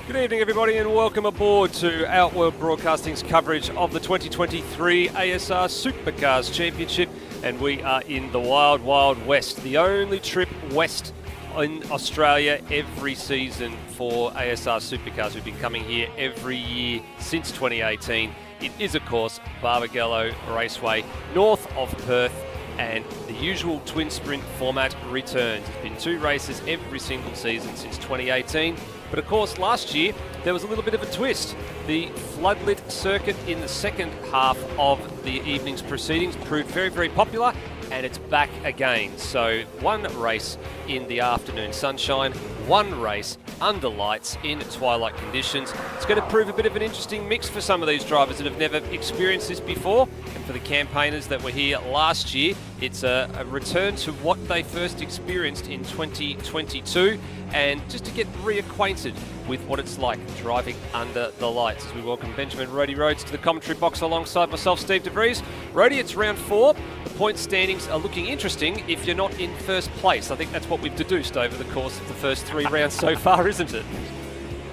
Good evening, everybody, and welcome aboard to Outworld Broadcasting's coverage of the 2023 ASR Supercars Championship. And we are in the Wild, Wild West, the only trip west in Australia every season for ASR Supercars. We've been coming here every year since 2018. It is, of course, Barbagallo Raceway, north of Perth. And the usual twin sprint format returns. It's been 2 races every single season since 2018. But of course, last year, there was a little bit of a twist. The floodlit circuit in the second half of the evening's proceedings proved very, very popular, and it's back again. So 1 race in the afternoon sunshine, 1 race under lights in twilight conditions. It's going to prove a bit of an interesting mix for some of these drivers that have never experienced this before. And for the campaigners that were here last year, it's a return to what they first experienced in 2022, and just to get reacquainted with what it's like driving under the lights. As we welcome Benjamin Rody Rhodes to the commentary box alongside myself, Steve DeVries. Rody, it's round 4. The point standings are looking interesting if you're not in first place. I think that's what we've deduced over the course of the first 3 rounds so far, isn't it?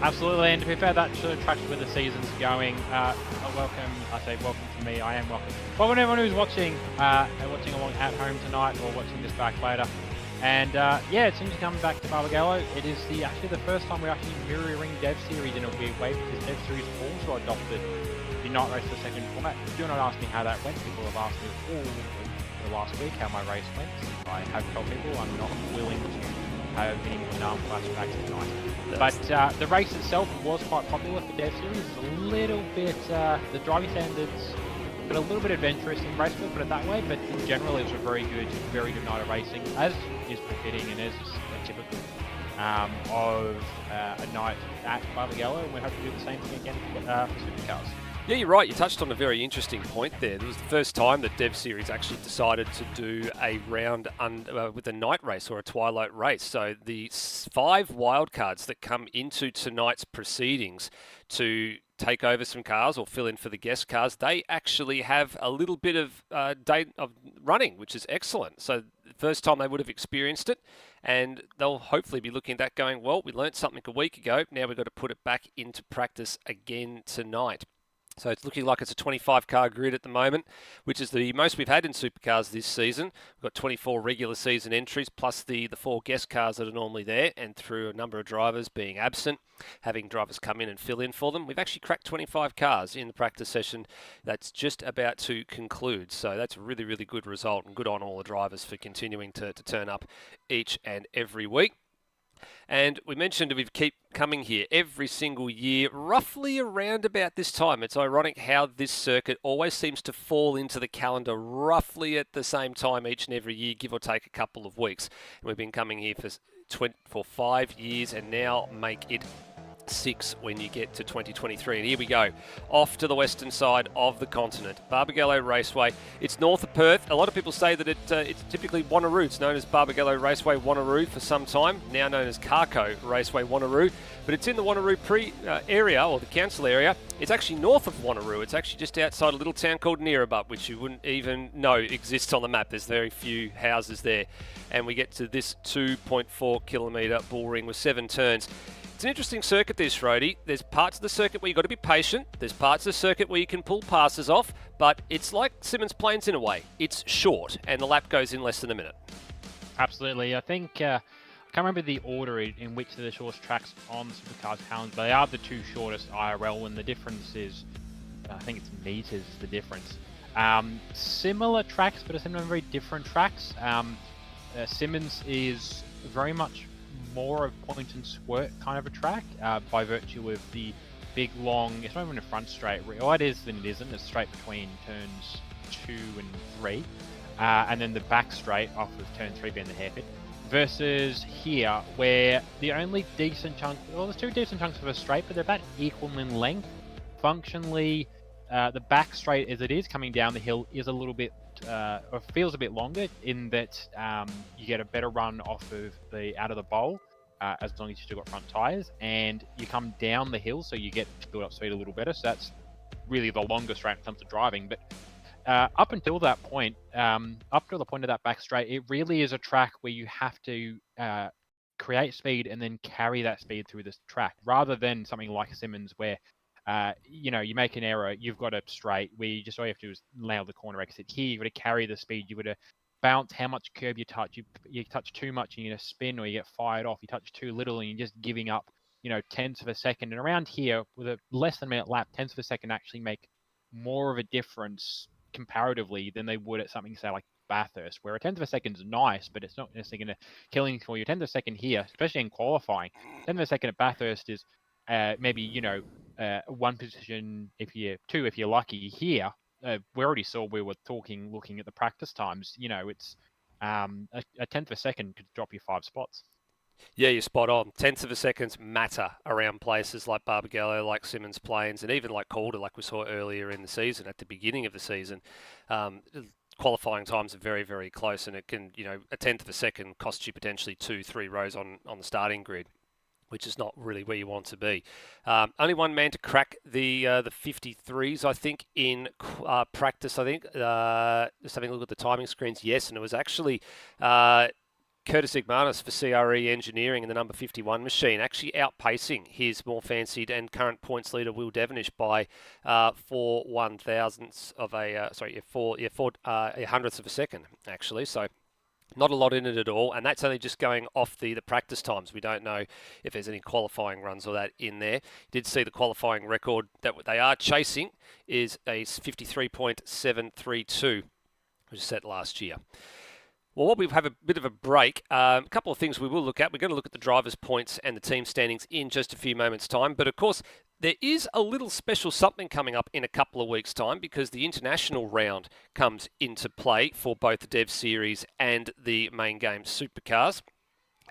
Absolutely, and to be fair, that sort of tracks where the season's going. Welcome to me, I am welcome. Well, everyone who's watching along at home tonight or watching this back later. And yeah, it seems to come back to Barbagallo. It is actually the first time we're actually mirroring Dev Series in a weird way, because Dev Series also adopted the night race for the second format. Do not ask me how that went. People have asked me all the last week how my race went. I have told people I'm not willing to have any more flashbacks tonight. But the race itself was quite popular for Dev Series. It's a little bit, the driving standards, but a little bit adventurous in Raceway, put it that way. But in general, it was a very good night of racing, as is befitting and as is typical of a night at Barbagallo. And we hope to do the same thing again for Supercars. Yeah, you're right. You touched on a very interesting point there. It was the first time that Dev Series actually decided to do a round with a night race or a twilight race. So the 5 wildcards that come into tonight's proceedings to take over some cars or fill in for the guest cars, they actually have a little bit of day of running, which is excellent. So the first time they would have experienced it, and they'll hopefully be looking at that going, well, we learned something a week ago. Now we've got to put it back into practice again tonight. So it's looking like it's a 25-car grid at the moment, which is the most we've had in Supercars this season. We've got 24 regular season entries, plus the 4 guest cars that are normally there, and through a number of drivers being absent, having drivers come in and fill in for them. We've actually cracked 25 cars in the practice session that's just about to conclude. So that's a really, really good result, and good on all the drivers for continuing to turn up each and every week. And we mentioned we keep coming here every single year, roughly around about this time. It's ironic how this circuit always seems to fall into the calendar roughly at the same time each and every year, give or take a couple of weeks. And we've been coming here for 5 years, and now make it 6 when you get to 2023. And here we go, off to the western side of the continent. Barbagallo Raceway. It's north of Perth. A lot of people say that it's typically Wanneroo. It's known as Barbagallo Raceway Wanneroo for some time, now known as Carco Raceway Wanneroo. But it's in the Wanneroo area, or the council area. It's actually north of Wanneroo. It's actually just outside a little town called Neerabup, which you wouldn't even know exists on the map. There's very few houses there. And we get to this 2.4 kilometre bull ring with 7 turns. It's an interesting circuit, this, Rody. There's parts of the circuit where you've got to be patient. There's parts of the circuit where you can pull passes off, but it's like Symmons Plains in a way. It's short, and the lap goes in less than a minute. Absolutely. I think, I can't remember the order in which they're the shortest tracks on Supercars calendar, but they are the 2 shortest IRL, and the difference is, I think it's meters is the difference. Similar tracks, but some very different tracks. Symmons is very much more of point and squirt kind of a track, by virtue of the big long, it's not even a front straight, well it is, then it isn't, it's straight between turns 2 and 3, and then the back straight off of turn 3 being the hairpin, versus here where the only decent chunk, well there's 2 decent chunks of a straight, but they're about equal in length. Functionally, the back straight as it is coming down the hill is a little bit or feels a bit longer, in that you get a better run off of the out of the bowl, as long as you still got front tires, and you come down the hill, so you get to build up speed a little better. So that's really the longest straight when it comes to driving. But up until that point, up to the point of that back straight, it really is a track where you have to create speed and then carry that speed through this track, rather than something like Simmons where you make an error, you've got a straight where you just all you have to do is nail the corner exit. Here, you've got to carry the speed. You've got to bounce how much curb you touch. You touch too much and you spin, or you get fired off. You touch too little and you're just giving up, tenths of a second. And around here, with a less than a minute lap, tenths of a second actually make more of a difference comparatively than they would at something, say, like Bathurst, where a tenth of a second is nice, but it's not necessarily going to kill anything for you. A tenth of a second here, especially in qualifying, tenth of a second at Bathurst is maybe one position if you're lucky. Here, we already saw we were looking at the practice times. It's a tenth of a second could drop you 5 spots. Yeah, you're spot on. Tenths of a seconds matter around places like Barbagallo, like Simmons Plains, and even like Calder, like we saw earlier in the season, at the beginning of the season. Qualifying times are very, very close, and it can, a tenth of a second cost you potentially 2-3 rows on the starting grid, which is not really where you want to be. Only one man to crack the 53s, I think, in practice. I think just having a look at the timing screens, yes, and it was actually Curtis Igmanis for CRE Engineering in the number 51 machine, actually outpacing his more fancied and current points leader Will Devonish by 4 1,000ths of a hundredths of a second, actually. So not a lot in it at all, and that's only just going off the practice times. We don't know if there's any qualifying runs or that in there. Did see the qualifying record that they are chasing is a 53.732, which was set last year. Well, we have a bit of a break. A couple of things we will look at. We're going to look at the drivers' points and the team standings in just a few moments' time. But of course, there is a little special something coming up in a couple of weeks' time, because the international round comes into play for both the Dev Series and the main game Supercars.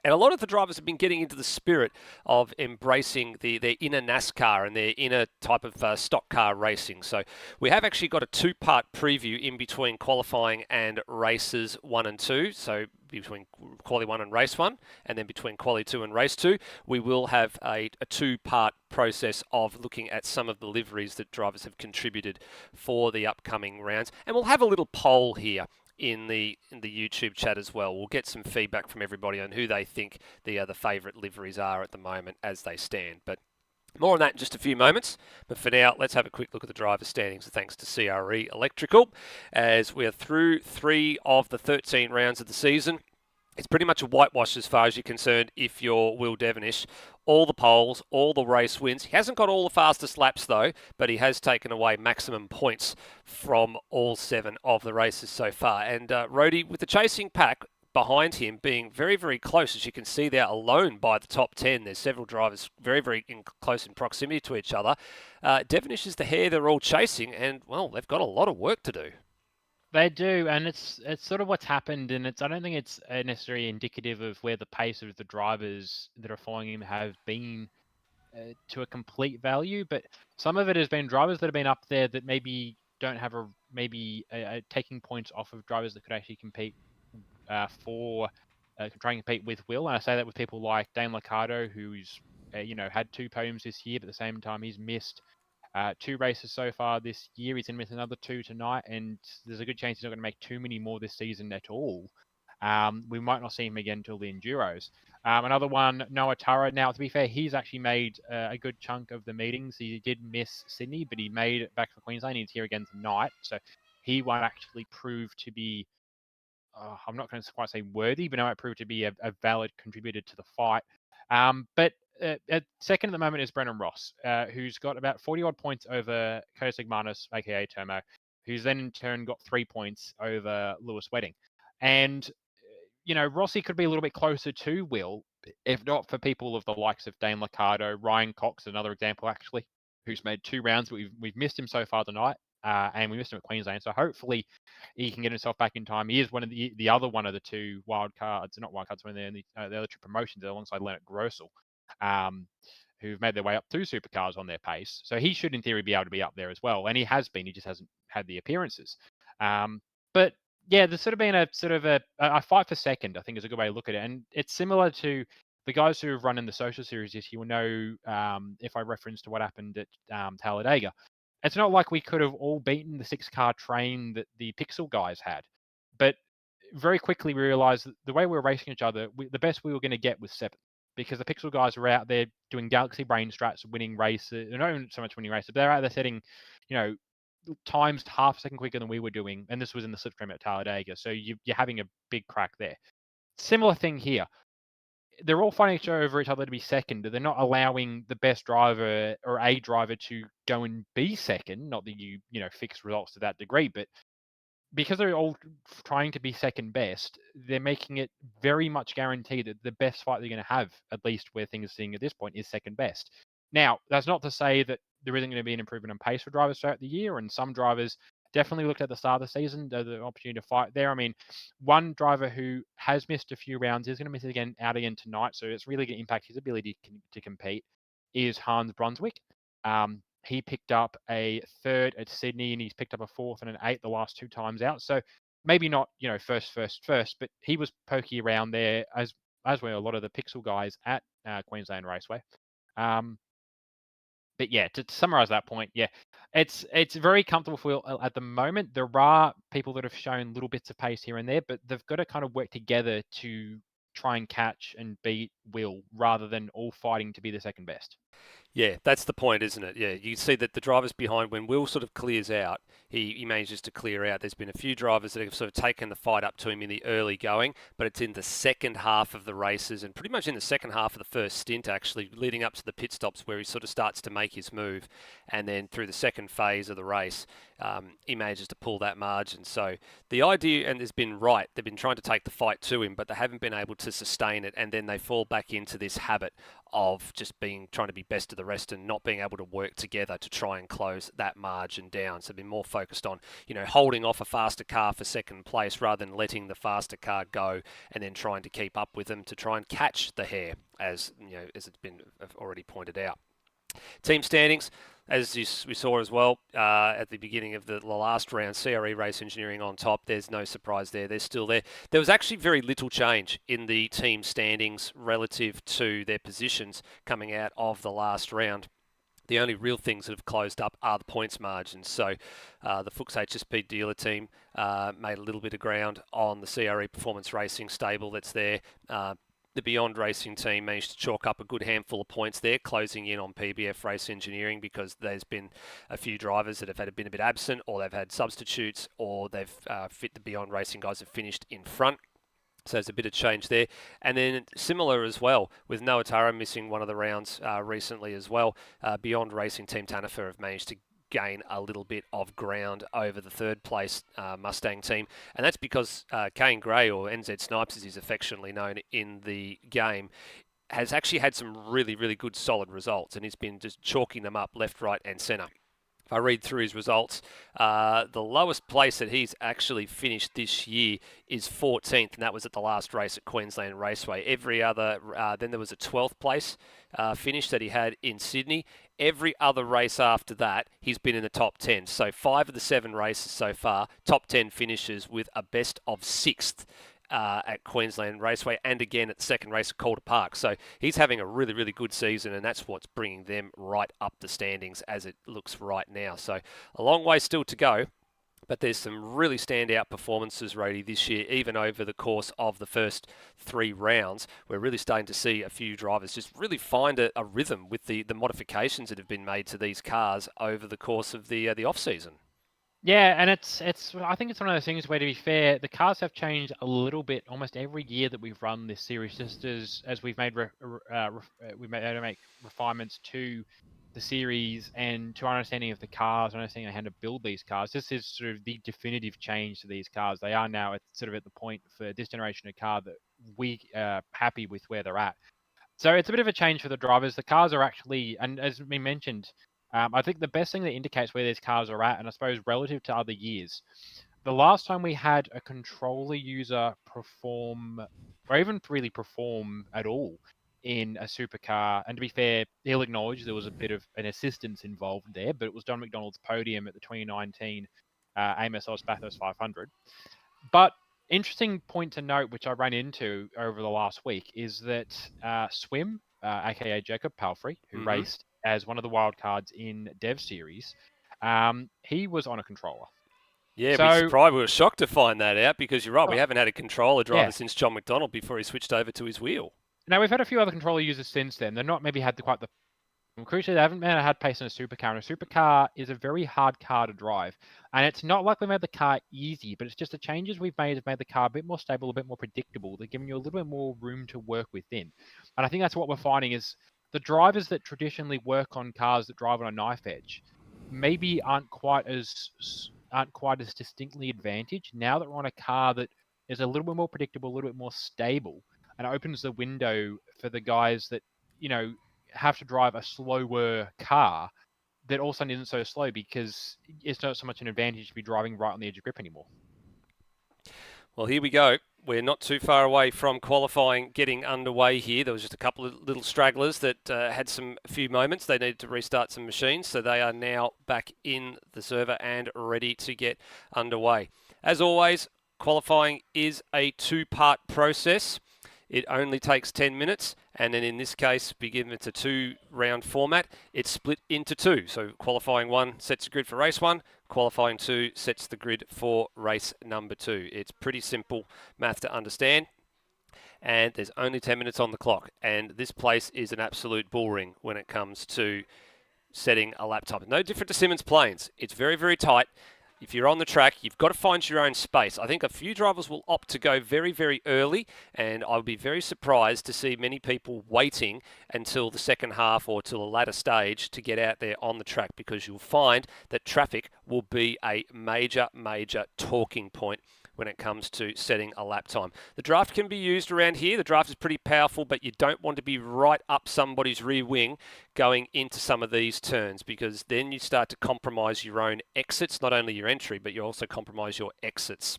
And a lot of the drivers have been getting into the spirit of embracing their inner NASCAR and their inner type of stock car racing. So we have actually got a 2-part preview in between qualifying and races 1 and 2. So between Quali 1 and Race 1, and then between Quali 2 and Race 2, we will have a 2-part process of looking at some of the liveries that drivers have contributed for the upcoming rounds. And we'll have a little poll here in the YouTube chat as well. We'll get some feedback from everybody on who they think the favourite liveries are at the moment as they stand. But more on that in just a few moments. But for now, let's have a quick look at the driver standings, thanks to CRE Electrical, as we are through 3 of the 13 rounds of the season. It's pretty much a whitewash as far as you're concerned if you're Will Devonish. All the poles, all the race wins. He hasn't got all the fastest laps though, but he has taken away maximum points from all 7 of the races so far. And Rhodey, with the chasing pack behind him being very, very close, as you can see there, alone by the top 10. There's several drivers very, very close in proximity to each other. Devonish is the hare they're all chasing, and, well, they've got a lot of work to do. They do, and it's sort of what's happened, and I don't think it's necessarily indicative of where the pace of the drivers that are following him have been to a complete value, but some of it has been drivers that have been up there that maybe don't have taking points off of drivers that could actually compete for trying to compete with Will. And I say that with people like Dane Liccardo, who's had 2 podiums this year, but at the same time he's missed 2 races so far this year. He's going to miss another 2 tonight, and there's a good chance he's not going to make too many more this season at all. We might not see him again until the Enduros. Another one, Noah Tara. Now, to be fair, he's actually made a good chunk of the meetings. He did miss Sydney, but he made it back for Queensland. He's here again tonight. So he won't actually prove to be, I'm not going to quite say worthy, but he might prove to be a valid contributor to the fight. But at second at the moment is Brennan Ross, who's got about 40-odd points over Curtis Igmanis, a.k.a. Termo, who's then in turn got 3 points over Lewis Wedding. And, Rossi could be a little bit closer to Will, if not for people of the likes of Dane Liccardo. Ryan Cox, another example, actually, who's made 2 rounds, but we've missed him so far tonight, and we missed him at Queensland. So hopefully he can get himself back in time. He is one of the other one of the 2 not wild cards, when they're in the other 2 promotions alongside Leonard Grossel, who've made their way up through Supercars on their pace. So he should, in theory, be able to be up there as well. And he has been. He just hasn't had the appearances. But yeah, there's sort of been a fight for second, I think is a good way to look at it. And it's similar to the guys who have run in the social series this year will know, if I reference to what happened at Talladega. It's not like we could have all beaten the 6-car train that the Pixel guys had. But very quickly we realized that the way we were racing each other, the best we were going to get was 7. Because the Pixel guys were out there doing Galaxy Brain strats, winning races, not even so much winning races, but they're out there setting, times half a second quicker than we were doing. And this was in the slipstream at Talladega. So you're having a big crack there. Similar thing here. They're all fighting over each other to be second. They're not allowing the best driver or a driver to go and be second. Not that you fix results to that degree, but because they're all trying to be second best, they're making it very much guaranteed that the best fight they're going to have, at least where things are seeing at this point, is second best. Now, that's not to say that there isn't going to be an improvement in pace for drivers throughout the year, and some drivers definitely looked at the start of the season, the opportunity to fight there. I mean, one driver who has missed a few rounds is going to miss it out again tonight, so it's really going to impact his ability to compete, is Hans Brunswick. He picked up a 3rd at Sydney, and he's picked up a 4th and an 8th the last 2 times out. So maybe not, first, but he was pokey around there, as were a lot of the Pixel guys at Queensland Raceway. But yeah, to summarize that point, yeah, it's very comfortable for at the moment. There are people that have shown little bits of pace here and there, but they've got to kind of work together to try and catch and beat Will, rather than all fighting to be the second best. Yeah, that's the point, isn't it? Yeah, you see that the drivers behind, when Will sort of clears out, he manages to clear out. There's been a few drivers that have sort of taken the fight up to him in the early going, but it's in the second half of the races and pretty much in the second half of the first stint, actually, leading up to the pit stops, where he sort of starts to make his move. And then through the second phase of the race, he manages to pull that margin. So the idea, and has been right, they've been trying to take the fight to him, but they haven't been able to sustain it, and then they fall back into this habit of just trying to be best of the rest and not being able to work together to try and close that margin down. So they've been more focused on, holding off a faster car for second place rather than letting the faster car go and then trying to keep up with them to try and catch the hare, as as it's been already pointed out. Team standings, as we saw as well at the beginning of the last round, CRE Race Engineering on top. There's no surprise there. They're still there. There was actually very little change in the team standings relative to their positions coming out of the last round. The only real things that have closed up are the points margins. So the Fuchs HSP dealer team made a little bit of ground on the CRE Performance Racing stable that's there. The Beyond Racing team managed to chalk up a good handful of points there, closing in on PBF Race Engineering, because there's been a few drivers that have been a bit absent, or they've had substitutes, or they've the Beyond Racing guys have finished in front. So there's a bit of change there. And then similar as well, with Noah Tara missing one of the rounds recently as well, Beyond Racing Team Tanifer have managed to gain a little bit of ground over the third place Mustang team. And that's because Kane Gray, or NZ Snipes as he's affectionately known in the game, has actually had some really, really good solid results, and he's been just chalking them up left, right and centre. If I read through his results, the lowest place that he's actually finished this year is 14th, and that was at the last race at Queensland Raceway. Every other, then there was a 12th place finish that he had in Sydney. Every other race after that, he's been in the top 10. So 5 of the 7 races so far, top 10 finishes with a best of 6th. At Queensland Raceway, and again at the second race at Calder Park. So he's having a really, really good season, and that's what's bringing them right up the standings as it looks right now. So a long way still to go, but there's some really standout performances, Rody, this year, even over the course of the first 3 rounds. We're really starting to see a few drivers just really find a rhythm with the modifications that have been made to these cars over the course of the off-season. Yeah, and it's I think it's one of those things where, to be fair, the cars have changed a little bit almost every year that we've run this series, just as we've made make refinements to the series and to our understanding of the cars, understanding how to build these cars. This is sort of the definitive change to these cars. They are now at the point for this generation of car that we are happy with where they're at. So it's a bit of a change for the drivers. The cars are actually, and as we mentioned, I think the best thing that indicates where these cars are at, and I suppose relative to other years, the last time we had a controller user perform, or even really perform at all in a supercar, and to be fair, he'll acknowledge there was a bit of an assistance involved there, but it was Don McDonald's podium at the 2019 AMS Oz Bathurst 500. But interesting point to note, which I ran into over the last week, is that Swim, aka Jacob Palfrey, who raced as one of the wild cards in Dev Series, he was on a controller. Yeah, So, we surprised. We were shocked to find that out because you're right. We haven't had a controller driver Yeah. since John McDonald before he switched over to his wheel. now we've had a few other controller users since then. They're not maybe had quite the crucially, they haven't had pace in a supercar, and a supercar is a very hard car to drive. And it's not like we made the car easy, but it's just the changes we've made have made the car a bit more stable, a bit more predictable. They're giving you a little bit more room to work within. And I think that's what we're finding is the drivers that traditionally work on cars that drive on a knife edge maybe aren't quite as distinctly advantaged now that we're on a car that is a little bit more predictable, a little bit more stable, and it opens the window for the guys that, have to drive a slower car that also isn't so slow because it's not so much an advantage to be driving right on the edge of grip anymore. Well, here we go. We're not too far away from qualifying getting underway here. There was just a couple of little stragglers that had a few moments. They needed to restart some machines, so they are now back in the server and ready to get underway. As always, qualifying is a two-part process. It only takes 10 minutes, and then in this case, given it's a two-round format, it's split into two. So qualifying 1 sets the grid for race 1, qualifying 2 sets the grid for race number 2. It's pretty simple math to understand, and there's only 10 minutes on the clock, and this place is an absolute bull ring when it comes to setting a lap time. No different to Simmons Plains. It's very, very tight. If you're on the track, you've got to find your own space. I think a few drivers will opt to go very, very early, and I'll be very surprised to see many people waiting until the second half or till a latter stage to get out there on the track, because you'll find that traffic will be a major, major talking point when it comes to setting a lap time. The draft can be used around here. The draft is pretty powerful, but you don't want to be right up somebody's rear wing going into some of these turns, because then you start to compromise your own exits, not only your entry, but you also compromise your exits,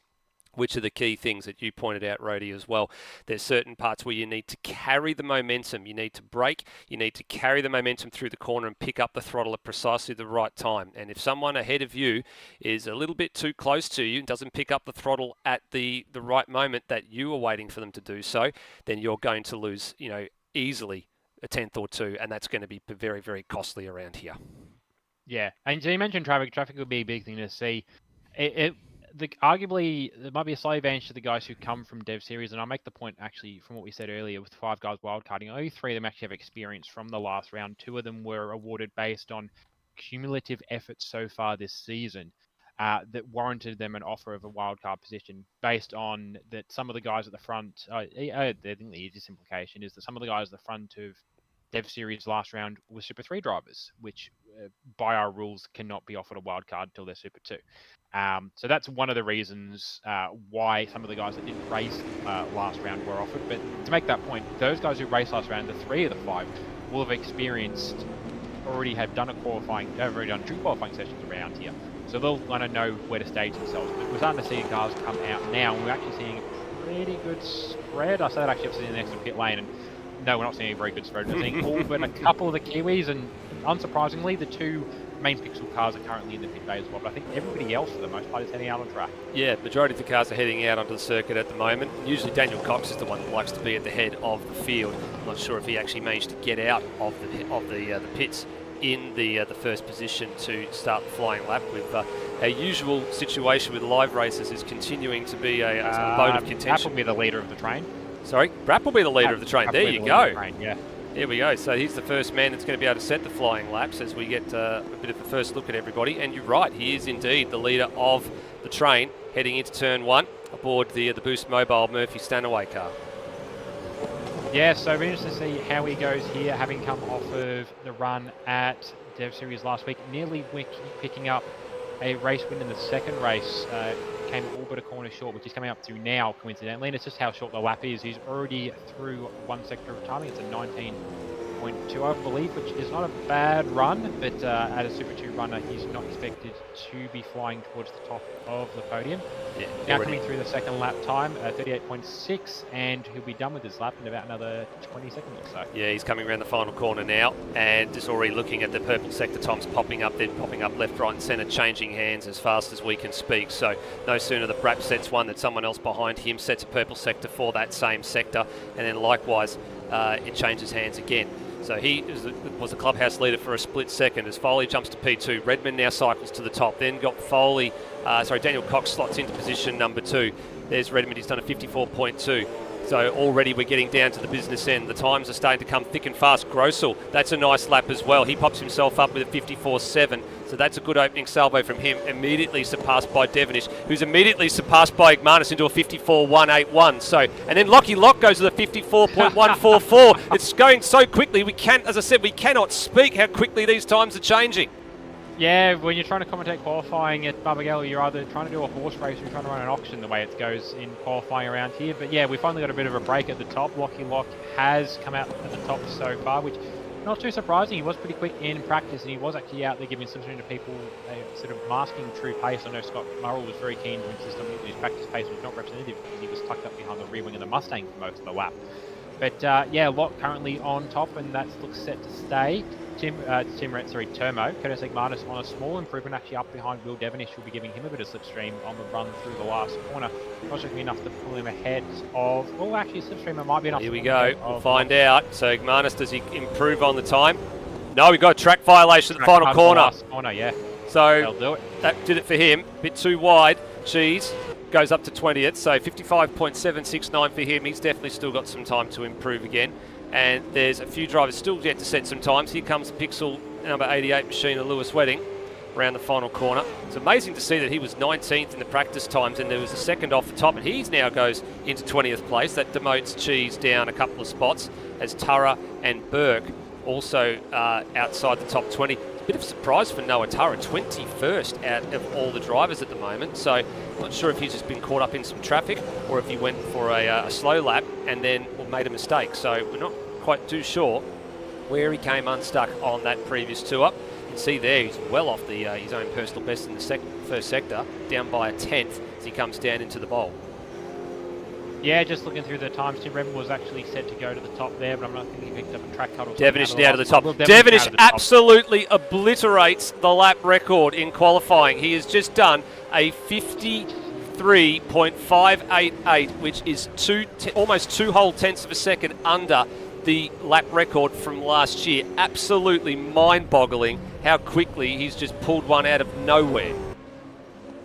which are the key things that you pointed out, Rhodey, as well. There's certain parts where you need to carry the momentum. You need to brake. You need to carry the momentum through the corner and pick up the throttle at precisely the right time. And if someone ahead of you is a little bit too close to you and doesn't pick up the throttle at the right moment that you are waiting for them to do so, then you're going to lose, easily a tenth or two, and that's going to be very, very costly around here. Yeah, and so you mentioned traffic. Traffic would be a big thing to see. Arguably, there might be a slight advantage to the guys who come from Dev Series, and I'll make the point, actually, from what we said earlier with 5 guys wildcarding, only 3 of them actually have experience from the last round. 2 of them were awarded based on cumulative efforts so far this season that warranted them an offer of a wildcard position, based on that some of the guys at the front, I think the easiest implication is that some of the guys at the front of Dev Series last round were Super 3 drivers, which by our rules cannot be offered a wildcard until they're Super 2. So that's one of the reasons why some of the guys that didn't race last round were offered. But to make that point, those guys who raced last round, the 3 of the 5, will have already done 2 qualifying sessions around here. So they'll kind of know where to stage themselves. But we're starting to see cars come out now, and we're actually seeing a pretty good spread. I say that actually after sitting next to pit lane, and no, we're not seeing a very good spread. We're seeing all but a couple of the Kiwis, and unsurprisingly, the 2 main pixel cars are currently in the pit bay as well. But I think everybody else, for the most part, is heading out on track. Yeah, majority of the cars are heading out onto the circuit at the moment. Usually Daniel Cox is the one that likes to be at the head of the field. I'm not sure if he actually managed to get out of the pits in the first position to start the flying lap, with a usual situation with live races is continuing to be a bone of contention. That will be the leader of the train. Sorry, Brapp will be the leader of the train. There you go. Yeah. There we go. So he's the first man that's going to be able to set the flying laps as we get a bit of a first look at everybody. And you're right, he is indeed the leader of the train heading into turn 1 aboard the Boost Mobile Murphy Stanaway car. Yeah, so we're interested to see how he goes here, having come off of the run at Dev Series last week, nearly picking up a race win in the second race. Came all but a corner short, which he's coming up to now, coincidentally, and it's just how short the lap is. He's already through one sector of timing. It's a 19.2, I believe, which is not a bad run, but as a Super 2 runner, he's not expected to be flying towards the top of the podium. Yeah, now coming through the second lap time, 38.6, and he'll be done with his lap in about another 20 seconds or so. Yeah, he's coming around the final corner now, and just already looking at the purple sector toms popping up, then popping up left, right and centre, changing hands as fast as we can speak. So no sooner the Brapp sets one, that someone else behind him sets a purple sector for that same sector, and then likewise it changes hands again. So he was the clubhouse leader for a split second as Foley jumps to P2. Redmond now cycles to the top. Then got Daniel Cox slots into position number 2. There's Redmond, he's done a 54.2. So already we're getting down to the business end. The times are starting to come thick and fast. Grossel, that's a nice lap as well. He pops himself up with a 54.7. So that's a good opening salvo from him. Immediately surpassed by Devonish, who's immediately surpassed by Igmanis into a 54.181. So, and then Lockie Lock goes with a 54.144. It's going so quickly. We can't, as I said, we cannot speak how quickly these times are changing. Yeah, when you're trying to commentate qualifying at Barbagallo, you're either trying to do a horse race or you're trying to run an auction the way it goes in qualifying around here. But yeah, we've finally got a bit of a break at the top. Lockie Lock has come out at the top so far, which not too surprising. He was pretty quick in practice and he was actually out there giving some to people, sort of masking true pace. I know Scott Murrell was very keen to insist on his practice pace was not representative because he was tucked up behind the rear wing of the Mustang for most of the lap. But yeah, Lock currently on top and that looks set to stay. Termo, Curtis Igmanis on a small improvement actually up behind Will Devonish, will be giving him a bit of slipstream on the run through the last corner. Not sure if enough to pull him ahead of, oh actually slipstream might be enough. Here we go, we'll find out. So Igmanis, does he improve on the time? No, we got a track violation at the final corner. Last corner, yeah. So they'll do it. That did it for him, bit too wide. Cheese goes up to 20th, so 55.769 for him. He's definitely still got some time to improve again. And there's a few drivers still yet to set some times. Here comes Pixel number 88 machine of Lewis Wedding around the final corner. It's amazing to see that he was 19th in the practice times and there was a second off the top, and he now goes into 20th place. That demotes Cheese down a couple of spots as Turra and Burke also outside the top 20. It's a bit of a surprise for Noah Turra, 21st out of all the drivers at the moment. So I'm not sure if he's just been caught up in some traffic or if he went for a slow lap and then made a mistake. So we're not quite too sure where he came unstuck on that previous two-up. You can see there he's well off the his own personal best in the first sector, down by a 10th as he comes down into the bowl. Yeah, just looking through the times, Tim Redmond was actually set to go to the top there, but I'm not thinking he picked up a track cut or something. Devonish down to the top. Devonish absolutely obliterates the lap record in qualifying. He has just done a 53.588, which is almost 2 whole tenths of a second under the lap record from last year. Absolutely mind-boggling how quickly he's just pulled one out of nowhere.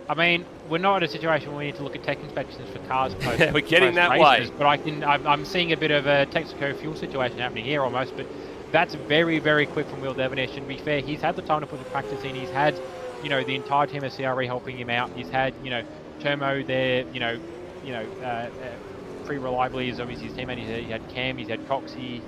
I mean, we're not in a situation where we need to look at tech inspections for cars post we're getting that races, way. But I'm seeing a bit of a Texaco fuel situation happening here almost, but that's very, very quick from Will Devonish. And to be fair, he's had the time to put the practice in. He's had, you know, the entire team of CRE helping him out. He's had, you know, Termo there, pretty reliably is obviously his teammate. He had Cam, he's had Coxie,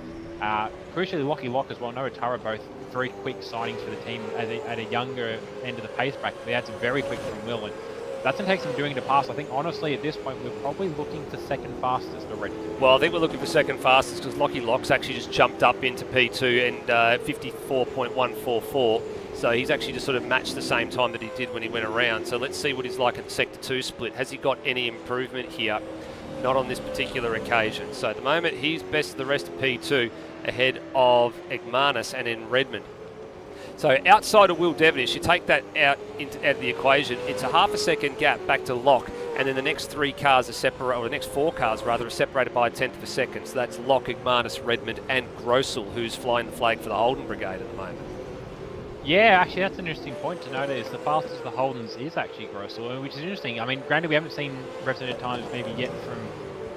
crucially Lockie Lock as well. Noah Turra, both very quick signings for the team at a younger end of the pace bracket. But that's very quick from Will, and that's going to take some doing to pass. I think honestly at this point we're probably looking for second fastest already. Well, I think we're looking for second fastest because Lockie Lock's actually just jumped up into P2 and 54.144. So he's actually just sort of matched the same time that he did when he went around. So let's see what he's like at Sector 2 split. Has he got any improvement here? Not on this particular occasion. So at the moment, he's best of the rest of P2 ahead of Igmanis and in Redmond. So outside of Will Devonish, you take that out of the equation, it's a half a second gap back to Lock, and then the next 3 cars are separated, or the next 4 cars rather, are separated by a 10th of a second. So that's Lock, Igmanis, Redmond, and Grossel, who's flying the flag for the Holden Brigade at the moment. Yeah, actually, that's an interesting point to note. Is the fastest of the Holdens is actually Grossel, which is interesting. I mean, granted, we haven't seen represented times maybe yet from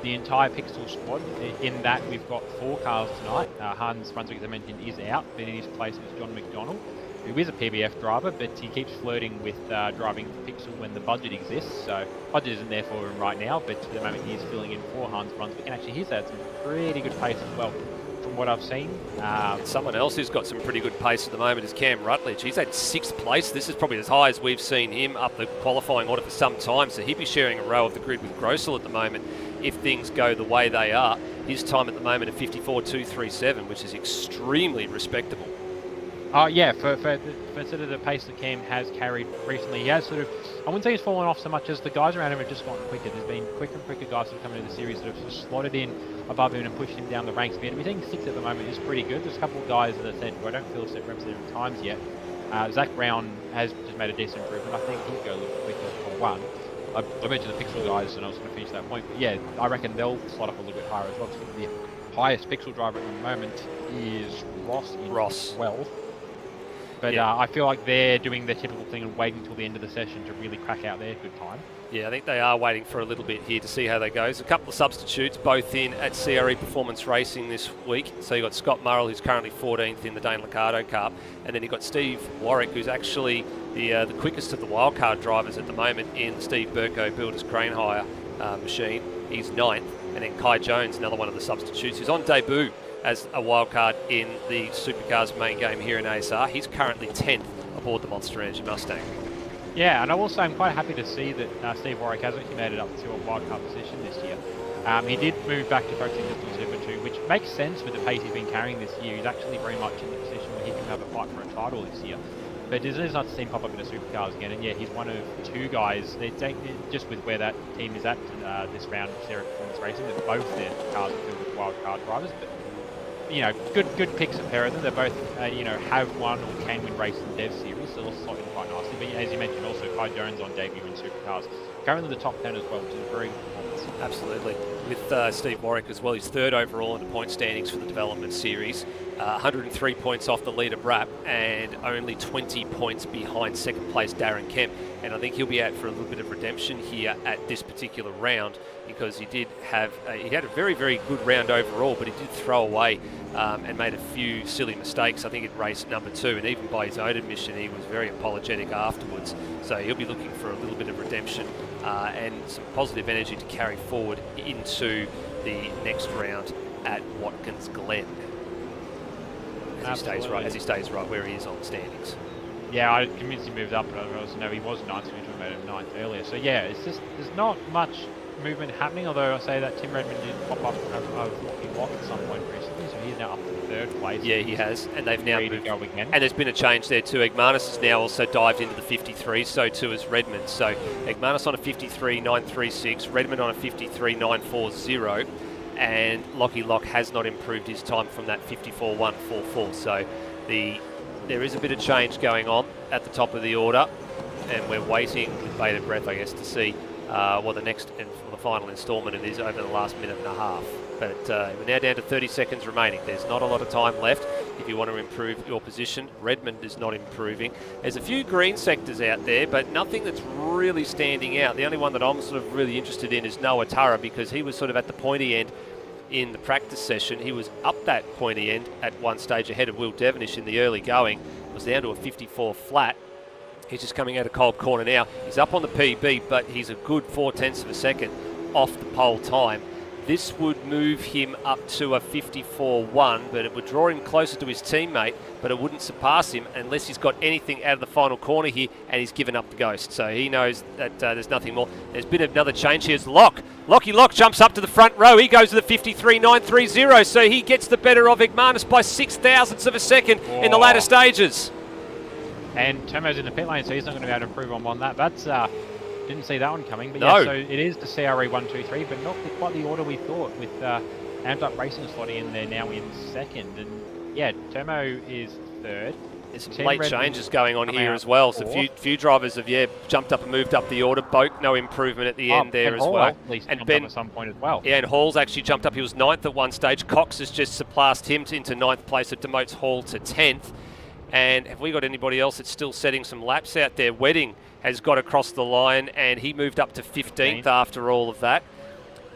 the entire Pixel squad, in that we've got 4 cars tonight. Hans Brunswick, as I mentioned, is out, but in his place is John McDonald, who is a PBF driver, but he keeps flirting with driving Pixel when the budget exists. So budget isn't there for him right now, but at the moment he is filling in for Hans Brunswick, and actually he's had some pretty good pace as well from what I've seen. Someone else who's got some pretty good pace at the moment is Cam Rutledge. He's had 6th place. This is probably as high as we've seen him up the qualifying order for some time, so he'd be sharing a row of the grid with Grossel at the moment if things go the way they are. His time at the moment at 54.237, which is extremely respectable. Yeah, for sort of the pace that Cam has carried recently, he has sort of, I wouldn't say he's fallen off so much as the guys around him have just gotten quicker. There's been quicker and quicker guys that have come into the series that have sort of slotted in above him and pushed him down the ranks. But we're seeing 6th at the moment is pretty good. There's a couple of guys, as I said, who I don't feel set representative times yet. Zach Brown has just made a decent improvement. I think he'll go a little quicker for one. I mentioned the Pixel guys, and I was going to finish that point. But yeah, I reckon they'll slot up a little bit higher as well. highest pixel driver at the moment is Ross in Ross. 12th. But Yeah. I feel like they're doing their typical thing and waiting until the end of the session to really crack out their good time. Yeah, I think they are waiting for a little bit here to see how they go. There's a couple of substitutes, both in at CRE Performance Racing this week. So you've got Scott Murrell, who's currently 14th in the Dane Liccardo Cup, and then you've got Steve Warwick, who's actually the quickest of the wildcard drivers at the moment in the Steve Burko Builders Crane Hire machine. He's 9th, and then Kai Jones, another one of the substitutes, who's on debut as a wildcard in the Supercars main game here in ASR. He's currently 10th aboard the Monster Energy Mustang. Yeah, and I will say I'm quite happy to see that Steve Warwick has actually made it up to a wildcard position this year. He did move back to focusing just on Super 2, which makes sense with the pace he's been carrying this year. He's actually very much in the position where he can have a fight for a title this year. But it is nice to see him pop up in the Supercars again, and yeah, he's one of 2 guys, just with where that team is at this round of Sarah Performance Racing, that both their cars are filled with wildcard drivers. But you know, good picks a pair of them. They both, have won or can win races in Dev Series, so they'll slot in quite nicely. But yeah, as you mentioned, also Kai Jones on debut in Supercars, currently the top 10 as well, which is very good performance. Absolutely. With Steve Warwick as well, he's 3rd overall in the point standings for the Development Series. 103 points off the leader Brap, and only 20 points behind 2nd place Darren Kemp. And I think he'll be out for a little bit of redemption here at this particular round, because he did have he had a very, very good round overall, but he did throw away and made a few silly mistakes. I think in race number 2, and even by his own admission, he was very apologetic afterwards. So he'll be looking for a little bit of redemption and some positive energy to carry forward into the next round at Watkins Glen. As he stays right where he is on the standings. Yeah, I'm convinced he moved up, but I also know he was 9th, so we talked about him 9th earlier. So yeah, it's just, there's not much movement happening, although I say that Tim Redmond did pop up of Lockie Lock at some point recently, so he's now up to 3rd place. Yeah, he has, and they've now moved. Go again. And there's been a change there too. Egmanis has now also dived into the 53, so too has Redmond. So Egmanis on a 53.936, Redmond on a 53.940, and Lockie Lock has not improved his time from that 54.144. So there is a bit of change going on at the top of the order, and we're waiting with bated breath, I guess, to see what the next and the final instalment it is over the last minute and a half. But we're now down to 30 seconds remaining. There's not a lot of time left if you want to improve your position. Redmond is not improving. There's a few green sectors out there, but nothing that's really standing out. The only one that I'm sort of really interested in is Noah Turra, because he was sort of at the pointy end in the practice session. He was up that pointy end at one stage ahead of Will Devonish in the early going. It was down to a 54 flat. He's just coming out of cold corner now. He's up on the PB, but he's a good 0.4 of a second off the pole time. This would move him up to a 54.1, but it would draw him closer to his teammate, but it wouldn't surpass him unless he's got anything out of the final corner here and he's given up the ghost. So he knows that there's nothing more. There's been another change. Here's Lockie Lock jumps up to the front row. He goes to the 53.930, so he gets the better of Egmanis by 0.06 of a second in the latter stages. And Tomo's in the pit lane, so he's not going to be able to improve on that. That's didn't see that one coming. But no. Yeah, so it is the CRE 1, 2, 3, but not quite the order we thought, with Amped Up Racing slotting in there now in 2nd. And yeah, Tomo is 3rd. There's some late changes going on here as well. So few drivers have jumped up and moved up the order. Boak, no improvement at the end there as well. And Ben at some point as well. Yeah, and Hall's actually jumped up. He was 9th at one stage. Cox has just surpassed him into 9th place. It demotes Hall to 10th. And have we got anybody else that's still setting some laps out there? Wedding has got across the line, and he moved up to 15th after all of that.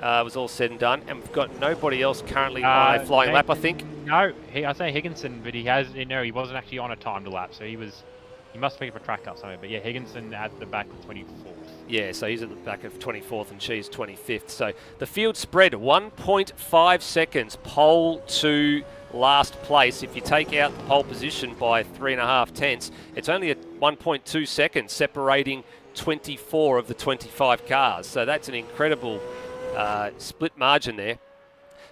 It was all said and done. And we've got nobody else currently on a flying lap, I think. No, I say Higginson, but he wasn't actually on a timed lap, so he must pick up a track up somewhere. But yeah, Higginson at the back of 24th. Yeah, so he's at the back of 24th and she's 25th. So the field spread 1.5 seconds, pole to last place. If you take out the pole position by 3.5 tenths, it's only at 1.2 seconds separating 24 of the 25 cars. So that's an incredible split margin there.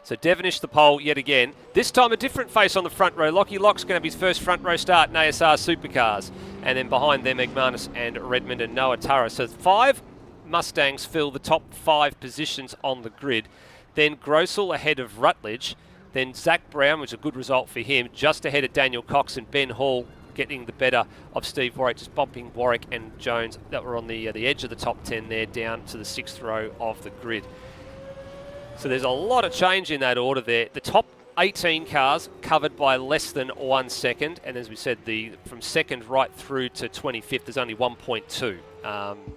So Devonish the pole yet again. This time a different face on the front row. Lockie Lock's going to have his first front row start in ASR Supercars. And then behind them, Egmanis and Redmond and Noah Turra. So 5 Mustangs fill the top 5 positions on the grid. Then Grossel ahead of Rutledge. Then Zach Brown, which is a good result for him, just ahead of Daniel Cox, and Ben Hall getting the better of Steve Warwick, just bumping Warwick and Jones that were on the edge of the top 10 there down to the 6th row of the grid. So there's a lot of change in that order there. The top 18 cars covered by less than 1 second, and as we said, from second right through to 25th there's only 1.2.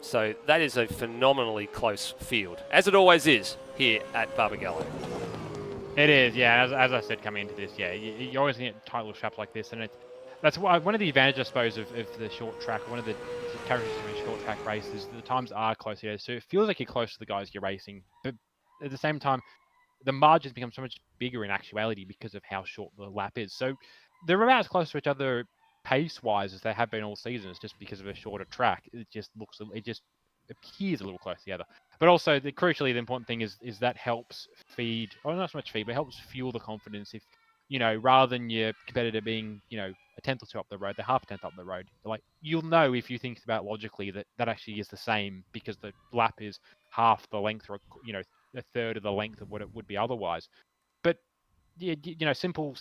So that is a phenomenally close field, as it always is here at Barbagallo. It is, yeah. As I said coming into this, yeah, you're always going to get tight little straps like this, and that's one of the advantages, I suppose, of the short track. One of the characteristics of a short track race is the times are close together, so it feels like you're close to the guys you're racing, but at the same time, the margins become so much bigger in actuality because of how short the lap is. So they're about as close to each other pace-wise as they have been all season. It's just because of a shorter track. It just appears a little close together. But also, crucially, the important thing is that helps feed, or not so much feed, but helps fuel the confidence. If, rather than your competitor being, a tenth or two up the road, they're half a tenth up the road. Like, you'll know if you think about logically that actually is the same because the lap is half the length, or, a third of the length of what it would be otherwise. But yeah, simple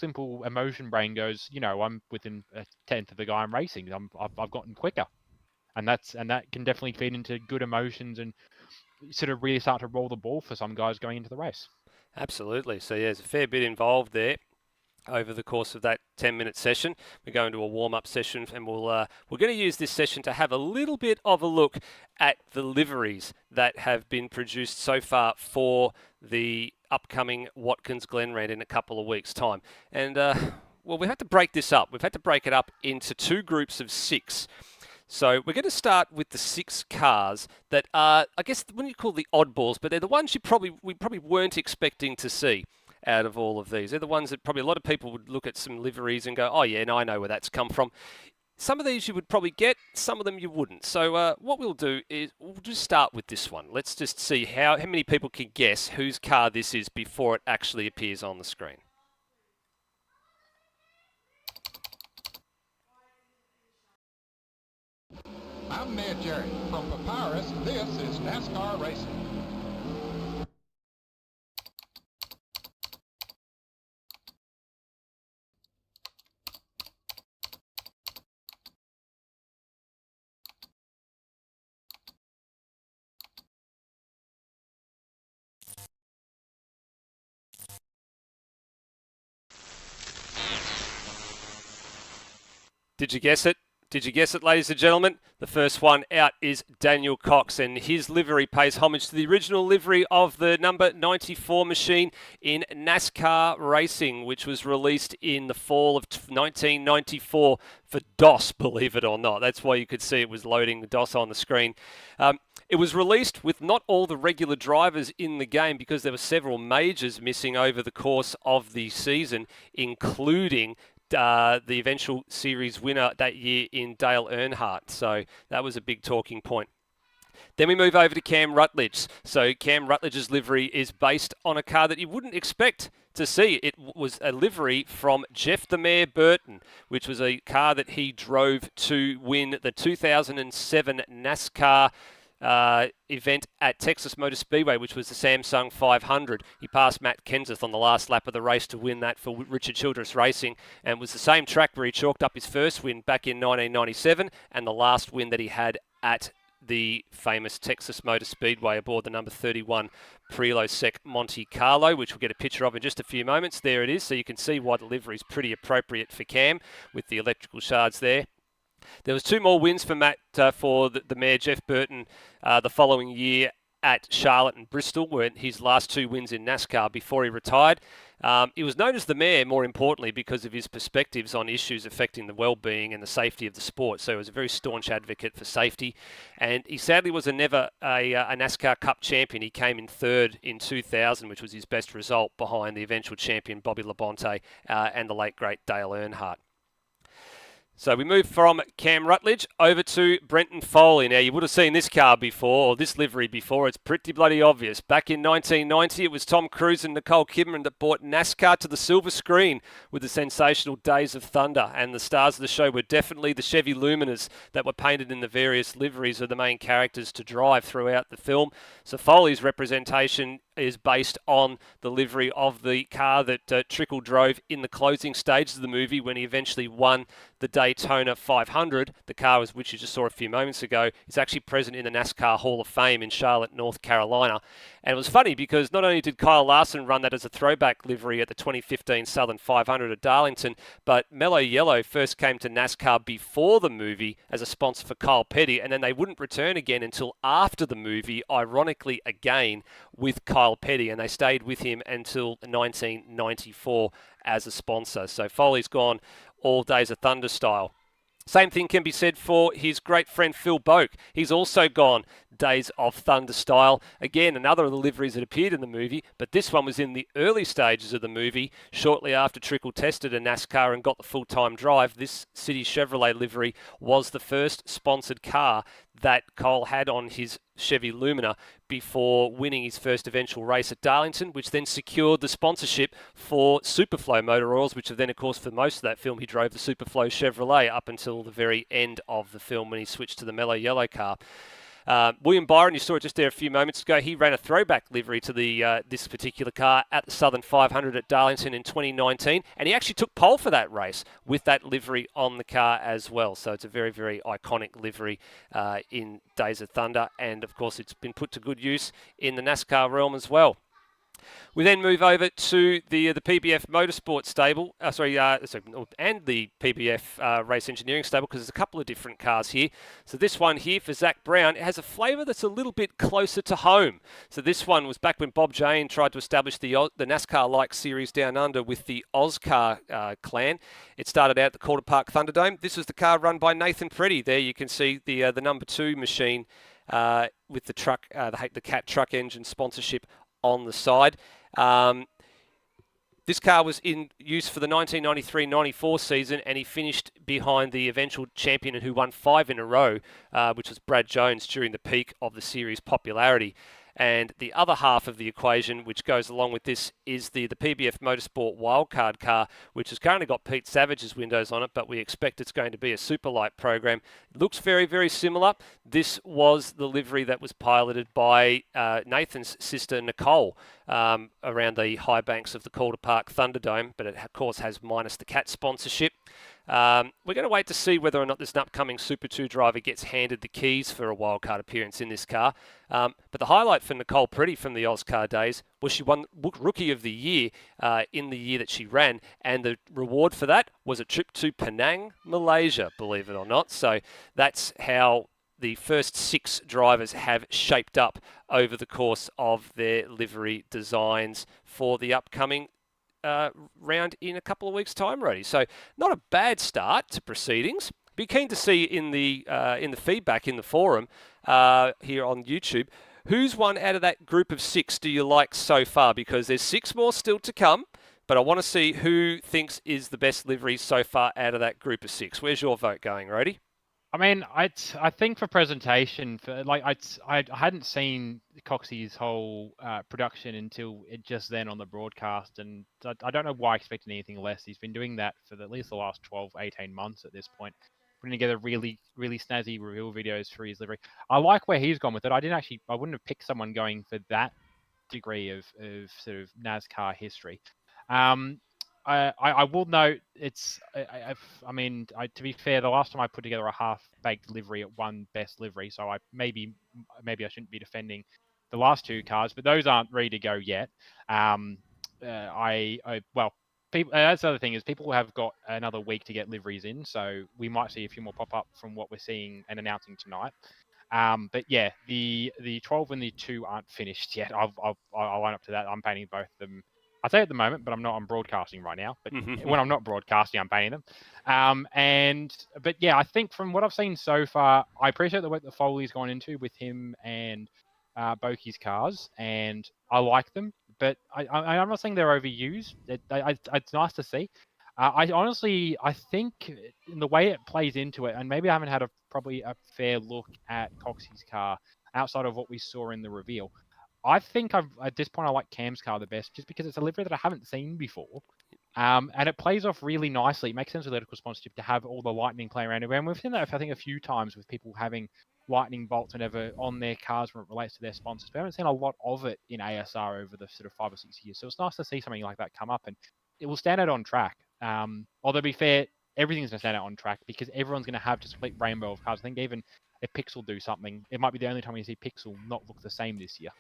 emotion brain goes, I'm within a tenth of the guy I'm racing. I've gotten quicker, and that can definitely feed into good emotions and sort of really start to roll the ball for some guys going into the race. Absolutely. So yeah, there's a fair bit involved there over the course of that 10-minute session. We're going to a warm-up session, and we're going to use this session to have a little bit of a look at the liveries that have been produced so far for the upcoming Watkins Glen Round in a couple of weeks' time. And well, we have to break this up. We've had to break it up into two groups of 6. So we're going to start with the 6 cars that are, I guess, when you call the oddballs, but they're the ones we probably weren't expecting to see out of all of these. They're the ones that probably a lot of people would look at some liveries and go, oh yeah, no, I know where that's come from. Some of these you would probably get, some of them you wouldn't. So what we'll do is we'll just start with this one. Let's just see how many people can guess whose car this is before it actually appears on the screen. I'm Mayor Jerry. From Papyrus, this is NASCAR Racing. Did you guess it? Did you guess it, ladies and gentlemen? The first one out is Daniel Cox, and his livery pays homage to the original livery of the number 94 machine in NASCAR racing, which was released in the fall of 1994 for DOS, believe it or not. That's why you could see it was loading the DOS on the screen. It was released with not all the regular drivers in the game because there were several majors missing over the course of the season, including the eventual series winner that year in Dale Earnhardt. So that was a big talking point. Then we move over to Cam Rutledge. So Cam Rutledge's livery is based on a car that you wouldn't expect to see. It was a livery from Jeff the Mayor Burton, which was a car that he drove to win the 2007 NASCAR event at Texas Motor Speedway, which was the Samsung 500. He passed Matt Kenseth on the last lap of the race to win that for Richard Childress Racing, and was the same track where he chalked up his first win back in 1997 and the last win that he had at the famous Texas Motor Speedway aboard the number 31 Prelo Sec Monte Carlo, which we'll get a picture of in just a few moments. There it is, so you can see why the livery is pretty appropriate for Cam with the electrical shards there. There was 2 more wins for Matt for the Mayor Jeff Burton the following year at Charlotte and Bristol, were his last 2 wins in NASCAR before he retired. He was known as the Mayor, more importantly, because of his perspectives on issues affecting the well-being and the safety of the sport. So he was a very staunch advocate for safety. And he sadly was never a NASCAR Cup champion. He came in 3rd in 2000, which was his best result behind the eventual champion Bobby Labonte and the late, great Dale Earnhardt. So we move from Cam Rutledge over to Brenton Foley. Now, you would have seen this car before, or this livery before. It's pretty bloody obvious. Back in 1990, it was Tom Cruise and Nicole Kidman that brought NASCAR to the silver screen with the sensational Days of Thunder. And the stars of the show were definitely the Chevy Luminas that were painted in the various liveries of the main characters to drive throughout the film. So Foley's representation is based on the livery of the car that Trickle drove in the closing stages of the movie when he eventually won the Daytona 500. The car, which you just saw a few moments ago, is actually present in the NASCAR Hall of Fame in Charlotte, North Carolina. And it was funny because not only did Kyle Larson run that as a throwback livery at the 2015 Southern 500 at Darlington, but Mellow Yellow first came to NASCAR before the movie as a sponsor for Kyle Petty, and then they wouldn't return again until after the movie, ironically again with Kyle Petty, and they stayed with him until 1994 as a sponsor. So Foley's gone all Days of Thunder style. Same thing can be said for his great friend Phil Boak. He's also gone Days of Thunder style. Again, another of the liveries that appeared in the movie, but this one was in the early stages of the movie, shortly after Trickle tested a NASCAR and got the full-time drive. This City Chevrolet livery was the first sponsored car that Cole had on his Chevy Lumina before winning his first eventual race at Darlington, which then secured the sponsorship for Superflow Motor Oils, which then, of course, for most of that film, he drove the Superflow Chevrolet up until the very end of the film when he switched to the Mellow Yellow car. William Byron, you saw it just there a few moments ago. He ran a throwback livery to the this particular car at the Southern 500 at Darlington in 2019, and he actually took pole for that race with that livery on the car as well. So it's a very, very iconic livery in Days of Thunder, and of course it's been put to good use in the NASCAR realm as well. We then move over to the PBF Motorsport stable, and the PBF Race Engineering stable, because there's a couple of different cars here. So this one here for Zach Brown, it has a flavour that's a little bit closer to home. So this one was back when Bob Jane tried to establish the NASCAR-like series down under with the Oscar clan. It started out at the Calder Park Thunderdome. This was the car run by Nathan Preddy. There you can see the number 2 machine with the truck, the Cat truck engine sponsorship on the side. This car was in use for the 1993-94 season, and he finished behind the eventual champion and who won 5 in a row, which was Brad Jones during the peak of the series' popularity. And the other half of the equation, which goes along with this, is the PBF Motorsport Wildcard car, which has currently got Pete Savage's windows on it, but we expect it's going to be a Superlight program. It looks very, very similar. This was the livery that was piloted by Nathan's sister, Nicole, around the high banks of the Calder Park Thunderdome, but it, of course, has minus the Cat sponsorship. We're going to wait to see whether or not this upcoming Super 2 driver gets handed the keys for a wildcard appearance in this car. But the highlight for Nicole Preddy from the Oscar days was she won Rookie of the Year in the year that she ran, and the reward for that was a trip to Penang, Malaysia, believe it or not. So that's how the first 6 drivers have shaped up over the course of their livery designs for the upcoming round in a couple of weeks' time, Rody. So not a bad start to proceedings. Be keen to see in the feedback in the forum here on YouTube, who's one out of that group of 6 do you like so far? Because there's 6 more still to come, but I want to see who thinks is the best livery so far out of that group of 6. Where's your vote going, Rody? I mean, I think for presentation, I hadn't seen Coxey's whole production until just then on the broadcast, and I don't know why I expected anything less. He's been doing that for at least the last 12, 18 months at this point, putting together really, really snazzy reveal videos for his livery. I like where he's gone with it. I wouldn't have picked someone going for that degree of sort of NASCAR history. I will note to be fair, the last time I put together a half-baked livery, it won best livery, so maybe I shouldn't be defending the last 2 cars, but those aren't ready to go yet. People, that's the other thing is people have got another week to get liveries in, so we might see a few more pop up from what we're seeing and announcing tonight. But yeah, the 12 and the 2 aren't finished yet. I'll line up to that. I'm painting both of them. I say at the moment, but I'm broadcasting right now. But when I'm not broadcasting, I'm painting them. But yeah, I think from what I've seen so far, I appreciate the work that Foley's gone into with him and Boki's cars, and I like them. But I'm not saying they're overused. It's nice to see. I think in the way it plays into it, and maybe I haven't had probably a fair look at Coxey's car outside of what we saw in the reveal. I think at this point I like Cam's car the best, just because it's a livery that I haven't seen before, and it plays off really nicely. It makes sense with vertical sponsorship to have all the lightning play around it, and we've seen that I think a few times with people having lightning bolts whenever on their cars when it relates to their sponsors. We haven't seen a lot of it in ASR over the sort of 5 or 6 years. So it's nice to see something like that come up, and it will stand out on track. Although to be fair, everything's going to stand out on track because everyone's going to have just a complete rainbow of cars. I think even if Pixel do something, it might be the only time you see Pixel not look the same this year.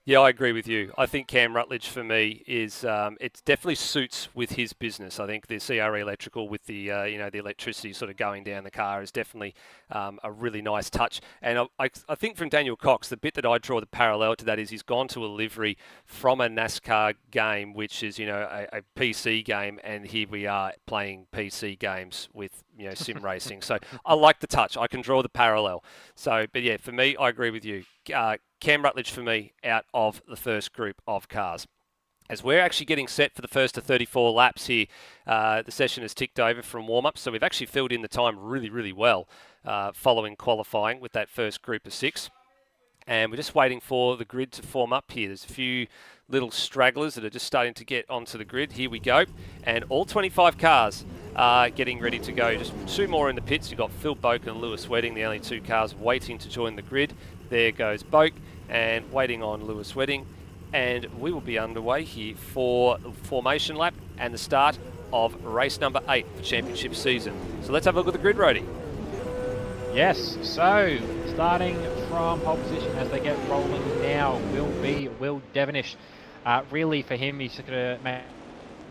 Yeah, I agree with you. I think Cam Rutledge for me is it definitely suits with his business. I think the CRE electrical with the the electricity sort of going down the car is definitely a really nice touch. And I think from Daniel Cox, the bit that I draw the parallel to that is he's gone to a livery from a NASCAR game, which is a PC game, and here we are playing PC games with sim racing. So I like the touch. I can draw the parallel. So, but yeah, for me, I agree with you. Cam Rutledge for me out of the first group of cars. As we're actually getting set for the first to 34 laps here, the session has ticked over from warm-up, so we've actually filled in the time really, really well following qualifying with that first group of 6. And we're just waiting for the grid to form up here. There's a few little stragglers that are just starting to get onto the grid. Here we go. And all 25 cars are getting ready to go. Just 2 more in the pits. You've got Phil Boak and Lewis Wedding, the only 2 cars waiting to join the grid. There goes Boak and waiting on Lewis Wedding. And we will be underway here for the formation lap and the start of race number 8 for championship season. So let's have a look at the grid, Roadie. Yes, so starting from pole position as they get rolling now will be Will Devonish. Really for him, he's going to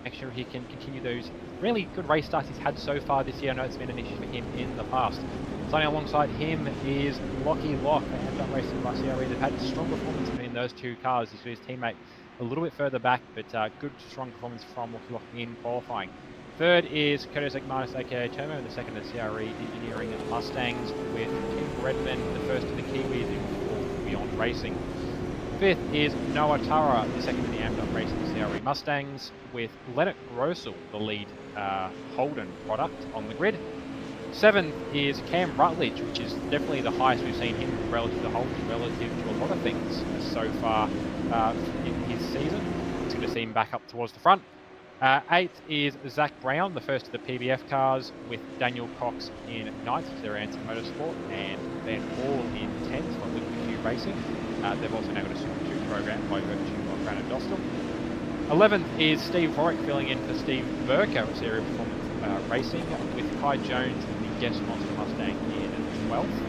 make sure he can continue those really good race starts he's had so far this year. I know it's been an issue for him in the past. Starting alongside him is Lockie Lock. They have done racing by CRE. They've had a strong performance between those 2 cars. He's his teammate a little bit further back, but good, strong performance from Lockie Lock in qualifying. Third is Curtis Ekmanis, aka Tomo, and the second is CRE Engineering Mustangs with Tim Redmond, the first of the Kiwis, in fourth Beyond Racing. Fifth is Noah Tara, the second of the Amped Up Racing CRE Mustangs, with Leonard Grossel, the lead Holden product on the grid. Seventh is Cam Rutledge, which is definitely the highest we've seen him relative to Holden, relative to a lot of things so far in his season. It's good to see him back up towards the front. Eighth is Zach Brown, the first of the PBF cars, with Daniel Cox in ninth, their Anson Motorsport, and Van Hall in 10th from Livery Racing. They've also now got a Super 2 program by virtue of Brandon Dostal. 11th is Steve Vorick filling in for Steve Burker of Serial Performance Racing, with Kai Jones in the Guest Monster Mustang in 12th.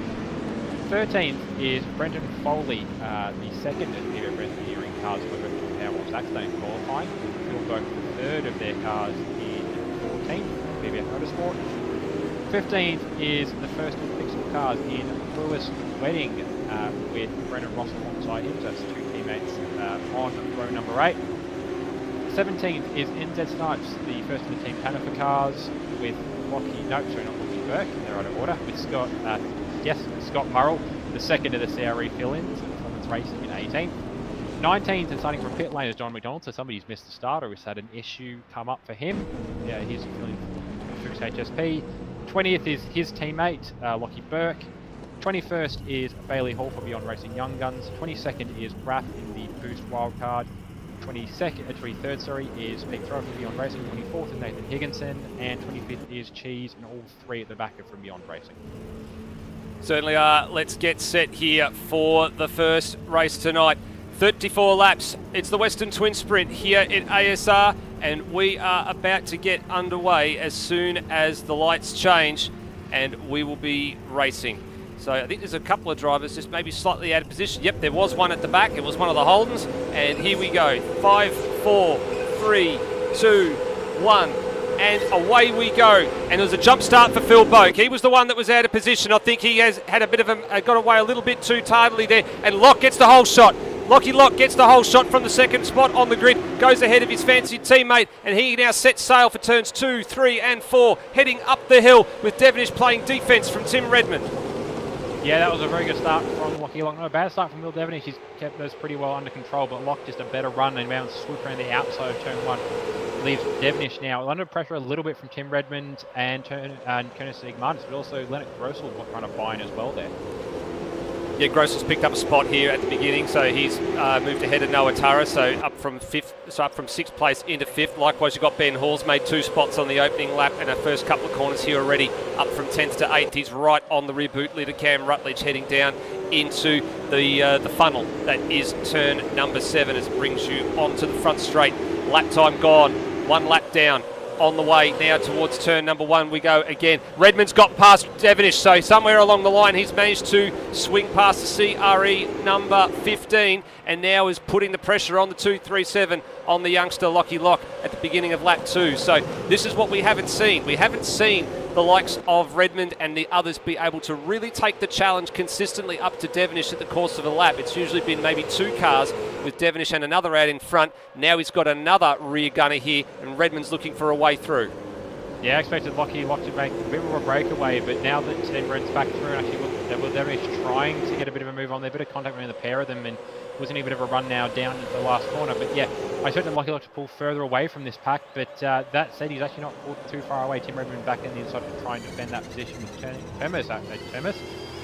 13th is Brendan Foley, the second of the PBF Engineering cars by virtue of Powerwall Saxton qualifying. Phil Burke, the third of their cars in 14th, PBF Motorsport. 15th is the first of Pixel cars in Lewis Wedding, with Brendan Ross alongside him, so that's 2 teammates on row number 8. 17th is NZ Snipes, the first of the Team Canifer cars, with not Lockie Burke, they're out of order, with Scott Murrell, the second of the CRE fill-ins, Performance Racing in 18th. 19th and starting from pit lane is John McDonald, so somebody's missed the starter. We've had an issue come up for him. Yeah, he's filling for Fuchs HSP. 20th is his teammate, Lockie Burke. 21st is Bailey Hall for Beyond Racing Young Guns. 22nd is Raph in the Boost Wildcard. 23rd, is Pete Throw from Beyond Racing. 24th is Nathan Higginson. And 25th is Cheese, and all 3 at the back are from Beyond Racing. Certainly are. Let's get set here for the first race tonight. 34 laps. It's the Western Twin Sprint here at ASR, and we are about to get underway as soon as the lights change, and we will be racing. So I think there's a couple of drivers just maybe slightly out of position. Yep, there was one at the back. It was one of the Holdens, and here we go. 5, 4, 3, 2, 1. And away we go. And there was a jump start for Phil Boak. He was the one that was out of position. I think he has had a bit of got away a little bit too tardily there. And Locke gets the whole shot. Lockie Lock gets the whole shot from the second spot on the grid, goes ahead of his fancied teammate, and he now sets sail for turns 2, 3 and 4, heading up the hill with Devonish playing defence from Tim Redmond. Yeah, that was a very good start from Lockie Lock. Not a bad start from Will Devonish. He's kept those pretty well under control, but Lock just a better run and bounce swoop around the outside of turn 1. Leaves Devonish now under pressure a little bit from Tim Redmond and Curtis Igmanis, but also Leonard Grossel trying to bind as well there. Yeah, Grossel's picked up a spot here at the beginning, so he's moved ahead of Noah Tara, so up from 6th place into 5th. Likewise, you've got Ben Hall's made 2 spots on the opening lap and our first couple of corners here already, up from 10th to 8th. He's right on the rear boot leader, Cam Rutledge, heading down into the funnel that is turn number 7 as it brings you onto the front straight. Lap time gone, 1 lap down. On the way now towards turn number 1 we go again. Redmond's got past Devonish, so somewhere along the line he's managed to swing past the CRE number 15 and now is putting the pressure on the 237 on the youngster Lockie Lock at the beginning of lap 2. So this is what we haven't seen. We haven't seen the likes of Redmond and the others be able to really take the challenge consistently up to Devonish at the course of a lap. It's usually been maybe 2 cars with Devonish and another out in front. Now he's got another rear gunner here and Redmond's looking for a way through. Yeah, I expected Lockie Lock to make a bit of a breakaway, but now that Red's back through and actually Devonish trying to get a bit of a move on there, a bit of contact between the pair of them, and was in a bit of a run now down into the last corner. But yeah, I expected Lockie Lock to pull further away from this pack, but that said, he's actually not pulled too far away. Tim Redmond back in the inside to try and defend that position with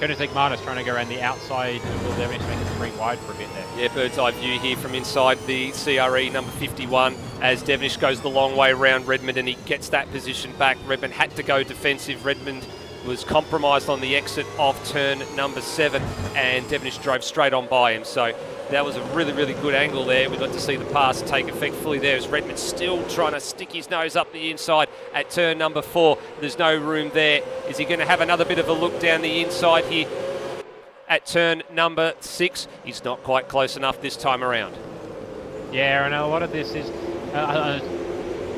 Koenigsegg Marnus trying to go around the outside of Will Devonish, making it 3 wide for a bit there. Yeah, bird's eye view here from inside the CRE number 51 as Devonish goes the long way around Redmond and he gets that position back. Redmond had to go defensive. Redmond was compromised on the exit of turn number 7 and Devonish drove straight on by him. So that was a really, really good angle there. We got to see the pass take effect fully there as Redmond still trying to stick his nose up the inside at turn number 4. There's no room there. Is he going to have another bit of a look down the inside here at turn number 6? He's not quite close enough this time around. Yeah, and a lot of this is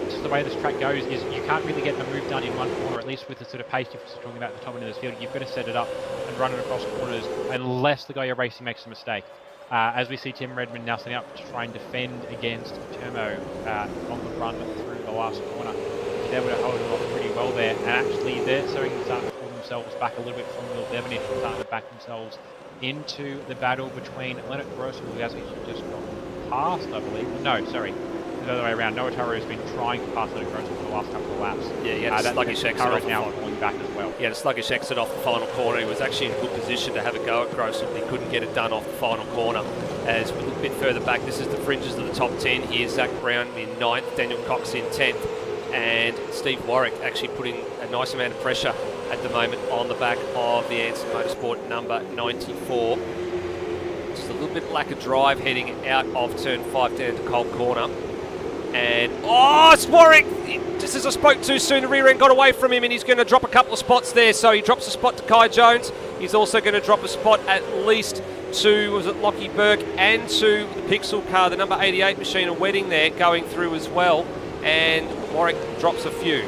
just the way this track goes is you can't really get a move done in one corner, at least with the sort of pace you're talking about at the top end of this field. You've got to set it up and run it across corners unless the guy you're racing makes a mistake. As we see Tim Redmond now setting up to try and defend against Termo on the run through the last corner. He's able to hold him off pretty well there, and actually they're starting to pull themselves back a little bit from Will Devonish and starting to back themselves into the battle between Leonard Grossel, who has actually just got past, I believe. No, sorry. The other way around. Noah Taro has been trying to pass Leonard Grossel for the last couple of laps. Yeah, he had a sluggish exit off the now final. pulling back as well. He had a sluggish exit off the final corner. He was actually in a good position to have a go at Grossel, but he couldn't get it done off the final corner. As we look a bit further back, this is the fringes of the top 10 here. Zach Brown in 9th, Daniel Cox in 10th, and Steve Warwick actually putting a nice amount of pressure at the moment on the back of the Anson Motorsport number 94. Just a little bit lack of drive heading out of turn 5 down to Cold Corner. And, oh, it's Warwick! Just as I spoke too soon, the rear end got away from him and he's going to drop a couple of spots there. So he drops a spot to Kai Jones. He's also going to drop a spot at least to, was it Lockie Burke, and to the Pixel car, the number 88 machine, a wedding there going through as well. And Warwick drops a few.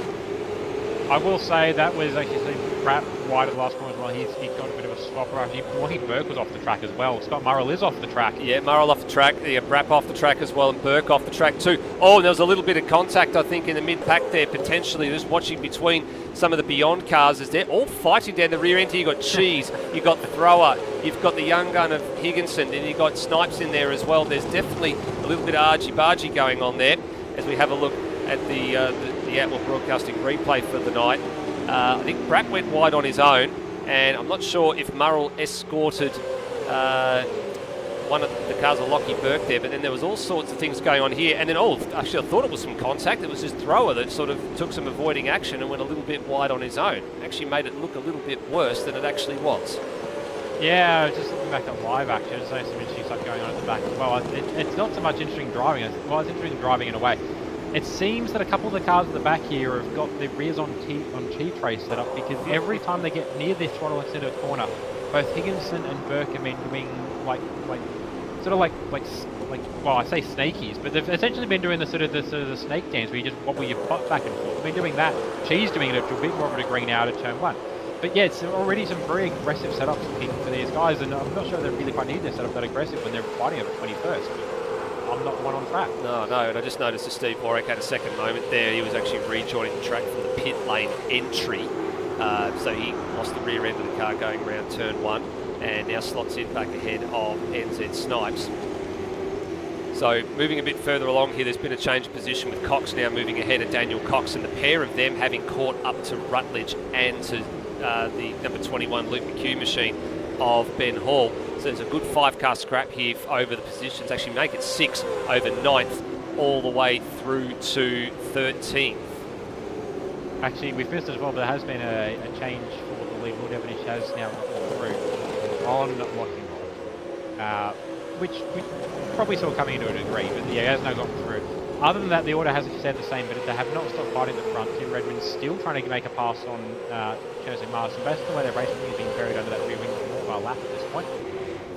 I will say that was actually Pratt wide at the last corner as well. He got a bit of a swap around. Lockie Burke was off the track as well. Scott Murrell is off the track. Yeah, Murrell off the track. Yeah, Brapp off the track as well, and Burke off the track too. Oh, there was a little bit of contact, I think, in the mid-pack there, potentially. Just watching between some of the Beyond cars as they're all fighting down the rear end here. You've got Cheese, you've got the Thrower, you've got the young gun of Higginson, and you've got Snipes in there as well. There's definitely a little bit of argy-bargy going on there as we have a look at the Outlaw Broadcasting replay for the night. I think Bratt went wide on his own, and I'm not sure if Murrell escorted one of the cars of Lockie Burke there, but then there was all sorts of things going on here. And then, actually I thought it was some contact. It was his Thrower that sort of took some avoiding action and went a little bit wide on his own. Actually made it look a little bit worse than it actually was. Yeah, just looking back at live action, there's some interesting stuff going on at the back as well. It's not so much interesting driving. Well, it's interesting driving in a way. It seems that a couple of the cars at the back here have got their rears on T-trace set up, because every time they get near their throttle and center corner, both Higginson and Burke have been doing like well, I say snakies, but they've essentially been doing the snake dance where you just wobble your butt back and forth. They've been doing that. Cheese doing it to a bit more of a degree now at turn 1. But yeah, it's already some very aggressive setups for these guys, and I'm not sure they really quite need their setup that aggressive when they're fighting over 21st. I'm not the one on track. No, and I just noticed that Steve Warwick had a second moment there. He was actually rejoining the track from the pit lane entry. So he lost the rear end of the car going around turn 1 and now slots in back ahead of NZ Snipes. So moving a bit further along here, there's been a change of position with Cox now moving ahead of Daniel Cox, and the pair of them having caught up to Rutledge and to the number 21 Luke McHugh machine. of Ben Hall. So there's a good 5-car scrap here over the positions. Actually make it 6 over 9th all the way through to 13th. Actually, we've missed it as well, but there has been a change for the lead. Will Devonish has now gone through on Locking Rock, which we probably saw coming into a degree, but yeah, he has now gone through. Other than that, the order hasn't stayed the same, but they have not stopped fighting the front. Tim Redmond's still trying to make a pass on Chelsea Marston. Based on the way they're racing, he's been buried under that rear wing for more of a lap at this point.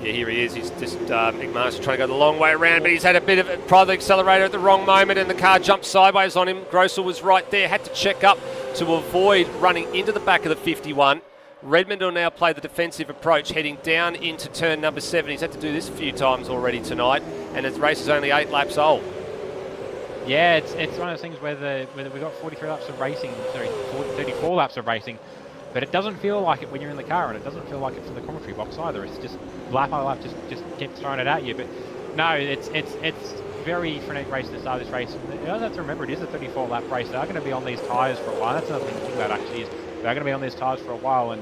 Yeah, here he is. He's just McManus trying to go the long way around, but he's had a bit of a private accelerator at the wrong moment, and the car jumped sideways on him. Grossel was right there, had to check up to avoid running into the back of the 51. Redmond will now play the defensive approach, heading down into turn number 7. He's had to do this a few times already tonight, and his race is only 8 laps old. Yeah, it's one of those things where we've got 43 laps of racing, 34 laps of racing, but it doesn't feel like it when you're in the car, and it doesn't feel like it from the commentary box either. It's just lap by lap, just keeps throwing it at you. But no, it's very frenetic race to start this race. You don't have to remember, it is a 34 lap race. They are going to be on these tyres for a while. That's another thing to think about actually, is they're going to be on these tyres for a while, and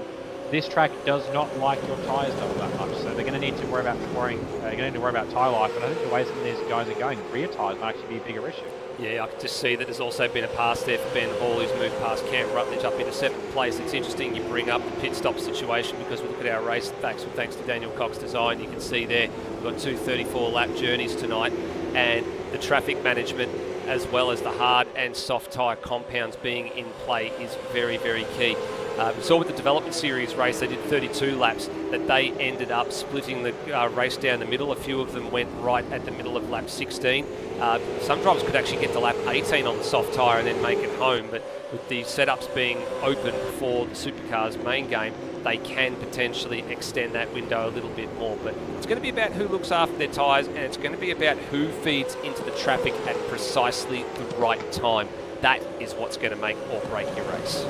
this track does not like your tyres that much, so they're going to need to worry about tyre life, and I think the way some of these guys are going, rear tyres might actually be a bigger issue. Yeah, I can just see that there's also been a pass there for Ben Hall, who's moved past Cam Rutledge up into 7th place. It's interesting you bring up the pit stop situation, because we look at our race thanks to Daniel Cox Design. You can see there we've got 2 34-lap journeys tonight, and the traffic management as well as the hard and soft tyre compounds being in play is very, very key. We saw with the development series race, they did 32 laps, that they ended up splitting the race down the middle. A few of them went right at the middle of lap 16. Some drivers could actually get to lap 18 on the soft tyre and then make it home, but with the setups being open for the Supercars main game, they can potentially extend that window a little bit more. But it's going to be about who looks after their tyres, and it's going to be about who feeds into the traffic at precisely the right time. That is what's going to make or break your race.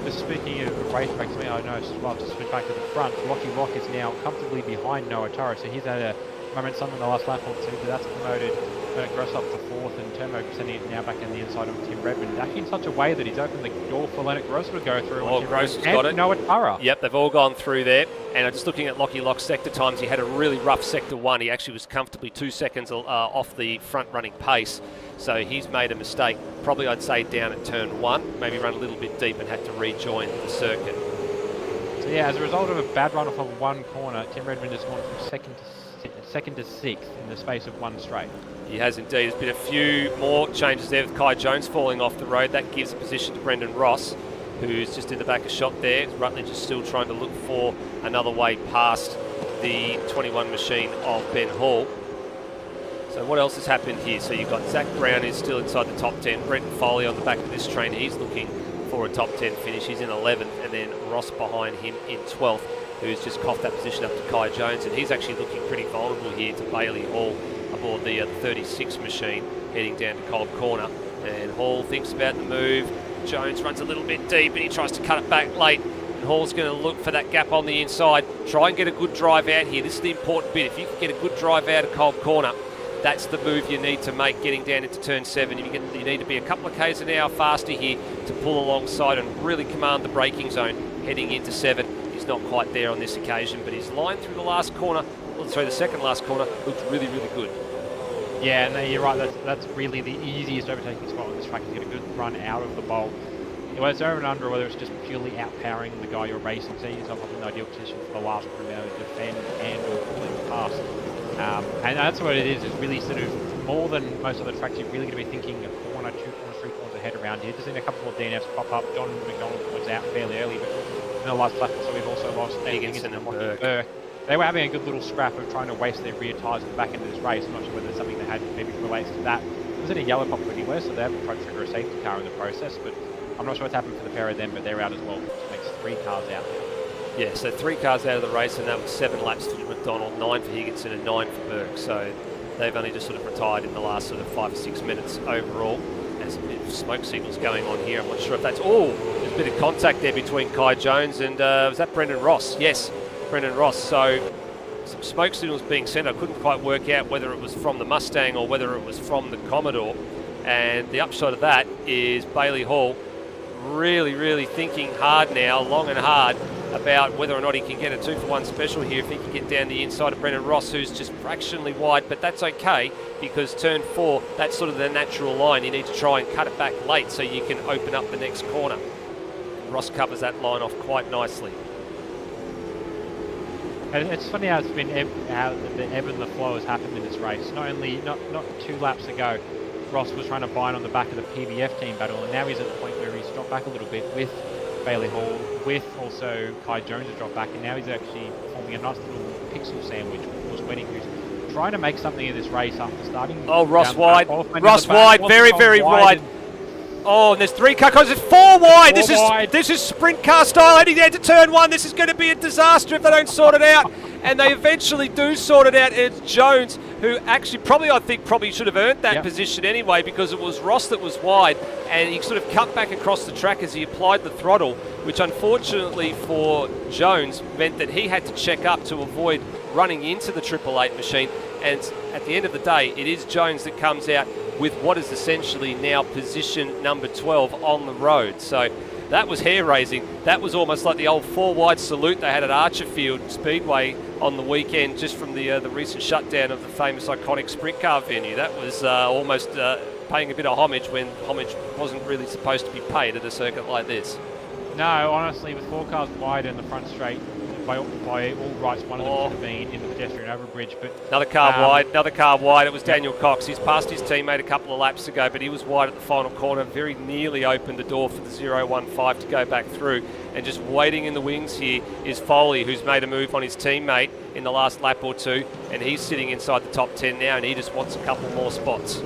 Just speaking of race breaks, I know as well, to switch back to the front, Rocky Rock is now comfortably behind Noah Torres, so he's had a moment some in the last lap or two, but that's promoted Gross up to 4th, and Turbo sending it now back in the inside of Tim Redmond, actually in such a way that he's opened the door for Leonard Gross to go through. Oh, Gross has got it. Noah Torres. Yep, they've all gone through there. And just looking at Lockie Lock's sector times, he had a really rough sector 1. He actually was comfortably 2 seconds off the front running pace. So he's made a mistake, probably I'd say down at turn 1, maybe run a little bit deep and had to rejoin the circuit. So yeah, as a result of a bad run off of one corner, Tim Redmond has gone from second to 6th in the space of one straight. He has indeed. There's been a few more changes there with Kai Jones falling off the road. That gives a position to Brendan Ross, who's just in the back of shot there. Rutledge is still trying to look for another way past the 21 machine of Ben Hall. So what else has happened here? So you've got Zach Brown, who's still inside the top 10. Brenton Foley on the back of this train. He's looking for a top 10 finish. He's in 11th, and then Ross behind him in 12th, who's just coughed that position up to Kai Jones, and he's actually looking pretty vulnerable here to Bailey Hall aboard the 36 machine, heading down to Cold Corner. And Hall thinks about the move. Jones runs a little bit deep, and he tries to cut it back late. And Hall's going to look for that gap on the inside. Try and get a good drive out here. This is the important bit. If you can get a good drive out of Cold Corner, that's the move you need to make getting down into turn 7. You need to be a couple of k's an hour faster here to pull alongside and really command the braking zone heading into 7. He's not quite there on this occasion, but his line through the last corner, the second last corner, looked really, really good. Yeah, no, you're right. That's really the easiest overtaking spot on this track, is to get a good run out of the bowl. Whether it's over and under, or whether it's just purely outpowering the guy you're racing, setting yourself up in an ideal position for the last round to defend and or completely pass. And that's what it is. It's really sort of more than most other tracks. You're really going to be thinking a corner, 2 corners, 3 corners ahead around here. Just seen a couple more DNFs pop up. John McDonald was out fairly early, but in the last lap, so we've also lost Higginson and Burke. They were having a good little scrap of trying to waste their rear tyres at the back end of this race. I'm not sure whether there's something that had maybe relates to that. It was in a yellow pop anywhere, so they haven't tried to trigger a safety car in the process, but I'm not sure what's happened for the pair of them, but they're out as well, which makes 3 cars out now. Yeah, so 3 cars out of the race, and that was 7 laps for McDonald, 9 for Higginson and 9 for Burke. So they've only just sort of retired in the last sort of 5 or 6 minutes overall. There's a bit of smoke signals going on here. I'm not sure if that's... Oh, there's a bit of contact there between Kai Jones and... was that Brendan Ross? Yes, Brendan Ross. So some smoke signals being sent. I couldn't quite work out whether it was from the Mustang or whether it was from the Commodore. And the upshot of that is Bailey Hall really thinking hard now, long and hard, about whether or not he can get a 2-for-1 special here if he can get down the inside of Brendan Ross, who's just fractionally wide, but that's okay because turn 4, that's sort of the natural line. You need to try and cut it back late so you can open up the next corner. Ross covers that line off quite nicely. It's funny how it's been how the ebb and the flow has happened in this race. Not 2 laps ago, Ross was trying to bind on the back of the PBF team battle, and now he's at the point where he's dropped back a little bit with Bailey Hall, with also Kai Jones has dropped back, and now he's actually forming a nice little pixel sandwich with Force Wedding, who's trying to make something of this race after starting. Oh, Ross wide. Ross wide, very wide. Oh, and there's 3 car cars. It's 4 wide. This is sprint car style heading down to turn 1. This is going to be a disaster if they don't sort it out. And they eventually do sort it out. It's Jones, who actually I think should have earned that position anyway, because it was Ross that was wide, and he sort of cut back across the track as he applied the throttle, which unfortunately for Jones meant that he had to check up to avoid running into the 888 machine. And at the end of the day, it is Jones that comes out with what is essentially now position number 12 on the road. So that was hair-raising. That was almost like the old 4 wide salute they had at Archerfield Speedway on the weekend, just from the recent shutdown of the famous iconic sprint car venue. That was almost paying a bit of homage when homage wasn't really supposed to be paid at a circuit like this. No, honestly, with 4 cars wide in the front straight, by all rights, one of them should have been in the pedestrian overbridge. But another car wide. It was Daniel Cox. He's passed his teammate a couple of laps ago, but he was wide at the final corner. Very nearly opened the door for the 015 to go back through. And just waiting in the wings here is Foley, who's made a move on his teammate in the last lap or 2, and he's sitting inside the top 10 now, and he just wants a couple more spots.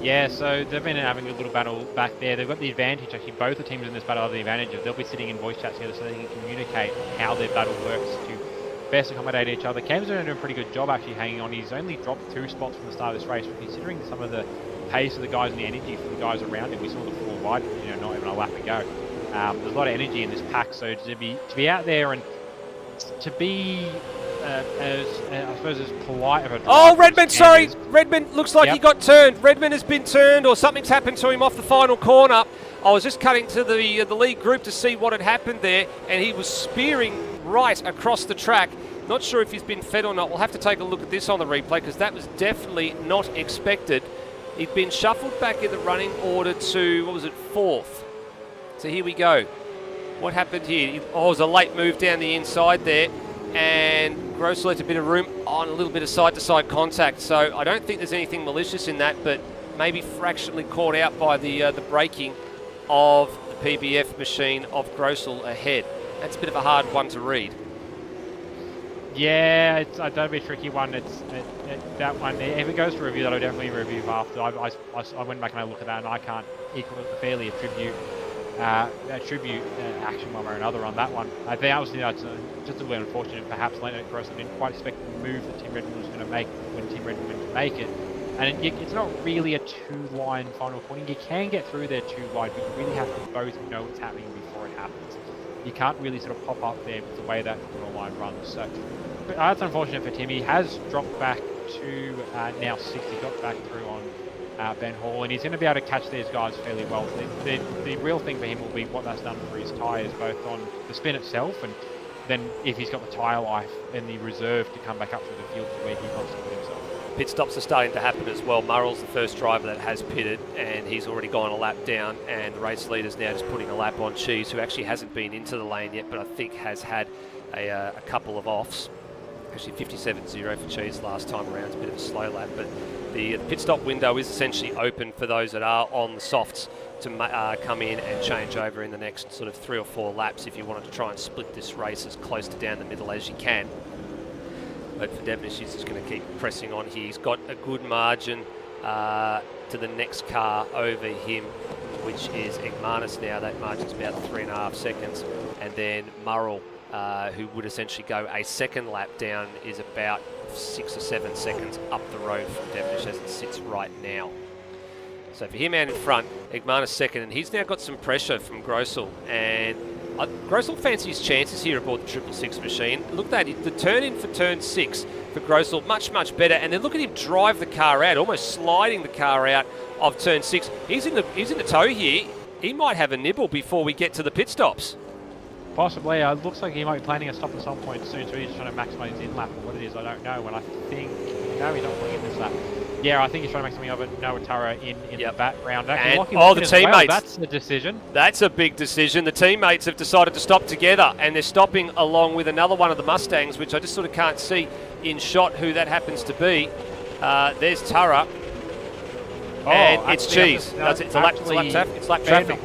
Yeah, so they've been having a little battle back there. They've got the advantage, actually, both the teams in this battle have the advantage of they'll be sitting in voice chats together so they can communicate how their battle works to best accommodate each other. Cam's doing a pretty good job actually hanging on. He's only dropped 2 spots from the start of this race, but considering some of the pace of the guys and the energy from the guys around him, we saw the 4 wide, not even a lap ago. There's a lot of energy in this pack, so to be out there and to be as polite of a... Oh, Redmond, sorry! Redmond looks like he got turned. Redmond has been turned, or something's happened to him off the final corner. I was just cutting to the lead group to see what had happened there, and he was spearing right across the track. Not sure if he's been fed or not. We'll have to take a look at this on the replay, because that was definitely not expected. He'd been shuffled back in the running order to, 4th. So here we go. What happened here? Oh, it was a late move down the inside there, and Gross left a bit of room on a little bit of side-to-side contact. So I don't think there's anything malicious in that, but maybe fractionally caught out by the braking of the PBF machine of Grossel ahead. That's a bit of a hard one to read. Yeah, that'd be a tricky one. That one, if it goes to review, that'll definitely review after. I went back and I looked at that, and I can't fairly attribute action one way or another on that one. I think obviously that's just a little unfortunate. Perhaps Leonard Grossel didn't quite expect the move that Tim Redmond was going to make when Tim Redmond went to make it. And it's not really a 2-line final corner. You can get through there 2 wide, but you really have to both know what's happening before it happens. You can't really sort of pop up there with the way that corner line runs. So, but that's unfortunate for Tim. He has dropped back to now 6. He got back through on Ben Hall, and he's going to be able to catch these guys fairly well. The real thing for him will be what that's done for his tyres, both on the spin itself, and then if he's got the tyre life and the reserve to come back up through the field to where he wants to put himself. Pit stops are starting to happen as well. Murrell's the first driver that has pitted, and he's already gone a lap down, and the race leader's now just putting a lap on Cheese, who actually hasn't been into the lane yet, but I think has had a couple of offs. Actually 57.0 for Cheese last time around. It's a bit of a slow lap, but the pit stop window is essentially open for those that are on the softs to come in and change over in the next sort of 3 or 4 laps if you wanted to try and split this race as close to down the middle as you can. But for Devonish, he's just going to keep pressing on here. He's got a good margin to the next car over him, which is Egmanis now. That margin's about 3.5 seconds. And then Murrell, who would essentially go a second lap down, is about 6 or 7 seconds up the road from Devonish as it sits right now. So for him out in front, Egmanis second, and he's now got some pressure from Grossel. And Grossel fancies chances here aboard the 666 machine. Look at that, the turn in for turn 6 for Grossel, much better. And then look at him drive the car out, almost sliding the car out of turn 6. He's in the tow here. he might have a nibble before we get to the pit stops. Possibly. It looks like he might be planning a stop at some point soon, so he's trying to maximise his in-lap. What it is, I don't know. And I think... No, he's not pulling in this lap. Yeah, I think he's trying to make something of it. Noah Tara in the background. And, the teammates. Well. That's the decision. That's a big decision. The teammates have decided to stop together, and they're stopping along with another one of the Mustangs, which I just sort of can't see in shot who that happens to be. There's Tara. And it's Cheese. It's lap traffic.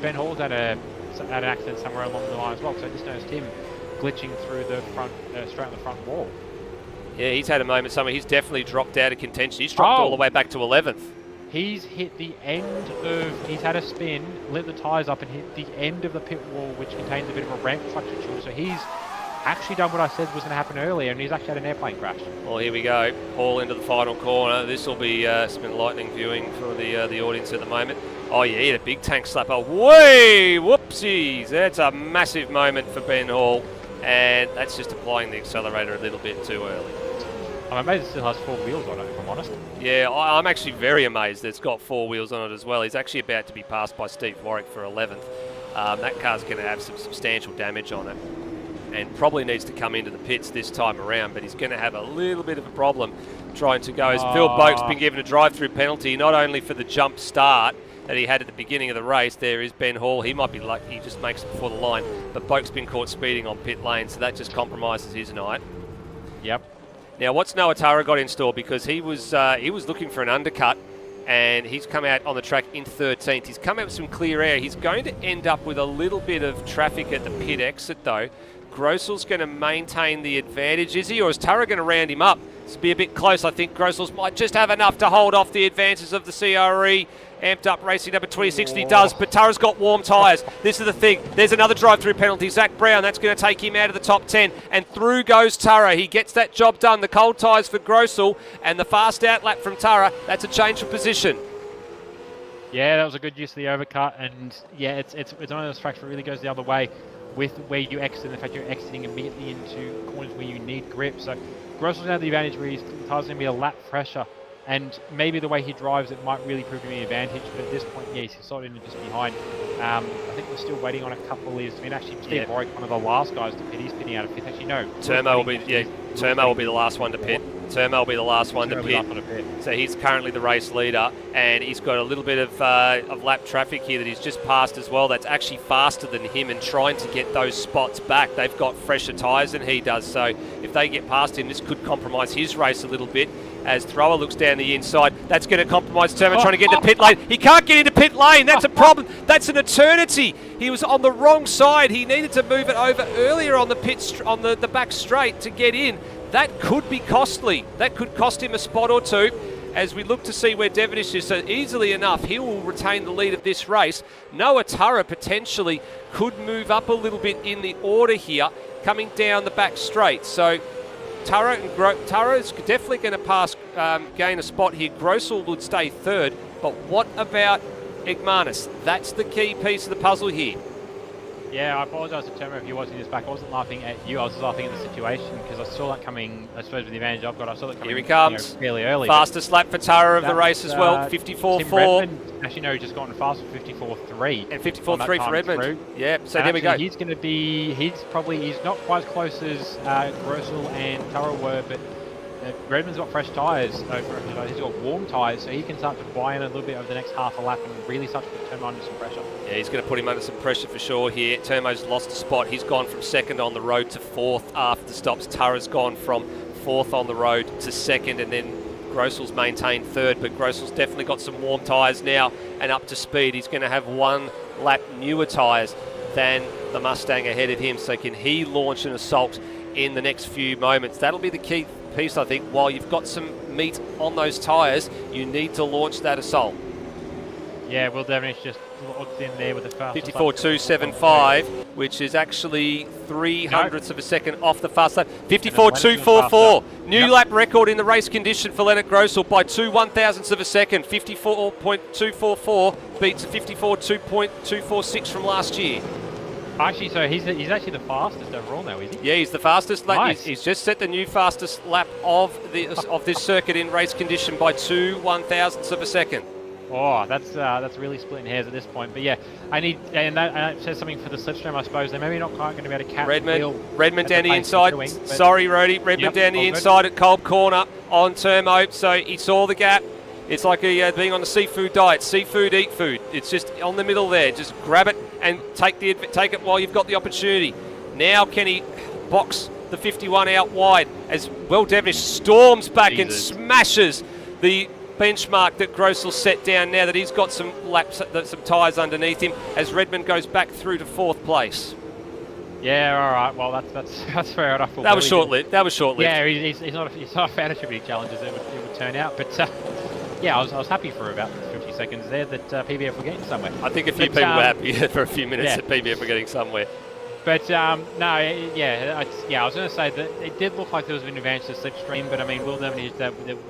Ben Hall's had an accident somewhere along the line as well, so I just noticed him glitching through the front, straight on the front wall. Yeah, he's had a moment somewhere. He's definitely dropped out of contention. He's dropped all the way back to 11th. He's hit the end of... He's had a spin, lit the tyres up and hit the end of the pit wall, which contains a bit of a ramp structure to it. So he's actually done what I said was going to happen earlier, and he's actually had an airplane crash. Well, here we go. Hall into the final corner. This will be some enlightening viewing for the audience at the moment. Oh, yeah, he had a big tank slapper. Way! Whoopsies! That's a massive moment for Ben Hall, and that's just applying the accelerator a little bit too early. I'm amazed it still has 4 wheels on it, if I'm honest. Yeah, I'm actually very amazed that it's got 4 wheels on it as well. He's actually about to be passed by Steve Warwick for 11th. That car's going to have some substantial damage on it and probably needs to come into the pits this time around, but he's going to have a little bit of a problem trying to go. As Phil Boak's been given a drive-through penalty, not only for the jump start that he had at the beginning of the race. There is Ben Hall. He might be lucky he just makes it before the line, but Boak's been caught speeding on pit lane, so that just compromises his night. Yep. Now, what's Noah Tara got in store? Because he was looking for an undercut, and he's come out on the track in 13th. He's come out with some clear air. He's going to end up with a little bit of traffic at the pit exit, though. Grossel's going to maintain the advantage, is he? Or is Tara going to round him up? This will be a bit close. I think Grossel's might just have enough to hold off the advances of the CRE. Amped up racing number 26, and he does, but Tara's got warm tyres. This is the thing. There's another drive-through penalty. Zach Brown, that's going to take him out of the top 10, and through goes Tara. He gets that job done. The cold tyres for Grossel, and the fast out lap from Tara. That's a change of position. Yeah, that was a good use of the overcut, and yeah, it's one of those tracks that really goes the other way with where you exit, and the fact you're exiting immediately into corners where you need grip. So Grossel's going to have the advantage where his tyres going to be a lap fresher. And maybe the way he drives it might really prove to be an advantage, but at this point, yeah, he's sort of just behind. I think we're still waiting on a couple of leaders. I mean, actually, Steve Warwick, one of the last guys to pit, he's pitting out of fifth. Actually, no. Turmo will be the last one to pit. Turmo will be the last one to pit. So he's currently the race leader, and he's got a little bit of lap traffic here that he's just passed as well. That's actually faster than him, and trying to get those spots back. They've got fresher tyres than he does, so if they get past him, this could compromise his race a little bit. As Thrower looks down the inside, that's going to compromise Turmo trying to get into pit lane. He can't get into pit lane. That's a problem. That's an eternity. He was on the wrong side. He needed to move it over earlier on the back straight to get in. That could be costly. That could cost him a spot or two. As we look to see where Devonish is, so easily enough, he will retain the lead of this race. Noah Tara potentially could move up a little bit in the order here, coming down the back straight. So Tara is definitely going to gain a spot here. Grossel would stay third, but what about Igmanis? That's the key piece of the puzzle here. Yeah, I apologise to Turmo if you're watching this back. I wasn't laughing at you, I was just laughing at the situation because I saw that coming, I suppose with the advantage I've got, I saw that coming here he comes. Fairly early. Fastest lap for Tara of the race as well, 54.4. Actually, no, he's just gone fast for 54.3. And 54.3 for Redmond. Yeah, so there we go. He's going to be, he's not quite as close as Grossel and Tara were, but Redmond's got fresh tyres. He's got warm tyres, so he can start to buy in a little bit over the next half a lap and really start to put Turmo under some pressure. Yeah, he's going to put him under some pressure for sure here. Turmo's lost a spot. He's gone from second on the road to fourth after the stops. Tara's gone from fourth on the road to second, and then Grossel's maintained third, but Grossel's definitely got some warm tyres now and up to speed. He's going to have one lap newer tyres than the Mustang ahead of him, so can he launch an assault in the next few moments? That'll be the key piece, I think. While you've got some meat on those tyres, you need to launch that assault. Yeah, Will Devonish just looked in there with the fast 54.275, which is actually 300ths of a second off the fast lap. 54.244, new lap record in the race condition for Leonard Grossel by 2/1000ths of a second. 54.244 beats 54.246 from last year. Actually, so he's actually the fastest overall now, is he? Yeah, he's the fastest. Nice. He's just set the new fastest lap of this circuit in race condition by 2/1000ths of a second. Oh, that's really splitting hairs at this point. But yeah, and that says something for the slipstream, I suppose. They're maybe not quite going to be able to catch Redmond down the inside. Sorry, Rody. Redmond down the inside at Cold Corner on Turmo. So he saw the gap. It's like being on a seafood diet. Seafood, eat food. It's just on the middle there. Just grab it and take it while you've got the opportunity. Now can he box the 51 out wide as Will Devonish storms back and smashes the benchmark that Grossel set down now that he's got some laps, some tyres underneath him as Redmond goes back through to 4th place. Yeah, all right. Well, that's fair enough. That was short-lived. Yeah, he's not a fan of Tribute challenges. It would turn out, but yeah, I was happy for about 50 seconds there that PBF were getting somewhere. I think a few people were happy for a few minutes that PBF were getting somewhere. But no, I was going to say that it did look like there was an advantage to Slipstream, but I mean, Will Devonish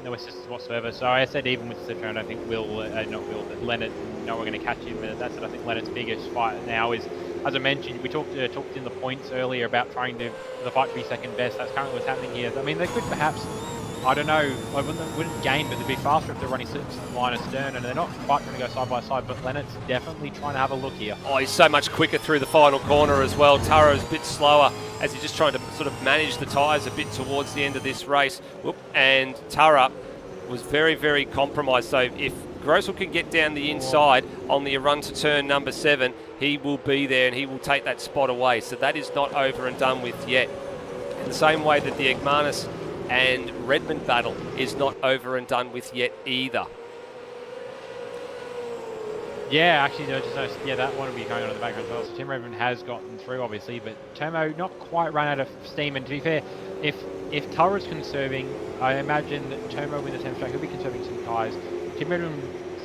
no assistance whatsoever. So I said even with Slipstream, I think that Leonard, no, we're going to catch him. That's it. I think Leonard's biggest fight now is, as I mentioned, we talked in the points earlier about trying to the fight to be second best. That's currently what's happening here. I mean, they could perhaps, I don't know, I wouldn't gain, but they'd be faster if they're running slips line astern, and they're not quite going to go side by side, but Leonard's definitely trying to have a look here. Oh, he's so much quicker through the final corner as well. Taro's a bit slower as he's just trying to sort of manage the tyres a bit towards the end of this race. And Tara was very, very compromised. So if Grossel can get down the inside on the run to turn number 7, he will be there and he will take that spot away. So that is not over and done with yet. In the same way that the Egmanis and Redmond battle is not over and done with yet either. Yeah, actually, I just noticed, that one will be going on in the background as well. So Tim Redmond has gotten through, obviously, but Tomo not quite run out of steam. And to be fair, if Tara's conserving, I imagine that Tomo in the 10th track, he'll be conserving some tyres. Tim Redmond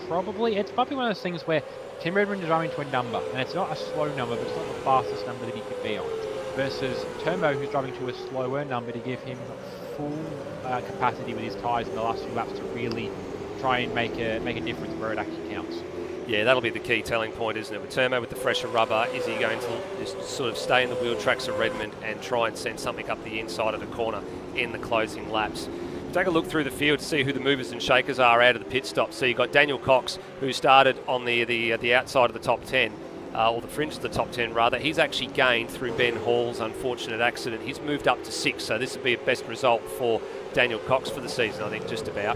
probably, it's probably one of those things where Tim Redmond is running to a number, and it's not a slow number, but it's not the fastest number that he could be on. Versus Tomo, who's driving to a slower number to give him full capacity with his tyres in the last few laps to really try and make a difference where it actually counts. Yeah, that'll be the key telling point, isn't it? With Turmo with the fresher rubber, is he going to just sort of stay in the wheel tracks of Redmond and try and send something up the inside of the corner in the closing laps? Take a look through the field to see who the movers and shakers are out of the pit stop. So you've got Daniel Cox, who started on the outside of the top 10, or the fringe of the top 10 rather. He's actually gained through Ben Hall's unfortunate accident. He's moved up to 6, so this would be a best result for Daniel Cox for the season, I think, just about.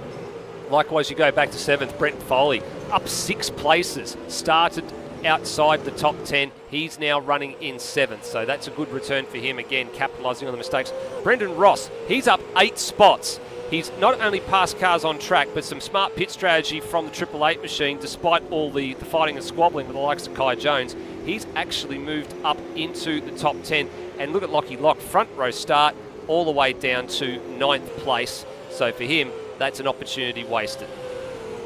Likewise, you go back to 7th, Brent Foley, up 6 places, started outside the top 10. He's now running in 7th, so that's a good return for him, again, capitalising on the mistakes. Brendan Ross, he's up 8 spots. He's not only passed cars on track, but some smart pit strategy from the 888 machine, despite all the fighting and squabbling with the likes of Kai Jones. He's actually moved up into the top 10. And look at Lockie Lock, front row start, all the way down to 9th place. So for him, that's an opportunity wasted.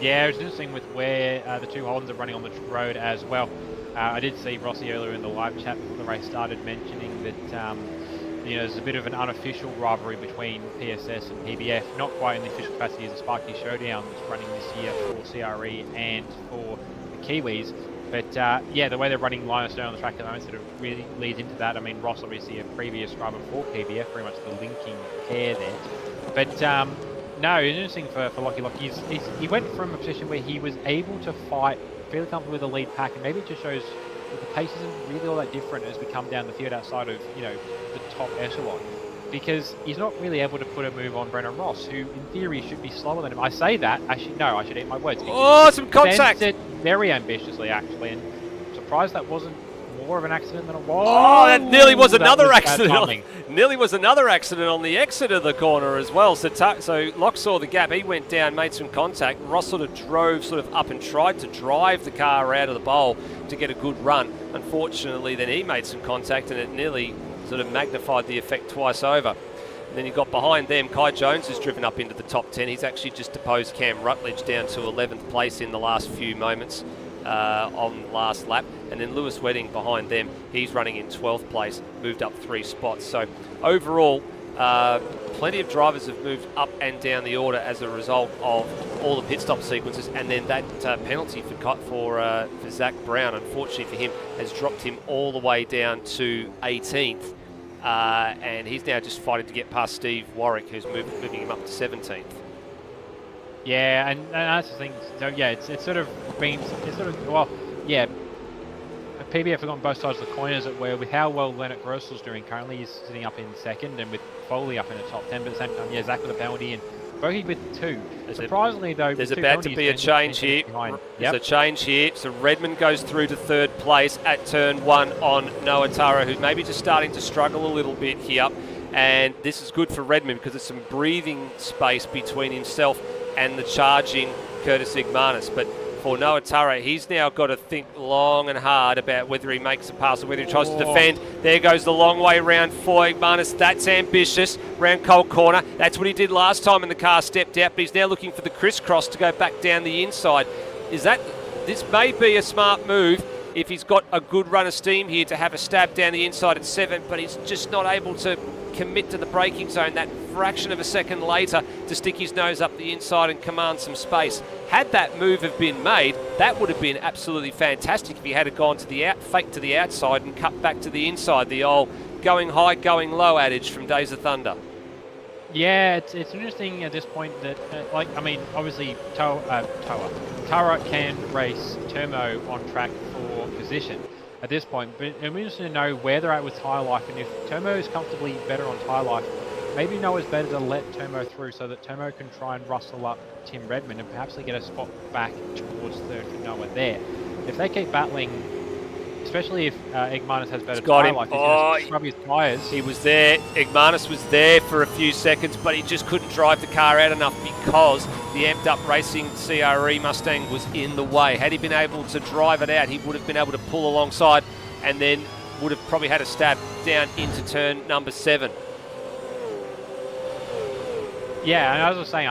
Yeah, it's interesting with where the two Holdens are running on the road as well. I did see Rossi earlier in the live chat before the race started mentioning that there's a bit of an unofficial rivalry between PSS and PBF, not quite in the official capacity as a Sparky Showdown that's running this year for CRE and for the Kiwis. But the way they're running line of stone on the track at the moment sort of really leads into that. I mean, Ross obviously a previous driver for PBF, very much the linking pair there. But no, it's interesting for Lockie Lock. He went from a position where he was able to fight fairly comfortably with the lead pack, and maybe it just shows that the pace isn't really all that different as we come down the field outside of the top echelon, because he's not really able to put a move on Brennan Ross, who in theory should be slower than him. I say that, actually no, I should eat my words. Oh, some contact! It very ambitiously actually, and I'm surprised that wasn't more of an accident than it was. Oh, that nearly was another accident. Nearly was another accident on the exit of the corner as well. So Locke saw the gap. He went down, made some contact. Ross sort of drove up and tried to drive the car out of the bowl to get a good run. Unfortunately, then he made some contact and it nearly sort of magnified the effect twice over. And then you got behind them, Kai Jones has driven up into the top 10. He's actually just deposed Cam Rutledge down to 11th place in the last few moments on last lap. And then Lewis Wedding behind them, he's running in 12th place, moved up 3 spots. So overall, plenty of drivers have moved up and down the order as a result of all the pit stop sequences. And then that penalty for Zach Brown, unfortunately for him, has dropped him all the way down to 18th. And he's now just fighting to get past Steve Warwick, who's moving him up to 17th. Yeah, and that's the thing. So yeah, it's sort of been well, yeah. PBF have on both sides of the coin, as it were, with how well Leonard Grossel's doing currently. He's sitting up in second, and with Foley up in the top 10. But at the same time, yeah, Zach with a penalty and Bogey with 2. Surprisingly, though, there's about to be a change here. There's a change here. So Redmond goes through to third place at turn 1 on Noah Tara, who's maybe just starting to struggle a little bit here. And this is good for Redmond because there's some breathing space between himself and the charging Curtis Igmanis. But for Noah Tara, he's now got to think long and hard about whether he makes a pass or whether he tries to defend. There goes the long way round for Igmanis. That's ambitious. Round Cold Corner. That's what he did last time when the car stepped out, but he's now looking for the crisscross to go back down the inside. This may be a smart move if he's got a good run of steam here to have a stab down the inside at 7, but he's just not able to commit to the braking zone that fraction of a second later to stick his nose up the inside and command some space. Had that move have been made, that would have been absolutely fantastic if he had gone to the fake to the outside and cut back to the inside, the old going high, going low adage from Days of Thunder. Yeah, it's interesting at this point that, obviously Tara can race Turmo on track for position at this point, but I'm interested to know where they're at with tyre life, and if Turmo is comfortably better on tyre life, maybe Noah's better to let Turmo through so that Turmo can try and rustle up Tim Redmond and perhaps they get a spot back towards third for Noah there. If they keep battling, especially if Igmanis has better tyre life, he's going to scrub his tyres. He was there, Igmanis was there for a few seconds, but he just couldn't drive the car out enough because the amped up racing CRE Mustang was in the way. Had he been able to drive it out, he would have been able to pull alongside and then would have probably had a stab down into turn number 7. Yeah, and as I was saying,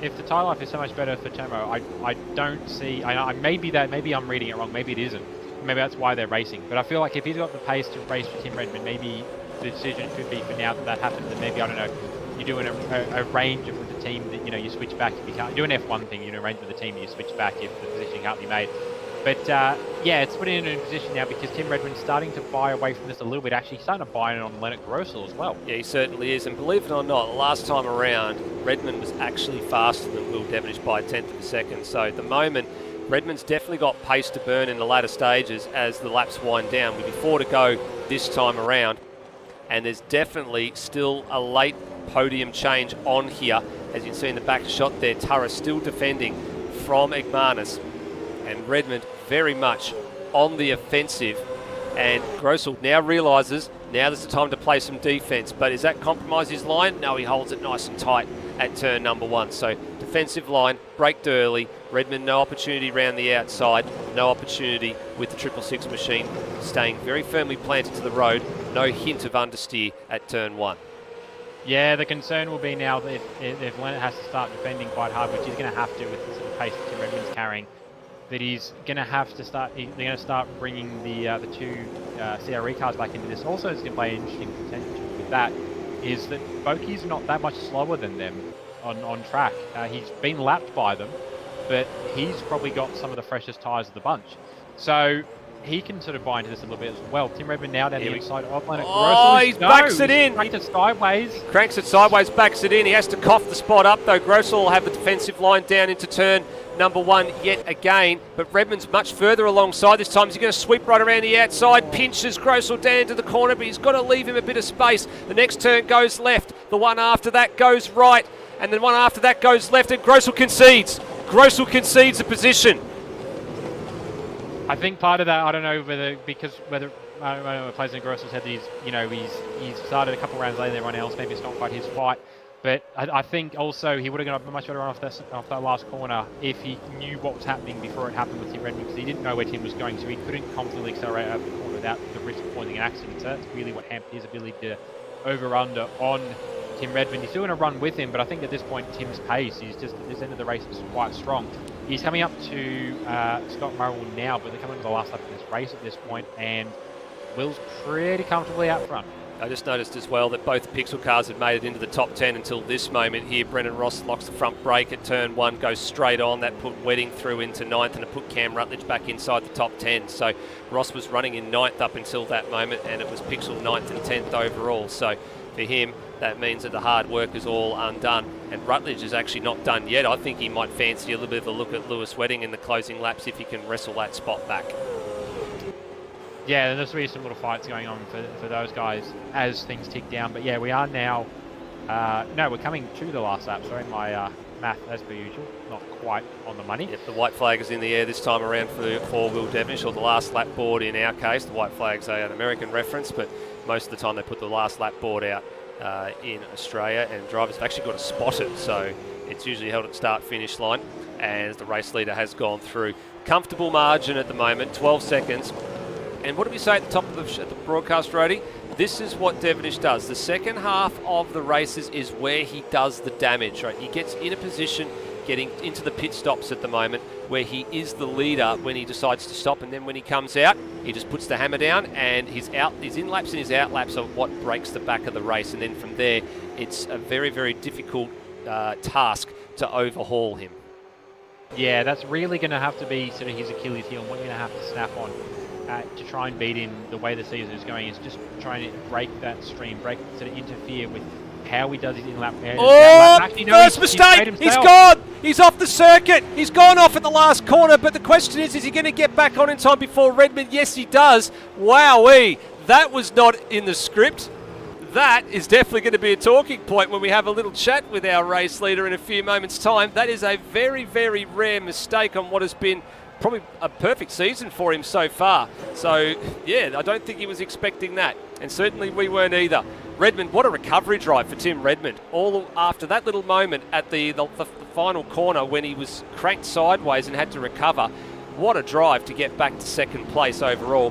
if the tyre life is so much better for Turmo, I don't see. Maybe I'm reading it wrong. Maybe it isn't. Maybe that's why they're racing. But I feel like if he's got the pace to race for Tim Redmond, maybe the decision could be for now that happens, and maybe, I don't know, you're doing a range with the team that, you switch back if you can't. Do an F1 thing, you arrange with the team that you switch back if the position can't be made. But yeah, it's putting in a position now because Tim Redmond's starting to buy away from this a little bit. Actually, he's starting to buy it on Leonard Grossel as well. Yeah, he certainly is. And believe it or not, last time around, Redmond was actually faster than Will Devonish by a tenth of a second. So at the moment, Redmond's definitely got pace to burn in the latter stages as the laps wind down. With 4 to go this time around, and there's definitely still a late podium change on here. As you can see in the back shot there, Tara still defending from Igmanis, and Redmond very much on the offensive. And Grossel now realises now there's the time to play some defence. But is that compromise his line? No, he holds it nice and tight at turn number 1. So defensive line, braked early. Redmond no opportunity round the outside, no opportunity with the 666 machine staying very firmly planted to the road. No hint of understeer at turn 1. Yeah, the concern will be now that if Leonard has to start defending quite hard, which he's going to have to with the sort of pace that Tim Redmond's carrying, that he's going to have to start. They're going to start bringing the 2 CRE cars back into this. Also, it's going to play interesting potential with that is that Boki's not that much slower than them on track. He's been lapped by them, but he's probably got some of the freshest tyres of the bunch. So he can sort of buy into this a little bit as well. Tim Redmond now down the inside of Leonard Grossel. He backs it in. Cranked it sideways. Cranks it sideways, backs it in. He has to cough the spot up though. Grossel will have the defensive line down into turn number 1 yet again, but Redmond's much further alongside this time. He's going to sweep right around the outside, pinches Grossel down to the corner, but he's got to leave him a bit of space. The next turn goes left, the one after that goes right, and the one after that goes left, and Grossel concedes. Grossel concedes a position. I think part of that, I don't know whether Pleasant Grossel's said he's started a couple rounds later than everyone else. Maybe it's not quite his fight, but I think also he would have got a much better run off that last corner if he knew what was happening before it happened with Tim Redmond, because he didn't know where Tim was going, so he couldn't confidently accelerate out of the corner without the risk of causing an accident. So that's really what hampered his ability to over-under on Tim Redmond. He's still going to run with him, but I think at this point Tim's pace, he's just at this end of the race is quite strong. He's coming up to Scott Murrell now, but they're coming to the last lap of this race at this point, and Will's pretty comfortably out front. I just noticed as well that both Pixel cars had made it into the top 10 until this moment here. Brendan Ross locks the front brake at turn 1, goes straight on. That put Wedding through into 9th, and it put Cam Rutledge back inside the top 10. So Ross was running in 9th up until that moment, and it was Pixel 9th and 10th overall. So if for him, that means that the hard work is all undone. And Rutledge is actually not done yet. I think he might fancy a little bit of a look at Lewis Wedding in the closing laps if he can wrestle that spot back. Yeah, there's really some little fights going on for those guys as things tick down. But yeah, we are now... no, we're coming to the last lap. Sorry, my math, as per usual, not quite on the money. Yep, the white flag is in the air this time around for Will Devonish, or the last lap board in our case. The white flag's an American reference, but most of the time they put the last lap board out in Australia, and drivers have actually got to spot it, so it's usually held at start-finish line, as the race leader has gone through. Comfortable margin at the moment, 12 seconds. And what did we say at the top of the broadcast, Rody? This is what Devonish does. The second half of the races is where he does the damage, right? He gets in a position, getting into the pit stops at the moment, where he is the leader when he decides to stop, and then when he comes out, he just puts the hammer down, and his in-laps and his out-laps are what breaks the back of the race, and then from there, it's a very, very difficult task to overhaul him. Yeah, that's really going to have to be sort of his Achilles heel, and what you're going to have to snap on to try and beat him the way the season is going is just trying to break that stream, sort of interfere with how he does his in-lap. First mistake! He's gone! He's off the circuit! He's gone off at the last corner, but the question is he going to get back on in time before Redmond? Yes, he does. Wowee! That was not in the script. That is definitely going to be a talking point when we have a little chat with our race leader in a few moments' time. That is a very, very rare mistake on what has been probably a perfect season for him so far. So, yeah, I don't think he was expecting that. And certainly we weren't either. Redmond, what a recovery drive for Tim Redmond. All after that little moment at the final corner when he was cranked sideways and had to recover. What a drive to get back to second place overall.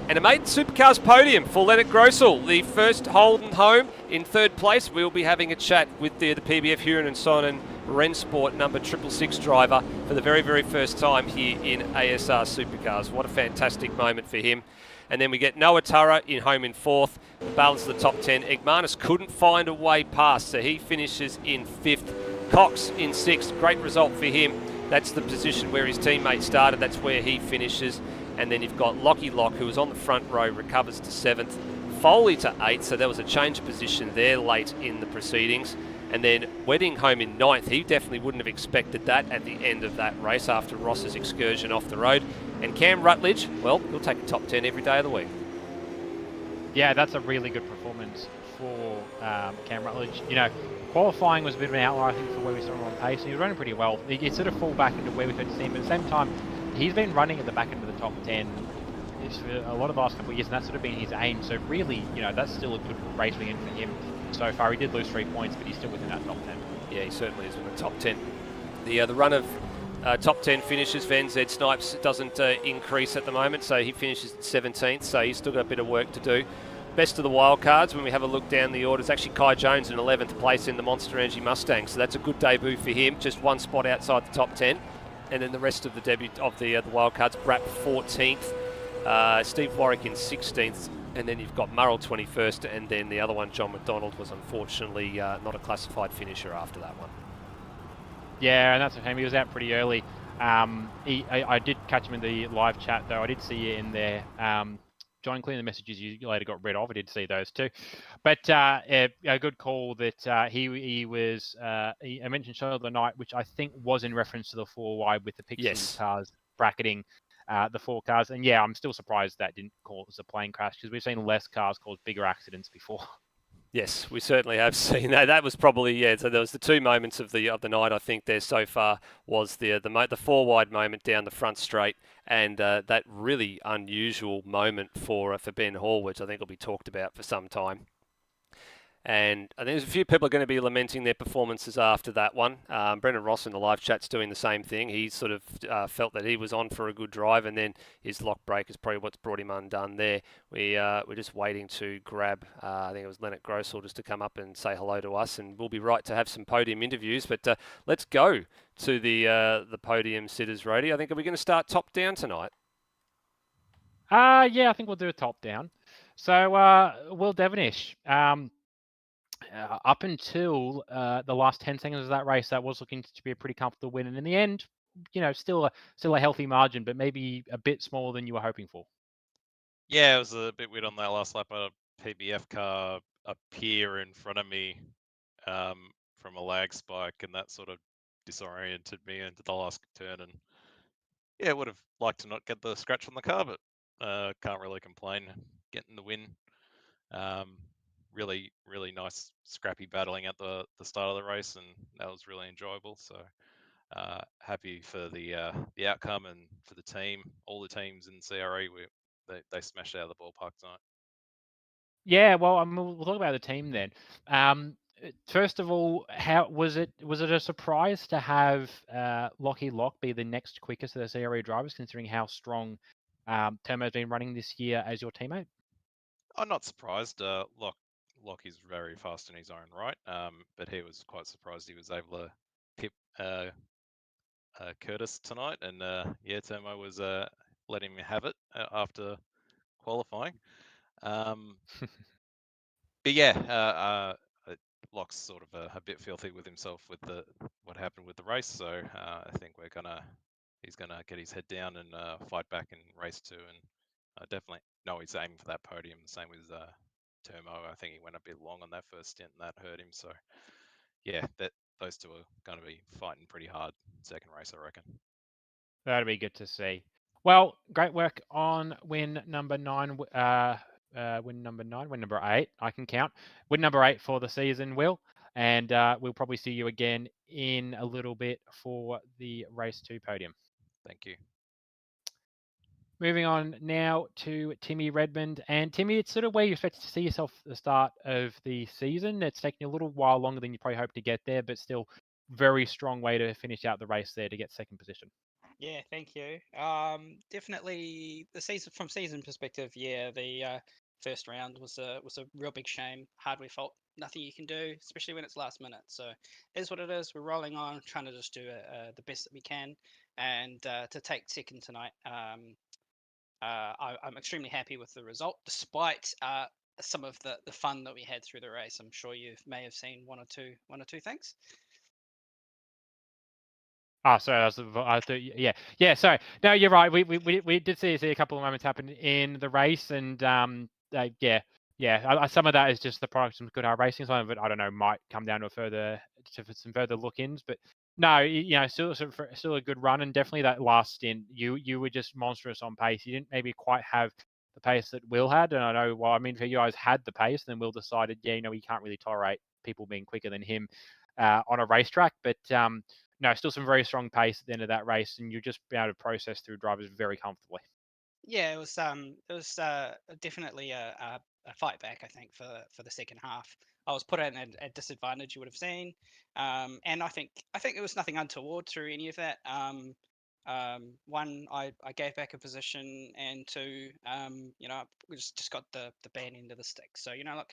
And a maiden Supercars podium for Leonard Grossel, the first Holden home in third place. We'll be having a chat with the PBF Huron and Sonnen Rennsport number 666 driver for the very, very first time here in ASR Supercars. What a fantastic moment for him. And then we get Noah Turra in home in fourth, the balance of the top 10. Egmanis couldn't find a way past, so he finishes in fifth. Cox in sixth, great result for him. That's the position where his teammate started, that's where he finishes. And then you've got Lockie Lock, who was on the front row, recovers to seventh. Foley to eighth, so there was a change of position there late in the proceedings. And then Wedding home in ninth. He definitely wouldn't have expected that at the end of that race after Ross's excursion off the road. And Cam Rutledge, well, he'll take a top 10 every day of the week. Yeah, that's a really good performance for Cam Rutledge. You know, qualifying was a bit of an outlier, I think, for where we saw him on pace. He was running pretty well. He sort of fall back into where we could see him, but at the same time, he's been running at the back end of the top 10 for a lot of the last couple of years, and that's sort of been his aim. So really, you know, that's still a good race weekend for him so far. He did lose 3 points, but he's still within that top 10. Yeah, he certainly is in the top 10. The run of top 10 finishes, Van Zed Snipes doesn't increase at the moment, so he finishes 17th, so he's still got a bit of work to do. Best of the wildcards, when we have a look down the order, it's actually Kai Jones in 11th place in the Monster Energy Mustang, so that's a good debut for him, just one spot outside the top 10. And then the rest of the debut of the wildcards, Brapp 14th, Steve Warwick in 16th, and then you've got Murrell 21st, and then the other one, John McDonald, was unfortunately not a classified finisher after that one. Yeah, and that's a shame. He was out pretty early. I did catch him in the live chat, though. I did see you in there. John, clearing the messages you later got rid of. I did see those too. But a good call that he was, I mentioned Show of the Night, which I think was in reference to the 4 wide with the Pixel cars bracketing the 4 cars. And yeah, I'm still surprised that didn't cause a plane crash, because we've seen less cars cause bigger accidents before. Yes, we certainly have seen that. That was probably, yeah, so there was the 2 moments of the night, I think, there so far, was the 4 wide moment down the front straight, and that really unusual moment for Ben Hall, which I think will be talked about for some time. And I think there's a few people are going to be lamenting their performances after that one. Brendan Ross in the live chat's doing the same thing. He sort of felt that he was on for a good drive, and then his lock break is probably what's brought him undone there. We're just waiting to grab, I think it was Leonard Grossel, just to come up and say hello to us, and we'll be right to have some podium interviews. But let's go to the podium sitters, Rody. I think, are we going to start top down tonight? Yeah, I think we'll do a top down. So, Will Devonish. Up until the last 10 seconds of that race, that was looking to be a pretty comfortable win. And in the end, you know, still a healthy margin, but maybe a bit smaller than you were hoping for. Yeah, it was a bit weird on that last lap. A PBF car appear in front of me from a lag spike, and that sort of disoriented me into the last turn. And yeah, would have liked to not get the scratch on the car, but can't really complain. Getting the win. Really, really nice, scrappy battling at the start of the race, and that was really enjoyable. So happy for the outcome and for the team. All the teams in CRE, they smashed out of the ballpark tonight. Yeah, well, we'll talk about the team then. First of all, how was it? Was it a surprise to have Lockie Lock be the next quickest of the CRE drivers, considering how strong Termo's been running this year as your teammate? I'm not surprised. Lockie's very fast in his own right, but he was quite surprised he was able to pip Curtis tonight, and yeah, Termo was letting him have it after qualifying. But yeah, Locke's sort of a bit filthy with himself with what happened with the race, so I think he's gonna get his head down and fight back in race 2, and definitely know he's aiming for that podium. The same with Termo. I think he went a bit long on that first stint, and that hurt him. So yeah, those two are going to be fighting pretty hard second race, I reckon. That'd be good to see. Well, great work on win number 9. Win number 9, win number 8. I can count. Win number 8 for the season, Will. And we'll probably see you again in a little bit for the race 2 podium. Thank you. Moving on now to Timmy Redmond. And Timmy, it's sort of where you expect to see yourself at the start of the season. It's taking a little while longer than you probably hoped to get there, but still very strong way to finish out the race there to get second position. Yeah, thank you. Definitely the season perspective. Yeah, the first round was a real big shame. Hardware fault. Nothing you can do, especially when it's last minute. So it is what it is. We're rolling on, trying to just do the best that we can, and to take second tonight. I'm extremely happy with the result, despite some of the fun that we had through the race. I'm sure you may have seen one or two things. Oh, sorry, I thought, yeah. Sorry, no, you're right. We did see a couple of moments happen in the race, and yeah. Some of that is just the product of some good racing. Some of it, I don't know, might come down to some further look-ins, but no, still a good run, and definitely that last stint, you were just monstrous on pace. You didn't maybe quite have the pace that Will had, and I know, well, I mean, for you guys had the pace, and then Will decided, yeah, he can't really tolerate people being quicker than him on a racetrack, but no, still some very strong pace at the end of that race, and you'll just be able to process through drivers very comfortably. Yeah, it was definitely a fight back. I think for the second half, I was put at a disadvantage. You would have seen, and I think it was nothing untoward through any of that. One, I gave back a position, and two, we just got the bad end of the stick. So look,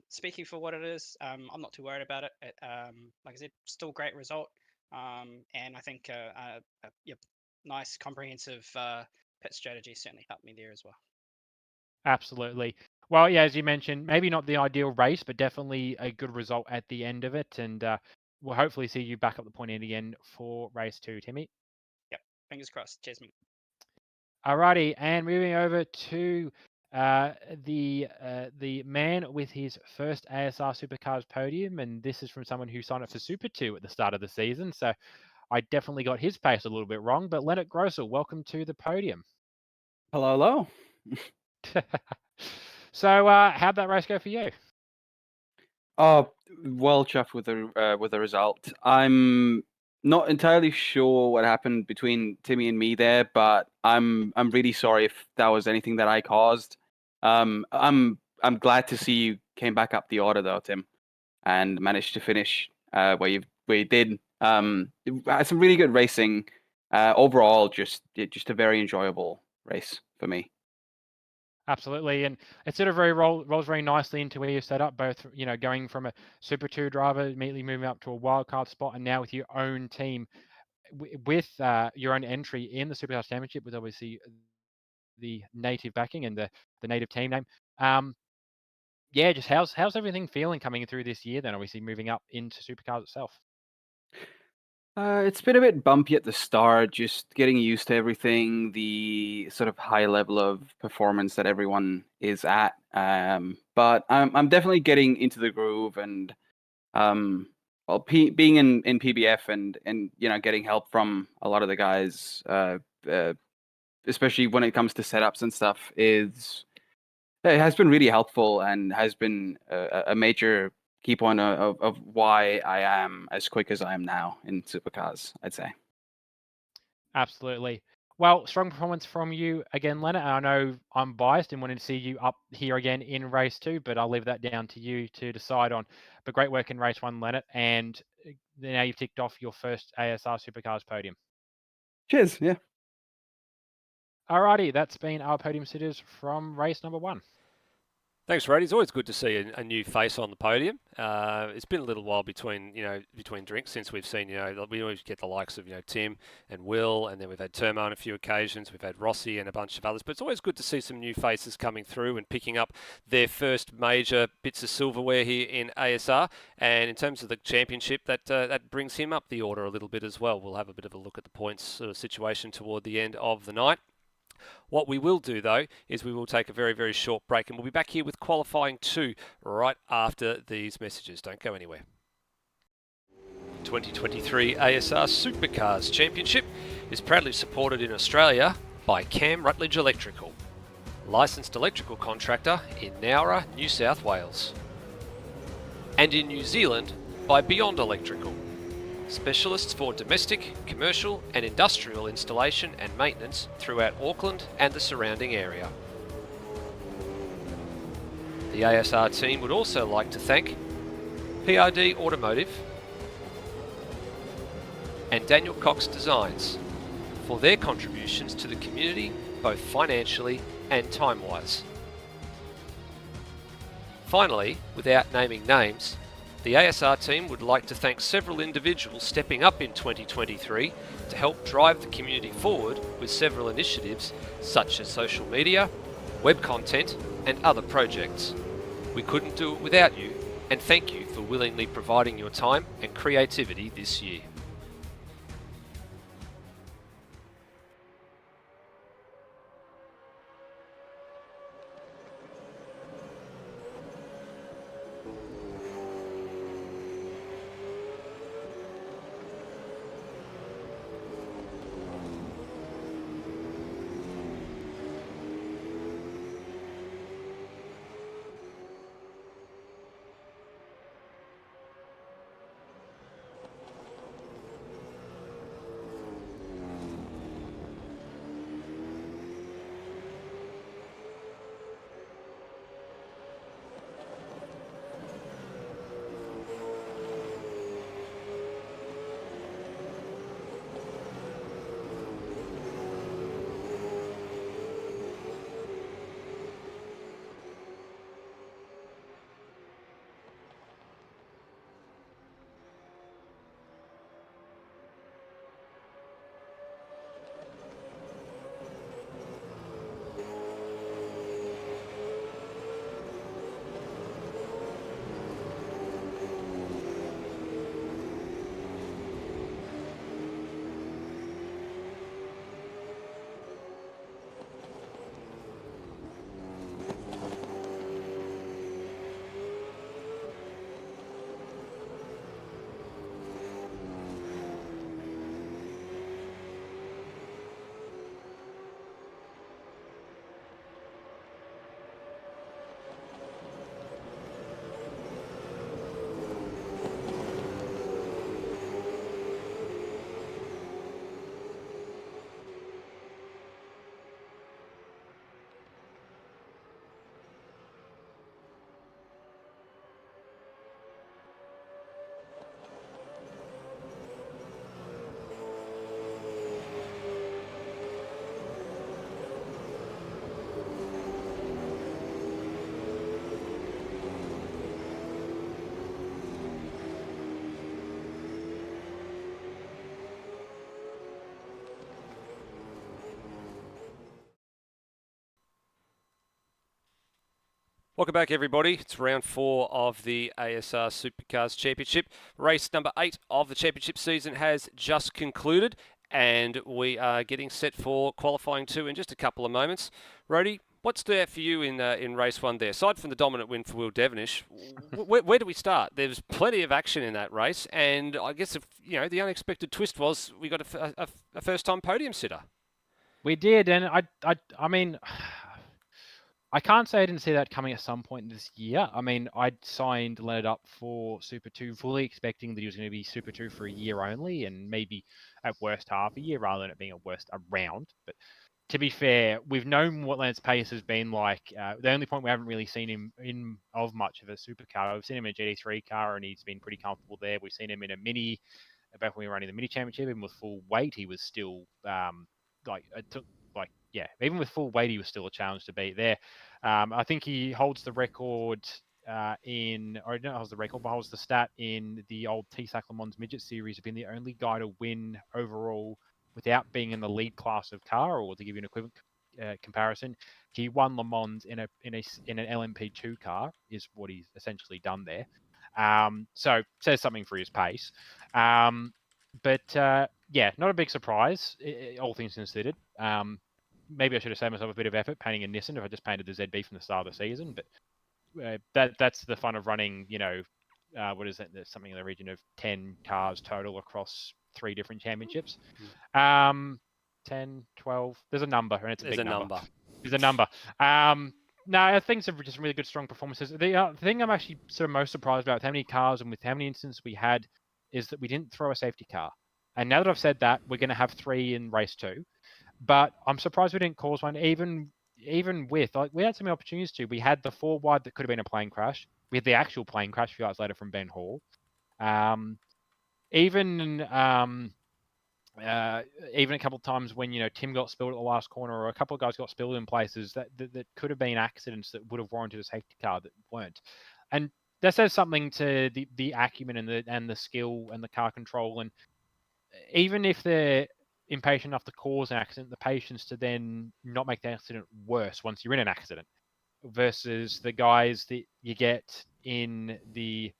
speaking for what it is, I'm not too worried about it. Like I said, still great result, and I think nice comprehensive pit strategy certainly helped me there as well. Absolutely. Well, yeah, as you mentioned, maybe not the ideal race, but definitely a good result at the end of it, and we'll hopefully see you back up the point end again for race 2, Timmy. Yep, fingers crossed. Cheers, mate. Alrighty, and moving over to the man with his first ASR Supercars podium, and this is from someone who signed up for Super 2 at the start of the season, so I definitely got his pace a little bit wrong, but Leonard Grossel, welcome to the podium. Hello. So, how'd that race go for you? Well, chuffed with the result. I'm not entirely sure what happened between Timmy and me there, but I'm really sorry if that was anything that I caused. I'm glad to see you came back up the order though, Tim, and managed to finish where you did. Had some really good racing. Overall, just a very enjoyable race for me. Absolutely, and it sort of rolls very nicely into where you set up, both going from a Super 2 driver, immediately moving up to a wildcard spot, and now with your own team, with your own entry in the Supercars Championship, with obviously the native backing and the native team name. Yeah, just how's everything feeling coming through this year? Then obviously moving up into Supercars itself. It's been a bit bumpy at the start, just getting used to everything, the sort of high level of performance that everyone is at. But I'm definitely getting into the groove, and well, being in PBF and getting help from a lot of the guys, especially when it comes to setups and stuff, it has been really helpful and has been a major key point of why I am as quick as I am now in supercars, I'd say. Absolutely. Well, strong performance from you again, Leonard. I know I'm biased and wanted to see you up here again in race 2, but I'll leave that down to you to decide on. But great work in race 1, Leonard, and now you've ticked off your first ASR Supercars podium. Cheers, yeah. Alrighty, that's been our podium sitters from race number 1. Thanks, Brady. It's always good to see a new face on the podium. It's been a little while between drinks since we've seen, we always get the likes of, Tim and Will, and then we've had Termo on a few occasions. We've had Rossi and a bunch of others, but it's always good to see some new faces coming through and picking up their first major bits of silverware here in ASR. And in terms of the championship, that brings him up the order a little bit as well. We'll have a bit of a look at the points sort of situation toward the end of the night. What we will do, though, is we will take a very, very short break, and we'll be back here with qualifying 2 right after these messages. Don't go anywhere. 2023 ASR Supercars Championship is proudly supported in Australia by Cam Rutledge Electrical, licensed electrical contractor in Nowra, New South Wales, and in New Zealand by Beyond Electrical, specialists for domestic, commercial and industrial installation and maintenance throughout Auckland and the surrounding area. The ASR team would also like to thank PRD Automotive and Daniel Cox Designs for their contributions to the community, both financially and time-wise. Finally, without naming names, the ASR team would like to thank several individuals stepping up in 2023 to help drive the community forward with several initiatives such as social media, web content and other projects. We couldn't do it without you, and thank you for willingly providing your time and creativity this year. Welcome back, everybody. It's round 4 of the ASR Supercars Championship. Race number 8 of the championship season has just concluded, and we are getting set for qualifying 2 in just a couple of moments. Rhodey, what's there for you in race 1 there? Aside from the dominant win for Will Devonish, where do we start? There was plenty of action in that race, and I guess the unexpected twist was we got a first-time podium sitter. We did, and I mean, I can't say I didn't see that coming at some point this year. I mean, I'd signed Leonard up for Super 2, fully expecting that he was going to be Super 2 for a year only, and maybe at worst half a year rather than it being at worst a round. But to be fair, we've known what Leonard's pace has been like. The only point we haven't really seen him in of much of a supercar. We've seen him in a GT3 car, and he's been pretty comfortable there. We've seen him in a mini, back when we were running the mini championship, even with full weight, he was still even with full weight, he was still a challenge to beat there. I think he holds the record holds the stat in the old TSAC Le Mans Midget Series of being the only guy to win overall without being in the lead class of car. Or to give you an equivalent comparison, he won Le Mans in an LMP2 car, is what he's essentially done there. So says something for his pace. But not a big surprise, all things considered. Maybe I should have saved myself a bit of effort painting a Nissan if I just painted the ZB from the start of the season. But that's the fun of running, what is it? There's something in the region of 10 cars total across 3 different championships. 10, 12. There's a number, and it's a big number. There's a number. No, I think some just really good, strong performances. The thing I'm actually sort of most surprised about with how many cars and with how many instances we had is that we didn't throw a safety car. And now that I've said that, we're going to have 3 in race 2. But I'm surprised we didn't cause one, even with, we had so many opportunities to. We had the 4 wide that could have been a plane crash. We had the actual plane crash a few hours later from Ben Hall. Even a couple of times when, Tim got spilled at the last corner, or a couple of guys got spilled in places that could have been accidents that would have warranted a safety car that weren't. And that says something to the acumen and the skill and the car control. And even if they're impatient enough to cause an accident, the patience to then not make the accident worse once you're in an accident, versus the guys that you get in the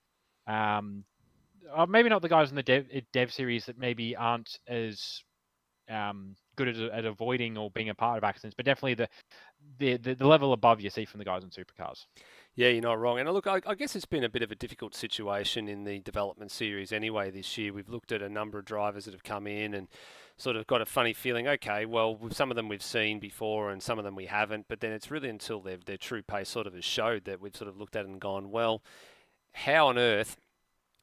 maybe not the guys in the dev series that maybe aren't as good at avoiding or being a part of accidents, but definitely the level above you see from the guys in supercars. Yeah, you're not wrong. And look, I guess it's been a bit of a difficult situation in the development series anyway this year. We've looked at a number of drivers that have come in and sort of got a funny feeling, okay, well, some of them we've seen before and some of them we haven't, but then it's really until their true pace sort of has showed that we've sort of looked at it and gone, well, how on earth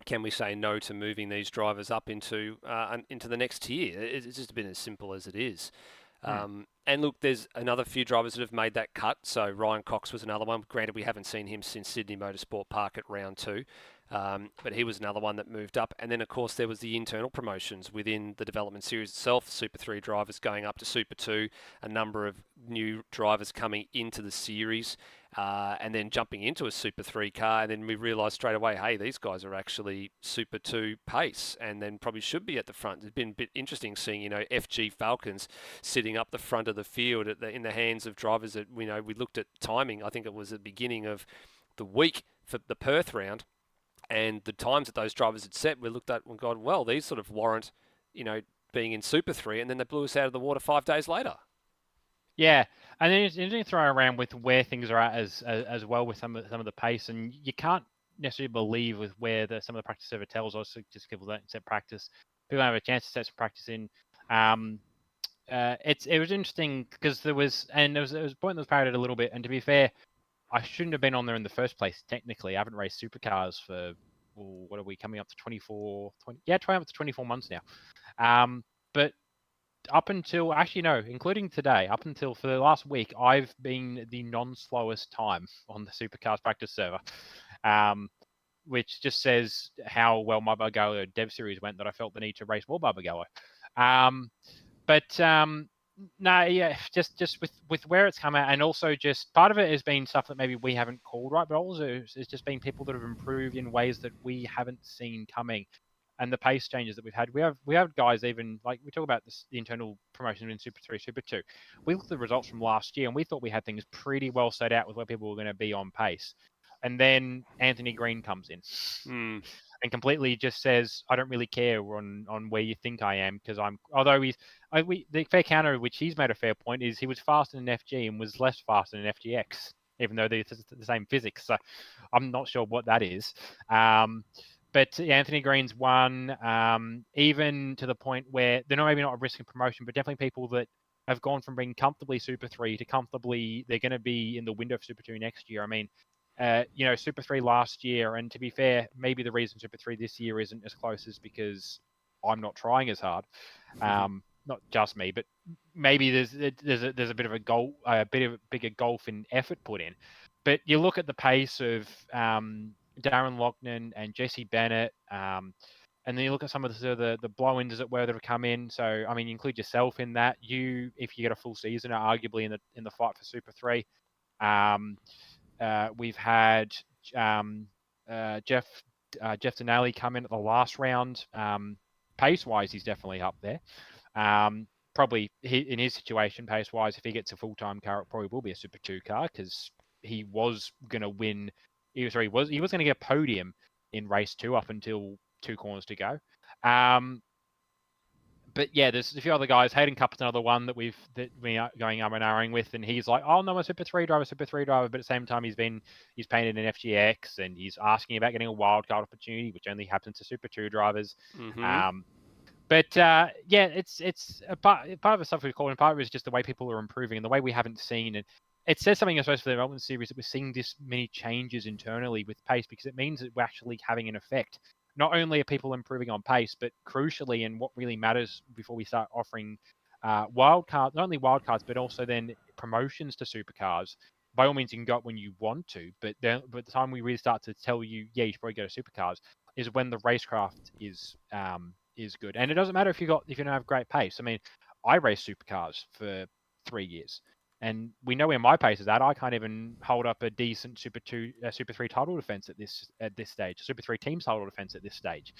can we say no to moving these drivers up into the next tier? It's just been as simple as it is. And look, there's another few drivers that have made that cut. So Ryan Cox was another one. Granted, we haven't seen him since Sydney Motorsport Park at round 2. But he was another one that moved up. And then, of course, there was the internal promotions within the development series itself. Super 3 drivers going up to Super 2, a number of new drivers coming into the series, and then jumping into a Super 3 car. And then we realised straight away, hey, these guys are actually Super 2 pace and then probably should be at the front. It's been a bit interesting seeing, FG Falcons sitting up the front of the field in the hands of drivers that, we looked at timing. I think it was at the beginning of the week for the Perth round. And the times that those drivers had set, we looked at and gone, well, these sort of warrant, being in Super 3, and then they blew us out of the water 5 days later. Yeah, and then it's interesting to throw around with where things are at as well with some of the pace, and you can't necessarily believe with where some of the practice server tells us. Just people don't set practice. People don't have a chance to set some practice in. It was interesting because there was a point that was parodied a little bit, and to be fair, I shouldn't have been on there in the first place, technically. I haven't raced supercars for, what are we, coming up to 24 months now. But up until, actually no, including today, up until for the last week, I've been the non-slowest time on the supercars practice server, which just says how well my Barbagallo dev series went that I felt the need to race more Barbagallo. No, yeah, just with where it's come out, and also just part of it has been stuff that maybe we haven't called right, but also it's just been people that have improved in ways that we haven't seen coming. and the pace changes that we've had. We have guys even like we talk about the internal promotion in Super 3, Super 2. We looked at the results from last year and we thought we had things pretty well set out with where people were going to be on pace. And then Anthony Green comes in and completely just says, I don't really care on where you think I am because although the fair counter, which he's made a fair point, is he was faster in FG and was less faster in FGX, even though they're the same physics. So I'm not sure what that is. But Anthony Green's won, even to the point where they're maybe not a risk of promotion, but definitely people that have gone from being comfortably Super 3 to comfortably, they're going to be in the window of Super 2 next year. I mean, Super 3 last year, and to be fair, maybe the reason Super 3 this year isn't as close is because I'm not trying as hard. Not just me, but maybe there's a bit of a bigger golf in effort put in. But you look at the pace of Darren Loughnane and Jesse Bennett, and then you look at some of the blow-ins, as it were, that have come in. So I mean, you include yourself in that. You, if you get a full season, are arguably in the fight for Super 3. We've had Jeff Denali come in at the last round. Pace-wise, he's definitely up there. Probably in his situation, pace-wise, if he gets a full-time car, it probably will be a Super 2 car because he was going to win. He was going to get a podium in race 2 up until 2 corners to go. But yeah, there's a few other guys. Hayden Cup is another one that we are going and ahhing with, and he's like, "Oh no, I'm a Super 3 driver, Super 3 driver." But at the same time, he's painted in FGX, and he's asking about getting a wildcard opportunity, which only happens to Super 2 drivers. But it's a part of the stuff we've called, and part of it is just the way people are improving and the way we haven't seen it. It says something, I suppose, for the development series that we're seeing this many changes internally with pace because it means that we're actually having an effect. Not only are people improving on pace, but crucially, and what really matters before we start offering wildcards, not only wildcards, but also then promotions to supercars. By all means, you can go up when you want to, but the time we really start to tell you, yeah, you should probably go to supercars, is when the racecraft is good. And it doesn't matter if you don't have great pace. I mean, I raced supercars for 3 years. And we know where my pace is at. I can't even hold up a decent Super 3 title defense at this stage. Super 3 team title defense at this stage.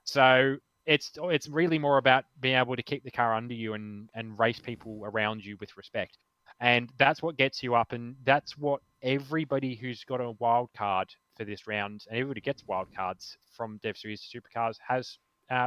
So it's really more about being able to keep the car under you and race people around you with respect. And that's what gets you up. And that's what everybody who's got a wild card for this round, and everybody gets wild cards from Dev Series Supercars, has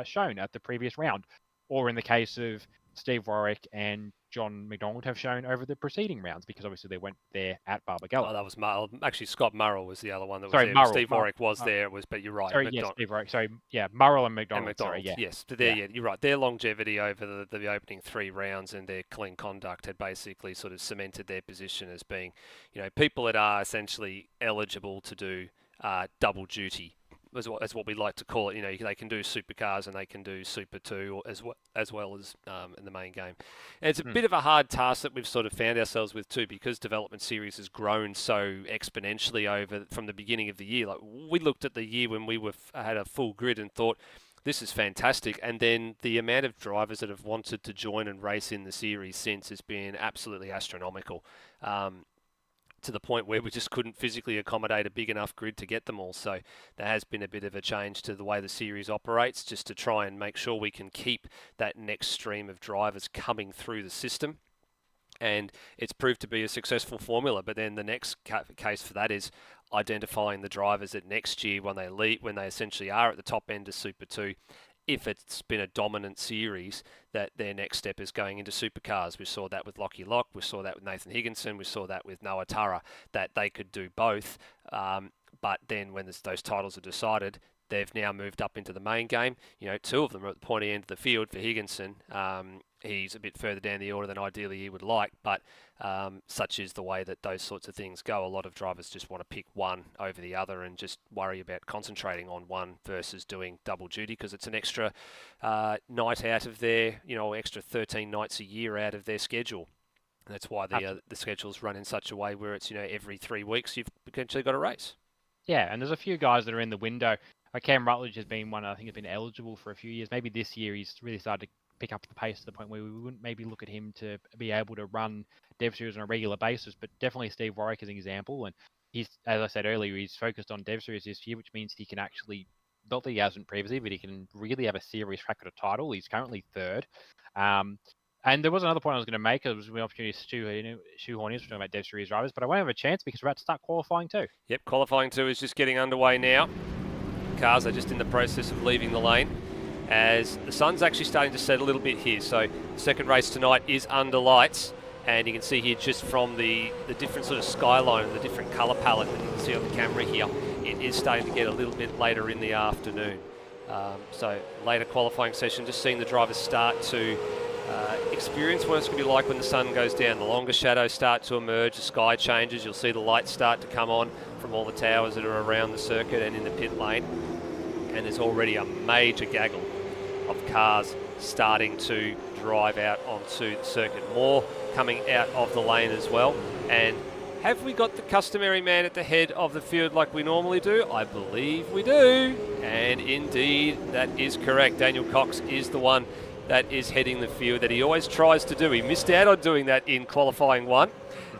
shown at the previous round. Or in the case of Steve Warwick and John McDonald have shown over the preceding rounds, because obviously they went there at Barbagallo. Oh, that was Murrell. Actually, Scott Murrell was the other one that was Sorry, there. Murrell, Steve Warwick was there. But you're right. Sorry, yes, Steve Warwick. Sorry, yeah, Murrell and McDonald. Sorry, yeah. Yes, but you're right. Their longevity over the opening 3 rounds and their clean conduct had basically sort of cemented their position as being, people that are essentially eligible to do double duty. As what we like to call it, they can do supercars and they can do Super 2 as well as in the main game. And it's a bit of a hard task that we've sort of found ourselves with too, because development series has grown so exponentially from the beginning of the year. Like, we looked at the year when we had a full grid and thought, this is fantastic. And then the amount of drivers that have wanted to join and race in the series since has been absolutely astronomical. To the point where we just couldn't physically accommodate a big enough grid to get them all. So there has been a bit of a change to the way the series operates, just to try and make sure we can keep that next stream of drivers coming through the system. And it's proved to be a successful formula. But then the next case for that is identifying the drivers that next year, when they essentially are at the top end of Super 2, if it's been a dominant series, that their next step is going into supercars. We saw that with Lockie Lock, we saw that with Nathan Higginson, we saw that with Noah Tara, that they could do both. But then when those titles are decided, they've now moved up into the main game. 2 of them are at the pointy end of the field for Higginson. He's a bit further down the order than ideally he would like, but such is the way that those sorts of things go. A lot of drivers just want to pick one over the other and just worry about concentrating on one versus doing double duty, because it's an extra night out of their, extra 13 nights a year out of their schedule. And that's why the schedules run in such a way where it's, every 3 weeks you've potentially got a race. Yeah, and there's a few guys that are in the window. Cam Rutledge has been one, I think, has been eligible for a few years. Maybe this year he's really started to pick up the pace to the point where we wouldn't maybe look at him to be able to run Dev Series on a regular basis, but definitely Steve Warwick is an example. And he's, as I said earlier, he's focused on Dev Series this year, which means he can actually not that he hasn't previously, but he can really have a serious crack at a title. He's currently third. And there was another point I was going to make. It was an opportunity to shoehorn in, talking about Dev Series drivers, but I won't have a chance because we're about to start qualifying too. Yep, qualifying 2 is just getting underway now. Cars are just in the process of leaving the lane as the sun's actually starting to set a little bit here. So the second race tonight is under lights, and you can see here just from the different sort of skyline, the different colour palette that you can see on the camera here, it is starting to get a little bit later in the afternoon. So later qualifying session, just seeing the drivers start to experience what it's going to be like when the sun goes down. The longer shadows start to emerge, the sky changes, you'll see the lights start to come on from all the towers that are around the circuit and in the pit lane. And there's already a major gaggle of cars starting to drive out onto the circuit. More coming out of the lane as well. And have we got the customary man at the head of the field like we normally do? I believe we do. And indeed, that is correct. Daniel Cox is the one that is heading the field that he always tries to do. He missed out on doing that in qualifying 1,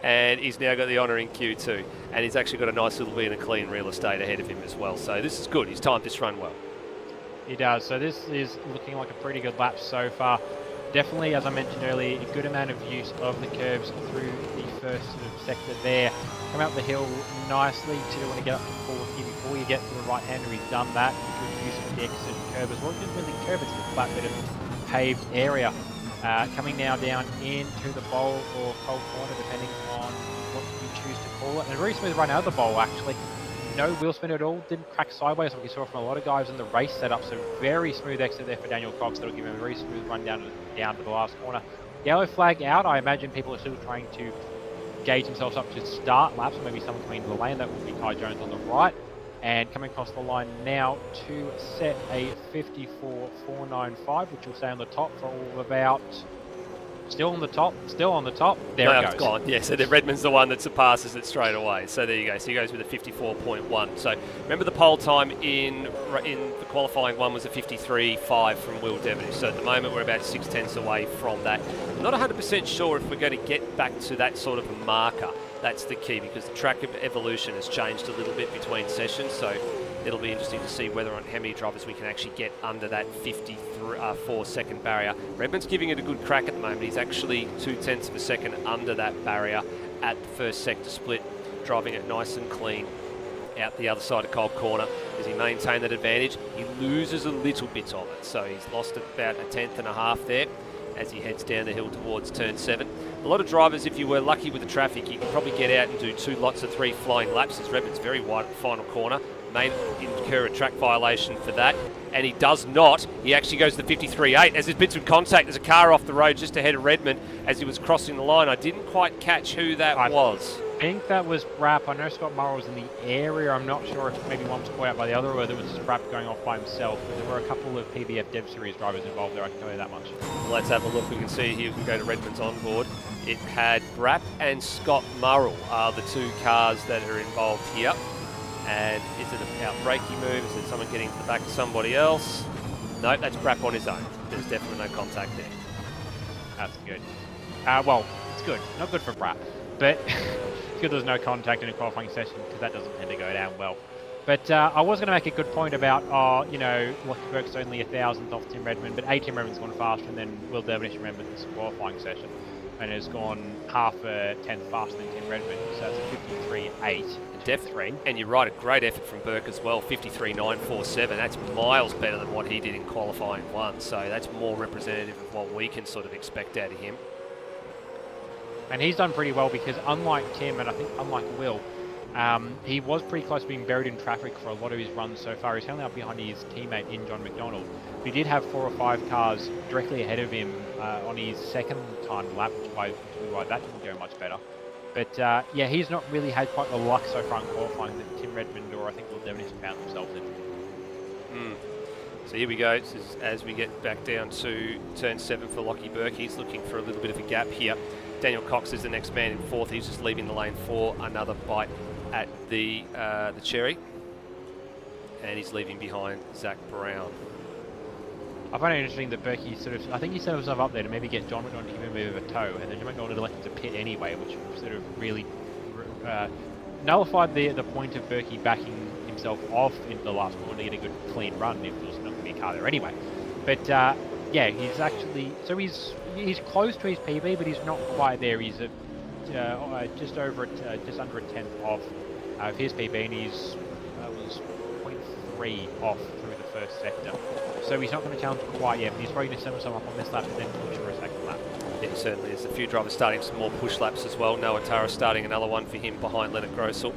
and he's now got the honour in Q2. And he's actually got a nice little bit of clean real estate ahead of him as well. So this is good. He's timed this run well. He does. So this is looking like a pretty good lap so far. Definitely, as I mentioned earlier, a good amount of use of the curbs through the first sort of sector there. Come up the hill nicely. You don't want to get up to fourth here before you get to the right-hander. He's done that. Good use of the exit curb as well. It didn't really curb, it's a flat bit of paved area. Coming now down into the bowl or cold corner, depending on what you choose to call it. And a very smooth run out of the bowl, actually. No wheel spin at all, didn't crack sideways like we saw from a lot of guys in the race setup. So very smooth exit there for Daniel Cox. That'll give him a very smooth run down to the last corner. Yellow flag out. I imagine people are still trying to gauge themselves up to start laps. Or maybe someone coming into the lane. That would be Ty Jones on the right. And coming across the line now to set a 54.495, which will stay on the top for all of about... Still on the top. There it goes. It's gone. Yeah, so the Redmond's the one that surpasses it straight away. So there you go. So he goes with a 54.1. So remember the pole time in the qualifying 1 was a 53.5 from Will Devonish. So at the moment we're about 6/10 away from that. I'm not 100% sure if we're going to get back to that sort of a marker. That's the key, because the track evolution has changed a little bit between sessions. So it'll be interesting to see whether on how many drivers we can actually get under that 54-second barrier. Redmond's giving it a good crack at the moment. He's actually 0.2 of a second under that barrier at the first sector split, driving it nice and clean out the other side of cold corner. Does he maintain that advantage? He loses a little bit of it, so he's lost about 1/10.5 there as he heads down the hill towards turn 7. A lot of drivers, if you were lucky with the traffic, you can probably get out and do 2 lots of 3 flying laps, as Redmond's very wide at the final corner. May incur a track violation for that, and he does not. He actually goes to the 53.8 as there's been some contact. There's a car off the road just ahead of Redmond as he was crossing the line. I didn't quite catch who that was. I think that was Brapp. I know Scott Murrell was in the area. I'm not sure if maybe one was caught out by the other, or whether it was just Brapp going off by himself. But there were a couple of PBF Dev Series drivers involved there, I can tell you that much. Let's have a look. We can see here, we can go to Redmond's onboard. It had Brapp and Scott Murrell are the 2 cars that are involved here. And is it a out-brakey move? Is it someone getting to the back of somebody else? No, that's Brapp on his own. There's definitely no contact there. That's good. Well, it's good. Not good for Brapp, but it's good there's no contact in a qualifying session, because that doesn't tend to go down well. But I was going to make a good point about, Lucky Burke's only 1,000th off Tim Redmond, but Tim Redmond's gone faster, and then Will Devonish remembered this qualifying session, and has gone half a tenth faster than Tim Redmond, so it's a 53.8. Definitely. And you're right, a great effort from Burke as well, 53.947. That's miles better than what he did in qualifying 1, so that's more representative of what we can sort of expect out of him. And he's done pretty well, because unlike Tim, and I think unlike Will, he was pretty close to being buried in traffic for a lot of his runs so far. He's held up behind his teammate in John McDonald. He did have 4 or 5 cars directly ahead of him on his second time lap, which is why that didn't go much better. But yeah, he's not really had quite the luck so far in qualifying that Tim Redmond or I think Will Devonish found themselves in. So here we go. This is as we get back down to turn 7 for Lockie Burke. He's looking for a little bit of a gap here. Daniel Cox is the next man in 4th. He's just leaving the lane for another bite at the cherry. And he's leaving behind Zach Brown. I find it interesting that Berkey I think he set himself up there to maybe get John McDonald to give him a bit of a tow, and then John McDonald elected to pit anyway, which sort of really nullified the point of Berkey backing himself off into the last corner to get a good clean run if there's not going to be a car there anyway. But yeah, he's actually, so he's close to his PB, but he's not quite there. He's just under a tenth off his PB, and he's was 0.3 off through the first sector. So he's not going to challenge quite yet, but he's probably going to set himself up on this lap and then push for a second lap. Yeah, certainly. There's a few drivers starting some more push laps as well. Noah Tara starting another one for him behind Leonard Grossel.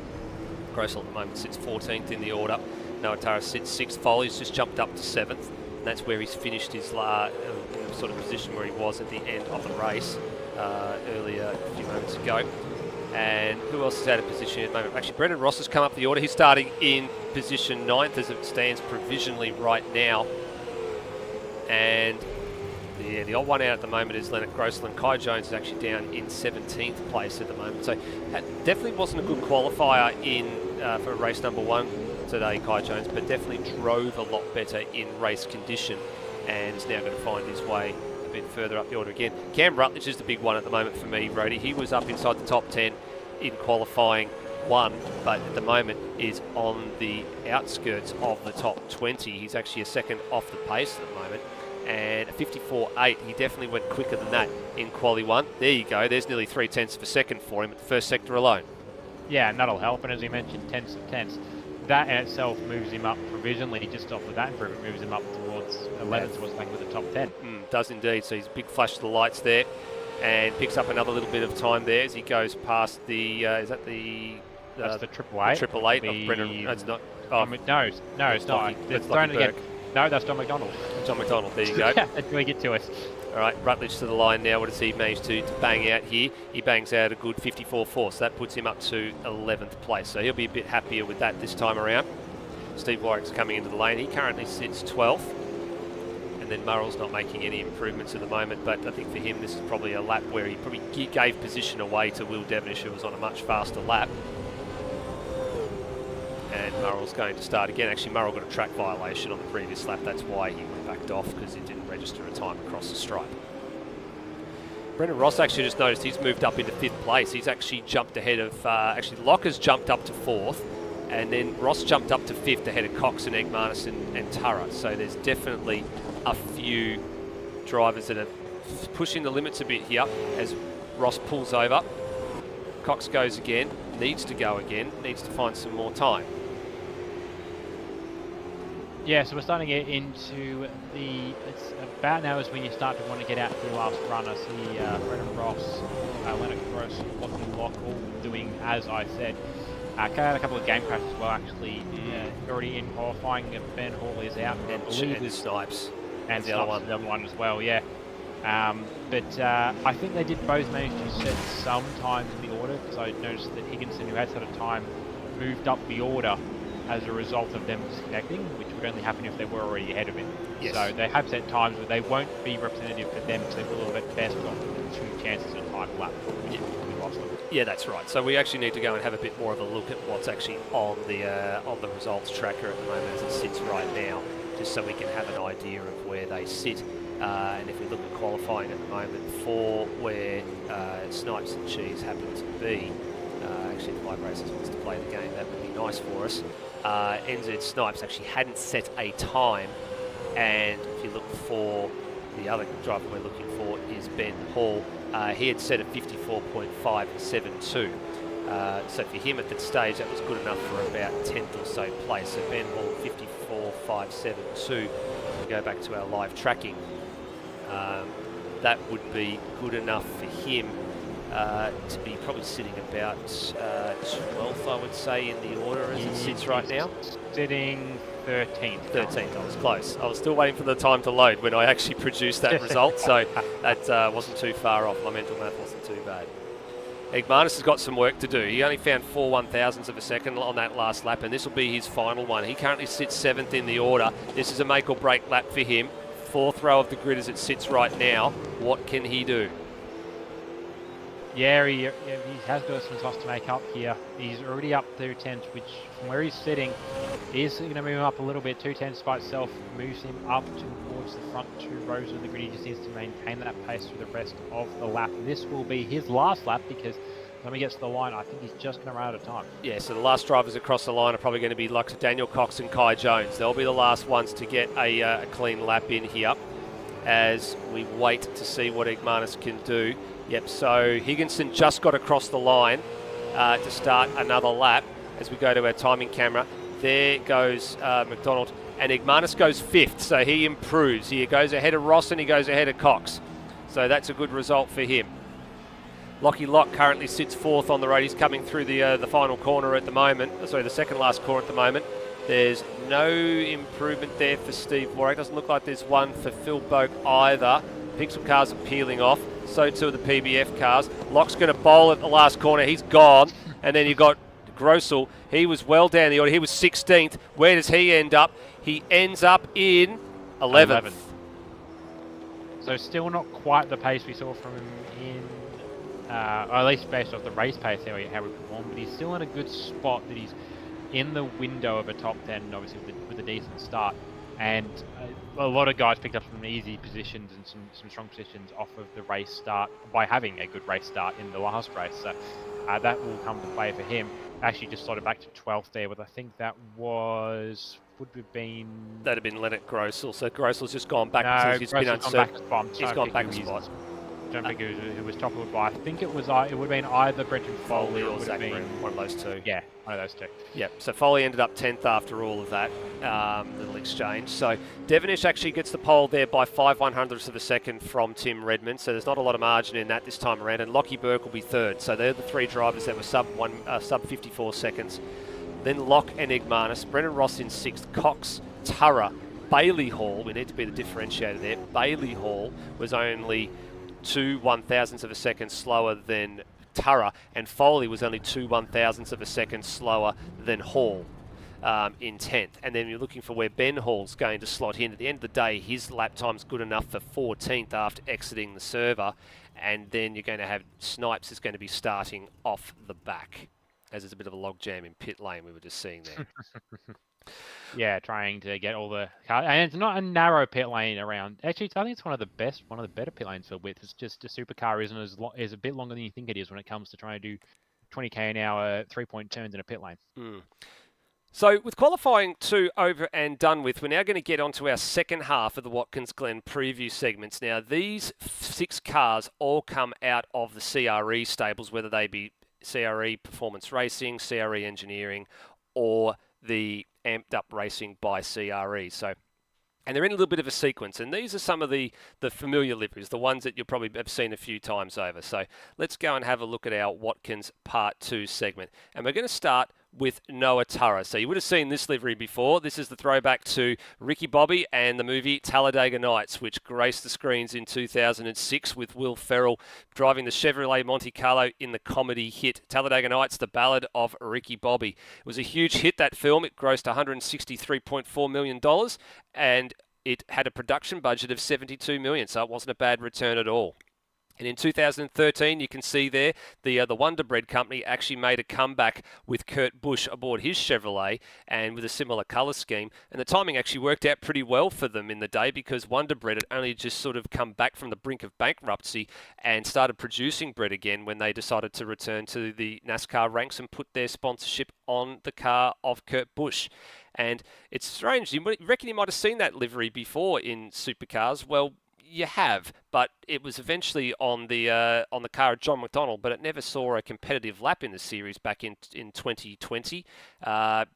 Grossel at the moment sits 14th in the order. Noah Tara sits 6th. Foley's just jumped up to 7th. And that's where he's finished his sort of position where he was at the end of the race earlier a few moments ago. And who else is out of position at the moment? Actually, Brendan Ross has come up the order. He's starting in position 9th as it stands provisionally right now. And yeah, the odd one out at the moment is Leonard Grossland. Kai Jones is actually down in 17th place at the moment. So that definitely wasn't a good qualifier for race number 1 today, Kai Jones, but definitely drove a lot better in race condition and is now going to find his way a bit further up the order again. Cam Rutledge is the big one at the moment for me, Brody. He was up inside the top 10 in qualifying 1, but at the moment is on the outskirts of the top 20. He's actually a second off the pace at the moment. And a 54.8, he definitely went quicker than that in quali 1. There you go, there's nearly 0.3 of a second for him at the first sector alone. Yeah, and that'll help, and as you mentioned, tenths of tenths. That in itself moves him up provisionally, just off of that improvement, moves him up towards 11th, towards back with the top 10. Does indeed, so he's a big flash of the lights there, and picks up another little bit of time there as he goes past the, is that the... That's the triple eight. Triple eight of Brendan, no, it's not. Oh, no, it's not. It's thrown again. No, that's John McDonald. John McDonald, there you go. Until we get to it. All right, Rutledge to the line now. What does he manage to bang out here? He bangs out a good 54.4, so that puts him up to 11th place. So he'll be a bit happier with that this time around. Steve Warwick's coming into the lane. He currently sits 12th. And then Murrell's not making any improvements at the moment, but I think for him this is probably a lap where he probably gave position away to Will Devonish, who was on a much faster lap. And Murrell's going to start again. Actually, Murrell got a track violation on the previous lap. That's why he backed off, because he didn't register a time across the stripe. Brendan Ross actually just noticed he's moved up into 5th place. He's actually jumped ahead of, actually Locker's jumped up to 4th, and then Ross jumped up to 5th ahead of Cox and Egmanis and Turra. So there's definitely a few drivers that are pushing the limits a bit here as Ross pulls over. Cox goes again, needs to go again, needs to find some more time. Yeah, so we're starting to get into it's about now is when you start to want to get out to your last run. I see Brendan Ross, Leonard Gross, Lockie Lock all doing as I said. Had a couple of game crashes as well, actually. Already in qualifying, Ben Hall is out. And Snipes. And the other one as well, yeah. But I think they did both manage to set some times in the order, because I noticed that Higginson, who had set a time, moved up the order as a result of them disconnecting, which would only happen if they were already ahead of him. Yes. So they have set times, but they won't be representative for them, because they've got a little bit best got 2 chances at time lap, which we lost them. Yeah, that's right. So we actually need to go and have a bit more of a look at what's actually on the results tracker at the moment as it sits right now, just so we can have an idea of where they sit. And if we look at qualifying at the moment for where Snipes and Cheese happen to be, actually if Live Racers wants to play the game, that would be nice for us. NZ Snipes actually hadn't set a time, and if you look for the other driver we're looking for is Ben Hall. He had set a 54.572. So for him at that stage, that was good enough for about 10th or so place. So Ben Hall 54.572. We go back to our live tracking. That would be good enough for him to be probably sitting about 12th, I would say, in the order as it sits right now. Sitting 13th. 13th, I was close. I was still waiting for the time to load when I actually produced that result, so that wasn't too far off. My mental math wasn't too bad. Egmanis has got some work to do. He only found 4 1,000ths of a second on that last lap, and this will be his final one. He currently sits 7th in the order. This is a make or break lap for him. 4th row of the grid as it sits right now. What can he do? Yeah, he has got some toss to make up here. He's already up 2 tenths, which from where he's sitting is going to move him up a little bit. 2 tenths by itself moves him up towards the front 2 rows of the grid. He just needs to maintain that pace for the rest of the lap. This will be his last lap, because When he gets to the line, I think he's just going to run out of time. Yeah, so the last drivers across the line are probably going to be like Daniel Cox and Kai Jones. They'll be the last ones to get a clean lap in here as we wait to see what Igmanis can do. Yep, so Higginson just got across the line to start another lap as we go to our timing camera. There goes McDonald, and Igmanis goes 5th, so he improves. He goes ahead of Ross and he goes ahead of Cox. So that's a good result for him. Lockie Lock currently sits 4th on the road. He's coming through the final corner at the moment. Sorry, the second last corner at the moment. There's no improvement there for Steve Warwick. Doesn't look like there's one for Phil Boak either. Pixel cars are peeling off. So too are the PBF cars. Lock's going to bowl at the last corner. He's gone. And then you've got Grossel. He was well down the order. He was 16th. Where does he end up? He ends up in 11th. So still not quite the pace we saw from him in, or at least based off the race pace, how he performed, but he's still in a good spot that he's in the window of a top 10, obviously with a decent start. And a lot of guys picked up some easy positions and some strong positions off of the race start by having a good race start in the last race. So that will come to play for him. Actually just slotted back to 12th there with, I think that was... That'd have been Leonard Grossel. So Grossel's just gone back. No, He's been uncertain. He's gone back a spot. Don't think who was top of the. I think it would have been either Brenton Foley or Zach Broom, one of those two. Yeah, one of those two. Yep. So Foley ended up 10th after all of that little exchange. So Devonish actually gets the pole there by 5/100ths of a second from Tim Redmond. So there's not a lot of margin in that this time around. And Lockie Burke will be 3rd. So they're the 3 drivers that were sub 54 seconds. Then Locke and Igmanis, Brendan Ross in 6th, Cox, Turra, Bailey Hall, we need to be the differentiator there. Bailey Hall was only 2/1000ths of a second slower than Turra, and Foley was only 2/1000ths of a second slower than Hall in 10th. And then you're looking for where Ben Hall's going to slot in. At the end of the day, his lap time's good enough for 14th after exiting the server, and then you're going to have Snipes is going to be starting off the back, as there's a bit of a log jam in pit lane we were just seeing there. Yeah, trying to get all the cars. And it's not a narrow pit lane around. Actually, I think it's one of the better pit lanes for width. It's just a supercar is a bit longer than you think it is when it comes to trying to do 20k an hour, 3-point turns in a pit lane. So with qualifying 2 over and done with, we're now going to get onto our second half of the Watkins Glen preview segments. Now, these 6 cars all come out of the CRE stables, whether they be CRE Performance Racing, CRE Engineering, or the Amped Up Racing by CRE. So, and they're in a little bit of a sequence, and these are some of the familiar liveries, the ones that you'll probably have seen a few times over. So let's go and have a look at our Watkins Part 2 segment. And we're going to start with Noah Turra. So you would have seen this livery before. This is the throwback to Ricky Bobby and the movie Talladega Nights, which graced the screens in 2006 with Will Ferrell driving the Chevrolet Monte Carlo in the comedy hit Talladega Nights, the Ballad of Ricky Bobby. It was a huge hit, that film. It grossed $163.4 million, and it had a production budget of $72 million, so it wasn't a bad return at all. And in 2013, you can see there, the Wonder Bread company actually made a comeback with Kurt Busch aboard his Chevrolet and with a similar colour scheme. And the timing actually worked out pretty well for them in the day because Wonder Bread had only just sort of come back from the brink of bankruptcy and started producing bread again when they decided to return to the NASCAR ranks and put their sponsorship on the car of Kurt Busch. And it's strange. You reckon you might have seen that livery before in Supercars. Well, you have, but it was eventually on the car of John McDonnell, but it never saw a competitive lap in the series back in 2020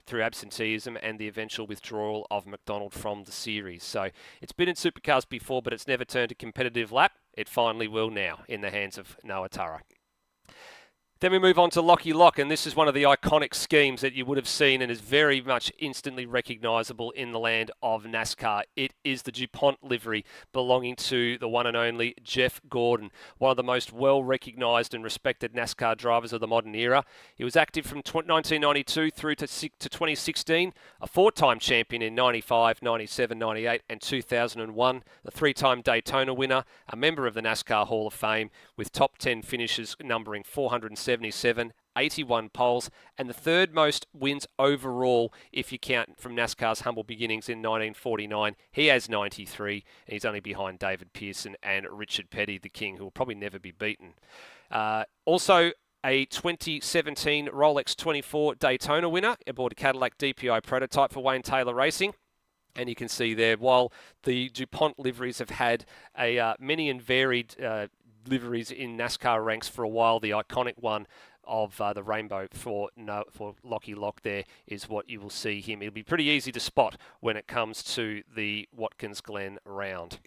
through absenteeism and the eventual withdrawal of McDonald from the series. So it's been in Supercars before, but it's never turned a competitive lap. It finally will now in the hands of Noah Turra. Then we move on to Lockie Lock, and this is one of the iconic schemes that you would have seen and is very much instantly recognisable in the land of NASCAR. It is the DuPont livery belonging to the one and only Jeff Gordon, one of the most well-recognised and respected NASCAR drivers of the modern era. He was active from 1992 through to 2016, a 4-time champion in 95, 97, 98 and 2001, the 3-time Daytona winner, a member of the NASCAR Hall of Fame with top 10 finishes numbering 477, 81 poles, and the 3rd most wins overall if you count from NASCAR's humble beginnings in 1949. He has 93, and he's only behind David Pearson and Richard Petty, the king, who will probably never be beaten. Also, a 2017 Rolex 24 Daytona winner aboard a Cadillac DPI prototype for Wayne Taylor Racing. And you can see there, while the DuPont liveries have had many and varied liveries in NASCAR ranks for a while, the iconic one of the rainbow for Lockie Lock there is what you will see him. It'll be pretty easy to spot when it comes to the Watkins Glen round.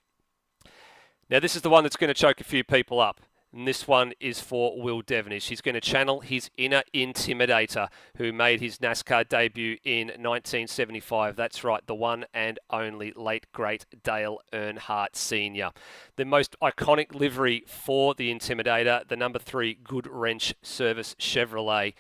Now, this is the one that's going to choke a few people up. And this one is for Will Devenish. He's going to channel his inner intimidator who made his NASCAR debut in 1975. That's right, the one and only late, great Dale Earnhardt Sr. The most iconic livery for the Intimidator, the number 3 Good Wrench Service Chevrolet,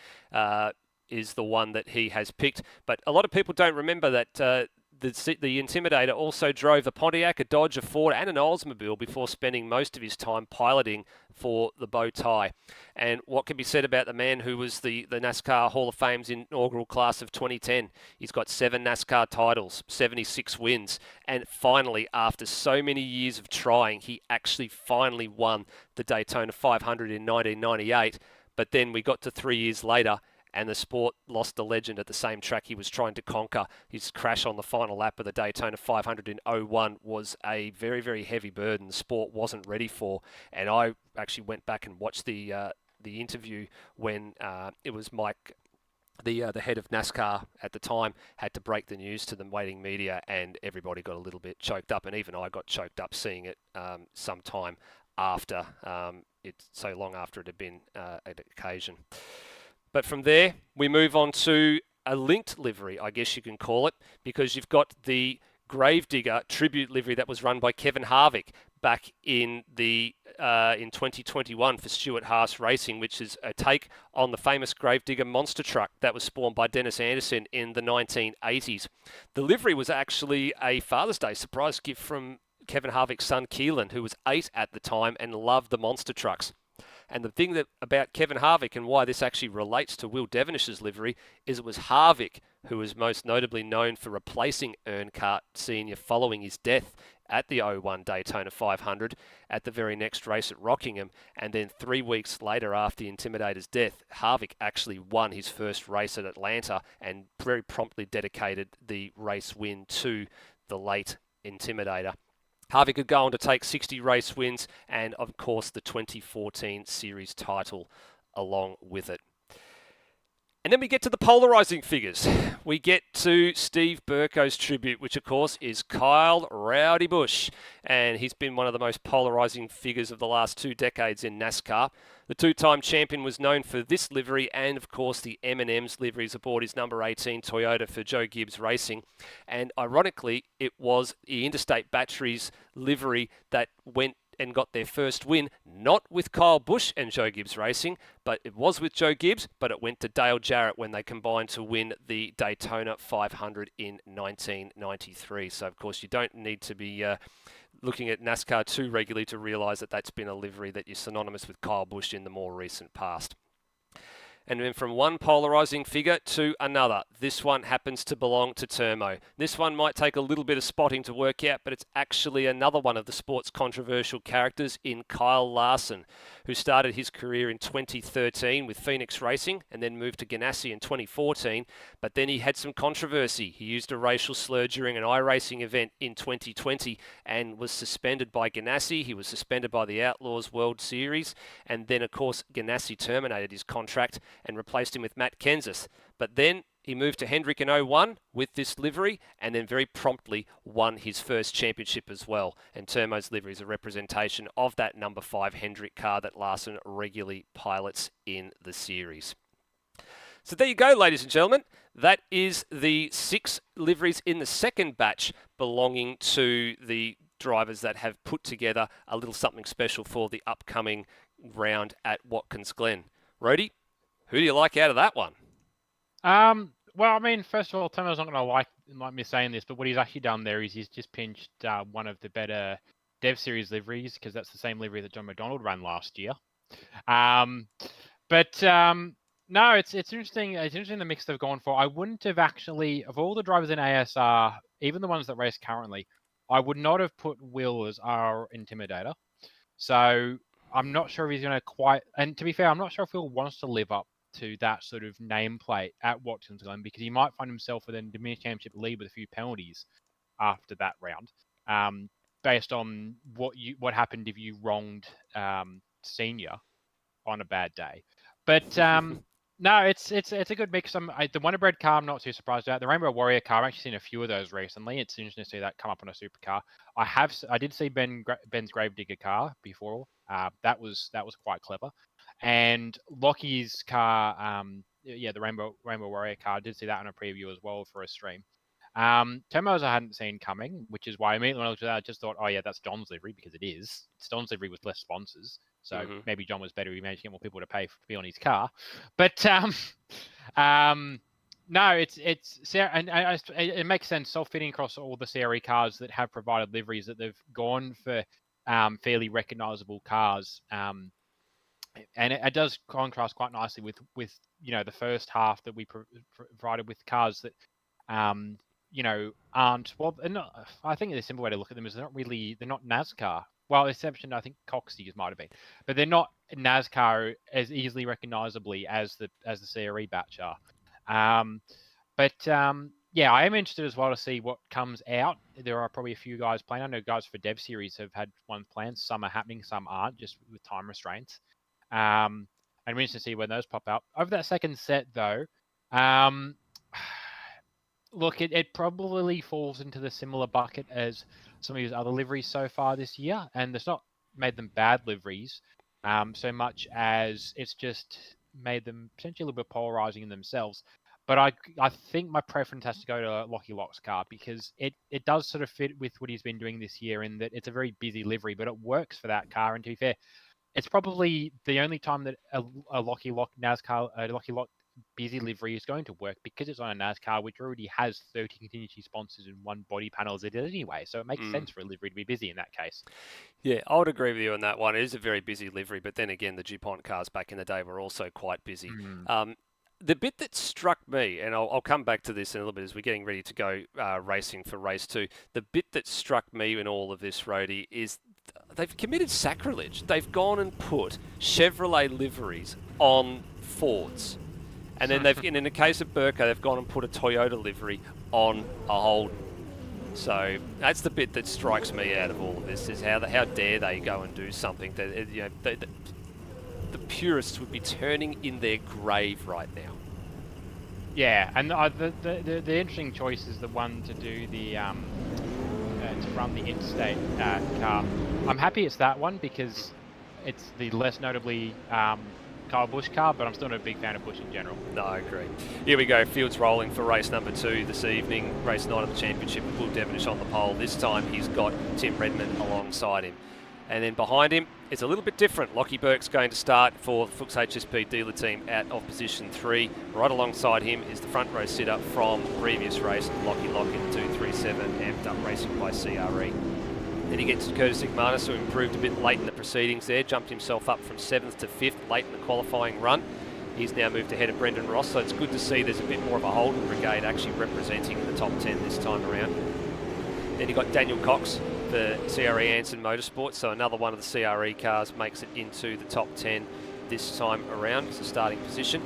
is the one that he has picked. But a lot of people don't remember that the Intimidator also drove a Pontiac, a Dodge, a Ford, and an Oldsmobile before spending most of his time piloting for the bow tie. And what can be said about the man who was the NASCAR Hall of Fame's inaugural class of 2010? He's got 7 NASCAR titles, 76 wins, and finally, after so many years of trying, he actually finally won the Daytona 500 in 1998. But then we got to 3 years later, and the sport lost a legend at the same track he was trying to conquer. His crash on the final lap of the Daytona 500 in 01 was a very, very heavy burden the sport wasn't ready for. And I actually went back and watched the interview when it was Mike, the head of NASCAR at the time, had to break the news to the waiting media, and everybody got a little bit choked up, and even I got choked up seeing it some time after, so long after it had been an occasion. But from there, we move on to a linked livery, I guess you can call it, because you've got the Gravedigger tribute livery that was run by Kevin Harvick back in 2021 for Stuart Haas Racing, which is a take on the famous Gravedigger monster truck that was spawned by Dennis Anderson in the 1980s. The livery was actually a Father's Day surprise gift from Kevin Harvick's son Keelan, who was 8 at the time and loved the monster trucks. And the thing about Kevin Harvick and why this actually relates to Will Devenish's livery is it was Harvick who was most notably known for replacing Earnhardt Sr. following his death at the 01 Daytona 500 at the very next race at Rockingham. And then 3 weeks later, after the Intimidator's death, Harvick actually won his first race at Atlanta and very promptly dedicated the race win to the late Intimidator. Harvick would go on to take 60 race wins and, of course, the 2014 series title along with it. And then we get to the polarizing figures. We get to Steve Burko's tribute, which, of course, is Kyle Rowdy Busch. And he's been one of the most polarizing figures of the last 2 decades in NASCAR. The 2-time champion was known for this livery and, of course, the M&M's liveries aboard his number 18 Toyota for Joe Gibbs Racing. And ironically, it was the Interstate Batteries livery that went and got their first win, not with Kyle Busch and Joe Gibbs Racing, but it was with Joe Gibbs, but it went to Dale Jarrett when they combined to win the Daytona 500 in 1993. So, of course, you don't need to be looking at NASCAR too regularly to realise that that's been a livery that is synonymous with Kyle Busch in the more recent past. And then from one polarising figure to another, this one happens to belong to Termo. This one might take a little bit of spotting to work out, but it's actually another one of the sport's controversial characters in Kyle Larson, who started his career in 2013 with Phoenix Racing and then moved to Ganassi in 2014. But then he had some controversy. He used a racial slur during an iRacing event in 2020 and was suspended by Ganassi. He was suspended by the Outlaws World Series. And then, of course, Ganassi terminated his contract and replaced him with Matt Kenseth. But then he moved to Hendrick in 01 with this livery and then very promptly won his first championship as well. And Termo's livery is a representation of that number 5 Hendrick car that Larson regularly pilots in the series. So there you go, ladies and gentlemen. That is the 6 liveries in the second batch belonging to the drivers that have put together a little something special for the upcoming round at Watkins Glen. Rody, who do you like out of that one? Well, I mean, first of all, Tomo's not going to like me saying this, but what he's actually done there is he's just pinched one of the better Dev Series liveries, because that's the same livery that John McDonald ran last year. No, it's interesting. It's interesting the mix they've gone for. I wouldn't have actually, of all the drivers in ASR, even the ones that race currently, I would not have put Will as our Intimidator. So I'm not sure if he's going to quite. And to be fair, I'm not sure if Phil wants to live up to that sort of nameplate at Watkins Glen, because he might find himself with a diminished championship lead with a few penalties after that round, based on what happened if you wronged Senior on a bad day. But no, it's a good mix. The Wonder Bread car, I'm not too surprised about. The Rainbow Warrior car, I've actually seen a few of those recently. It's interesting to see that come up on a supercar. I did see Ben's Gravedigger car before. That was quite clever. And Lockie's car, the Rainbow Warrior car, I did see that on a preview as well for a stream. Tomos I hadn't seen coming, which is why immediately when I looked at that, I just thought, oh yeah, that's John's livery, because it is. It's John's livery with less sponsors. So maybe John was better. He managed to get more people to pay to be on his car. But no, it's and it makes sense. Self-fitting across all the CRE cars that have provided liveries, that they've gone for fairly recognisable cars. And it does contrast quite nicely with the first half that we provided with cars that aren't I think the simple way to look at them is they're not NASCAR. Well, exception, I think Coxie's might have been, but they're not NASCAR as easily recognisably as the CRE batch are. Yeah, I am interested as well to see what comes out. There are probably a few guys playing. I know guys for Dev Series have had one planned. Some are happening, some aren't, just with time restraints. And we're interested to see when those pop up. Over that second set, though, look, it probably falls into the similar bucket as some of his other liveries so far this year, and it's not made them bad liveries so much as it's just made them potentially a little bit polarizing in themselves. But I think my preference has to go to Lockie Locke's car, because it does sort of fit with what he's been doing this year, in that it's a very busy livery, but it works for that car. And to be fair, it's probably the only time that a Lockie Lock NASCAR, a Lockie Lock busy livery is going to work, because it's on a NASCAR which already has 30 contingency sponsors and one body panel as it is anyway. So it makes sense for a livery to be busy in that case. Yeah, I would agree with you on that one. It is a very busy livery, but then again, the DuPont cars back in the day were also quite busy. The bit that struck me, and I'll come back to this in a little bit as we're getting ready to go racing for race 2, the bit that struck me in all of this, Rhodey, is they've committed sacrilege. They've gone and put Chevrolet liveries on Fords. And then in the case of Burko, they've gone and put a Toyota livery on a Holden. So that's the bit that strikes me out of all of this, is how dare they go and do something that the purists would be turning in their grave right now. Yeah, and the interesting choice is the one to do the to run the interstate car. I'm happy it's that one, because it's the less notably Kyle Busch car, but I'm still not a big fan of Busch in general. No, I agree. Here we go, fields rolling for race number 2 this evening, race 9 of the championship with Will Devonish on the pole. This time he's got Tim Redmond alongside him. And then behind him, it's a little bit different. Lockie Burke's going to start for Fuchs HSP dealer team out of position 3. Right alongside him is the front row sitter from previous race, Lockie Lock in 237, amped up racing by CRE. Then he gets Curtis Igmanis, who improved a bit late in the proceedings there, jumped himself up from 7th to 5th late in the qualifying run. He's now moved ahead of Brendan Ross, so it's good to see there's a bit more of a Holden brigade actually representing the top 10 this time around. Then you've got Daniel Cox for CRE Anson Motorsports, so another one of the CRE cars makes it into the top 10 this time around as a starting position.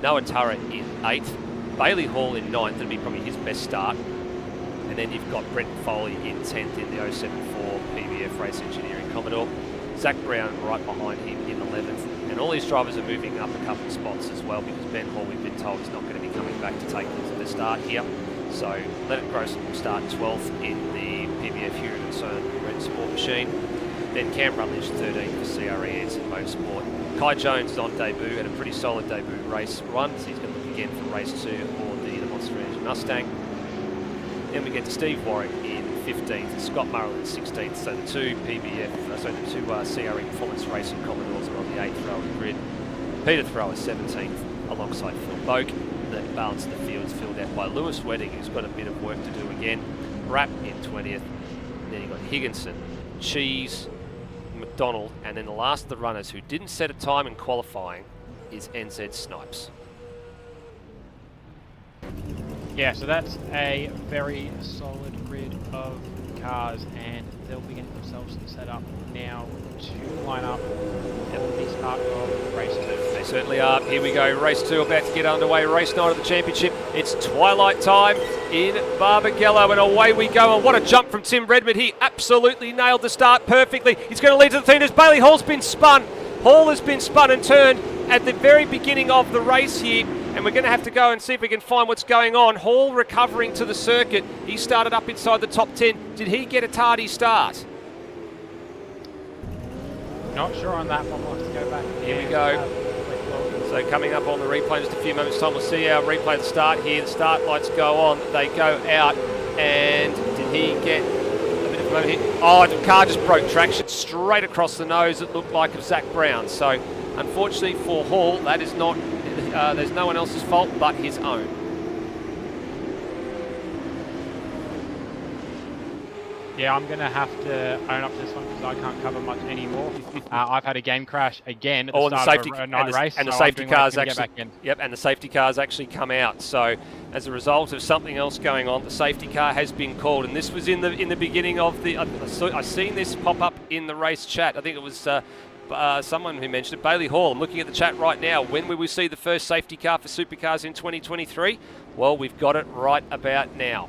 Noah Turra in 8th, Bailey Hall in 9th, that'll be probably his best start. And then you've got Brent Foley in 10th in the 074 PBF Race Engineering Commodore. Zach Brown right behind him in 11th. And all these drivers are moving up a couple of spots as well, because Ben Hall, we've been told, is not going to be coming back to take the start here. So Leonard Gross will start 12th in the PBF Hewlett and Son Red Sport Machine. Then Cam Rutledge 13th for CRE Anson Motorsport. Kai Jones is on debut, had a pretty solid debut race 1, so he's going to look again for race 2 aboard the Monster Energy Mustang. Then we get to Steve Warwick in 15th, Scott Murrell in 16th, so the two CRE Performance Racing Commodores are on the 8th row of the grid. Peter Thrower 17th alongside Phil Boak. The balance of the field's filled out by Lewis Wedding, who's got a bit of work to do again. Rapp in 20th. And then you've got Higginson, Cheese, McDonald, and then the last of the runners who didn't set a time in qualifying is NZ Snipes. Yeah, so that's a very solid grid of cars, and they'll be getting themselves set up now to line up at the start of race 2. They certainly are. Here we go. Race 2 about to get underway. Race 9 of the championship. It's twilight time in Barbagallo, and away we go. And what a jump from Tim Redmond. He absolutely nailed the start perfectly. He's going to lead to the leaders. Bailey Hall's been spun. Hall has been spun and turned at the very beginning of the race here, and we're going to have to go and see if we can find what's going on. Hall recovering to the circuit. He started up inside the top 10. Did he get a tardy start? Not sure on that one. We'll have to go back. Here we go. So coming up on the replay in just a few moments' time, we'll see our replay of the start here. The start lights go on, they go out, and did he get a bit of a moment here? Oh, the car just broke traction straight across the nose, it looked like, of Zach Brown. So unfortunately for Hall, that is not, there's no one else's fault but his own. Yeah, I'm going to have to own up to this one because I can't cover much anymore. I've had a game crash again at the start of a night race. And the safety cars actually, and the safety cars actually come out. So as a result of something else going on, the safety car has been called. And this was in the beginning of the, I've seen this pop up in the race chat. I think it was someone who mentioned it, Bailey Hall. I'm looking at the chat right now. When will we see the first safety car for Supercars in 2023? Well, we've got it right about now.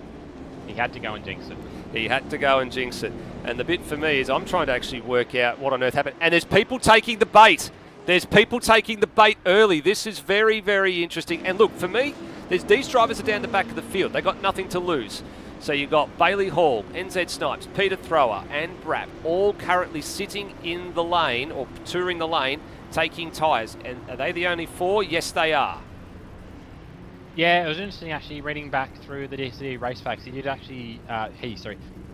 He had to go and jinx it. He had to go and jinx it. And the bit for me is I'm trying to actually work out what on earth happened. And there's people taking the bait. There's people taking the bait early. This is very, very interesting. And look, for me, these drivers are down the back of the field. They got nothing to lose. So you've got Bailey Hall, NZ Snipes, Peter Thrower and Brapp all currently sitting in the lane or touring the lane, taking tyres. And are they the only 4? Yes, they are. Yeah, it was interesting actually reading back through the DCD race facts. He did actually,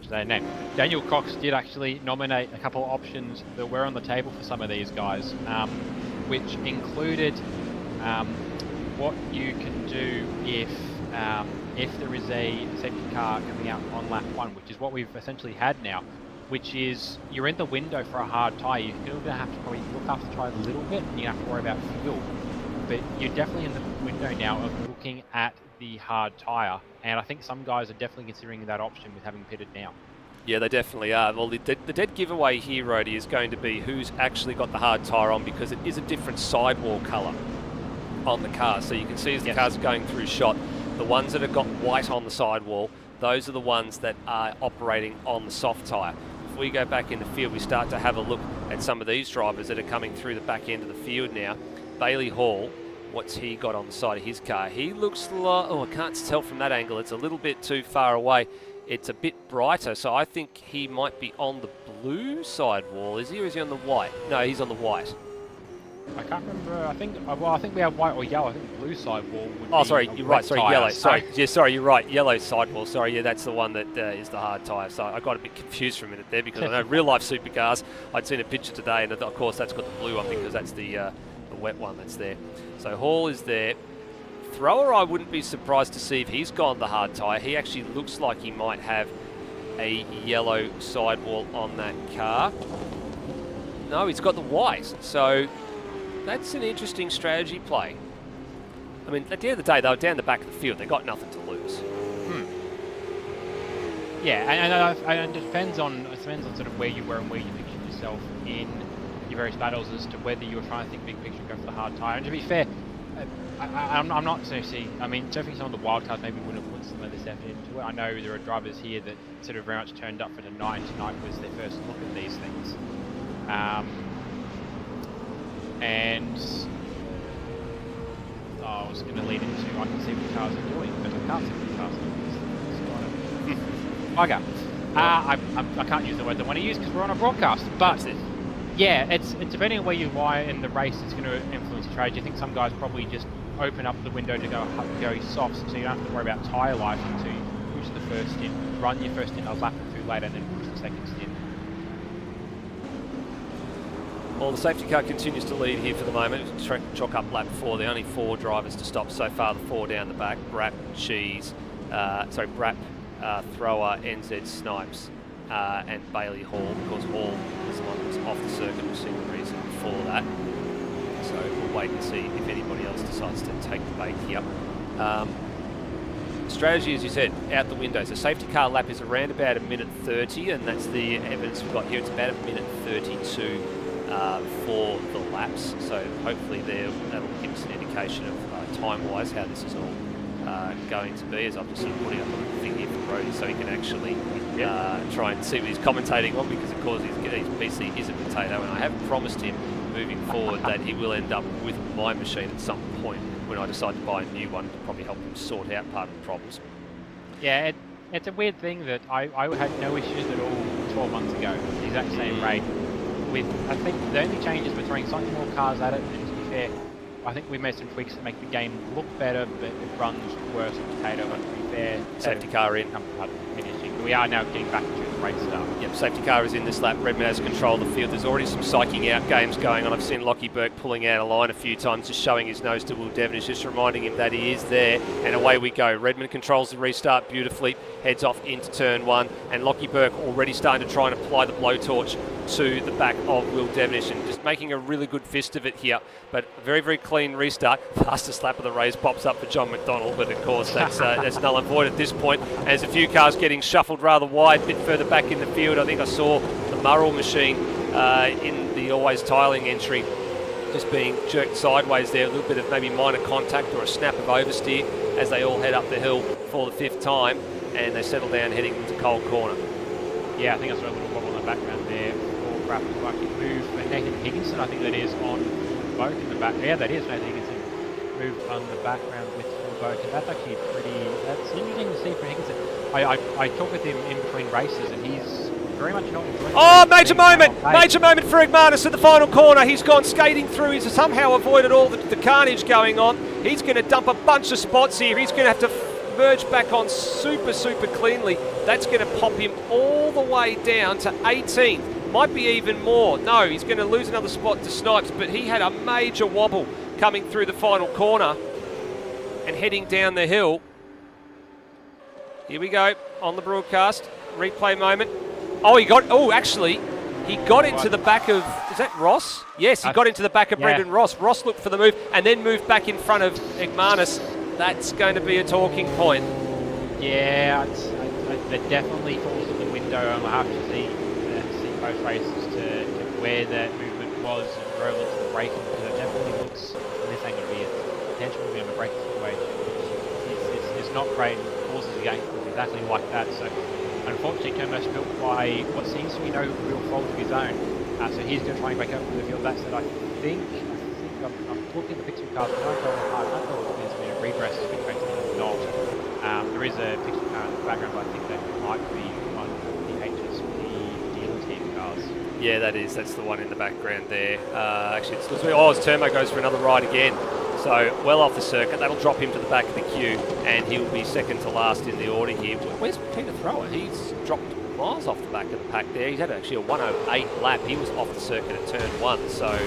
Daniel Cox did actually nominate a couple of options that were on the table for some of these guys, which included what you can do if there is a safety car coming out on lap 1, which is what we've essentially had now, which is you're in the window for a hard tyre. You're going to have to probably look after the tyre a little bit, and you have to worry about fuel. But you're definitely in the window now of looking at the hard tyre, and I think some guys are definitely considering that option with having pitted now. Yeah, they definitely are. Well, the dead giveaway here, Rhodey, is going to be who's actually got the hard tyre on, because it is a different sidewall colour on the car. So you can see as the cars are going through shot, the ones that have got white on the sidewall, those are the ones that are operating on the soft tyre. If we go back in the field, we start to have a look at some of these drivers that are coming through the back end of the field now. Bailey Hall, what's he got on the side of his car? He looks like, oh, I can't tell from that angle. It's a little bit too far away. It's a bit brighter, so I think he might be on the blue sidewall. Is he, or is he on the white? No, he's on the white. I can't remember. I think we have white or yellow. I think the blue sidewall would Oh, be sorry, you're right. Sorry, tyre. yellow. Sorry, yeah, sorry, you're right. Yellow sidewall. Sorry, yeah, that's the one that is the hard tyre. So I got a bit confused for a minute there because I know real life supercars. I'd seen a picture today, and of course that's got the blue one because that's the wet one that's there. So Hall is there. Thrower, I wouldn't be surprised to see if he's gone the hard tyre. He actually looks like he might have a yellow sidewall on that car. No, he's got the white. So that's an interesting strategy play. I mean, at the end of the day, they were down the back of the field. They got nothing to lose. Yeah, and it depends on sort of where you were and where you pictured yourself in your various battles as to whether you were trying to think big picture and go for the hard tyre. And to be fair, I'm not so see. I mean, definitely some of the wildcards maybe wouldn't have put some of this effort into it. I know there are drivers here that sort of very much turned up for tonight. Tonight was their first look at these things. And I was going to lead into I can see what the cars are doing, but I can't see what the cars are doing. Bugger. I can't use the word I want to use because we're on a broadcast. But yeah, it's depending on where you are in the race, it's going to influence the trade. You think some guys probably just open up the window to go soft, so you don't have to worry about tyre life until you push the first in, run your first in, a lap or two later, and then push the second in. Well, the safety car continues to lead here for the moment. Chalk up lap 4. The only 4 drivers to stop so far. The 4 down the back: Brapp, Thrower, NZ Snipes, and Bailey Hall. Of course, Hall was the one that was off the circuit. We've seen the reason for that. So we'll wait and see if anybody else decides to take the bait here. strategy, as you said, out the window. So safety car lap is around about 1:30, and that's the evidence we've got here. It's about 1:32 for the laps. So hopefully that'll give us an indication of time-wise how this is all going to be, as I'm just sort of putting up a little thing here for Brody so he can actually try and see what he's commentating on, because of course his PC is a potato, and I have promised him moving forward that he will end up with my machine at some point when I decide to buy a new one to probably help him sort out part of the problems. Yeah, it's a weird thing that I had no issues at all 12 months ago, the exact same rate. I think the only change is we're throwing slightly more cars at it, and to be fair, I think we made some tweaks that make the game look better, but it runs worse than potato, but to be fair. Safety car in. Finishing. We are now getting back to the race start. Yep, safety car is in this lap. Redmond has control of the field. There's already some psyching out games going on. I've seen Lockie Burke pulling out a line a few times, just showing his nose to Will Devonish, just reminding him that he is there. And away we go. Redmond controls the restart beautifully, heads off into turn 1, and Lockie Burke already starting to try and apply the blowtorch to the back of Will Devonish, and just making a really good fist of it here. But a very, very clean restart. Fastest lap of the race pops up for John McDonald, but of course that's null and void at this point. And there's a few cars getting shuffled rather wide, a bit further back in the field. I think I saw the Murrell machine in the always tiling entry just being jerked sideways there. A little bit of maybe minor contact or a snap of oversteer as they all head up the hill for the 5th time, and they settle down heading into Cold Corner. Yeah, I think I saw a little wobble in the background there. Perhaps to actually move for Nathan Higginson, I think that is on Boak in the back. Yeah, that is Nathan Higginson moved on the background with Boak, and that's actually that's interesting to see for Higginson. I talk with him in between races, and he's very much not enjoying. Oh, major moment for Igmanis at the final corner. He's gone skating through. He's somehow avoided all the carnage going on. He's going to dump a bunch of spots here. He's going to have to merge back on super cleanly. That's going to pop him all the way down to 18th. Might be even more. No, he's going to lose another spot to Snipes, but he had a major wobble coming through the final corner and heading down the hill. Here we go on the broadcast. Replay moment. Oh, actually, he got into the back of, is that Ross? Yes, he got into the back of Brendan Ross. Ross looked for the move and then moved back in front of Igmanis. That's going to be a talking point. Yeah, that definitely falls in the window. I'll have to see both races to where that movement was and roll into the braking, because it definitely looks, this ain't going to be a potential be on the braking situation. It's not great, and causes the game exactly like that. So unfortunately, Kermos built by what seems to be no real fault of his own. So he's going to try and break up for the field. That's that. I think I'm looking at the pixel cars, but I don't know if there's been a regress has been created or not. There is a pixel car in the background, but I think that might be one of the HSP dealer team cars. Yeah, that's the one in the background there. Actually, as Turmo goes for another ride again. So well off the circuit. That'll drop him to the back of the queue, and he'll be second to last in the order here. Where's Peter Thrower? He's dropped miles off the back of the pack there. He's had actually a 1:08 lap. He was off the circuit at turn 1, so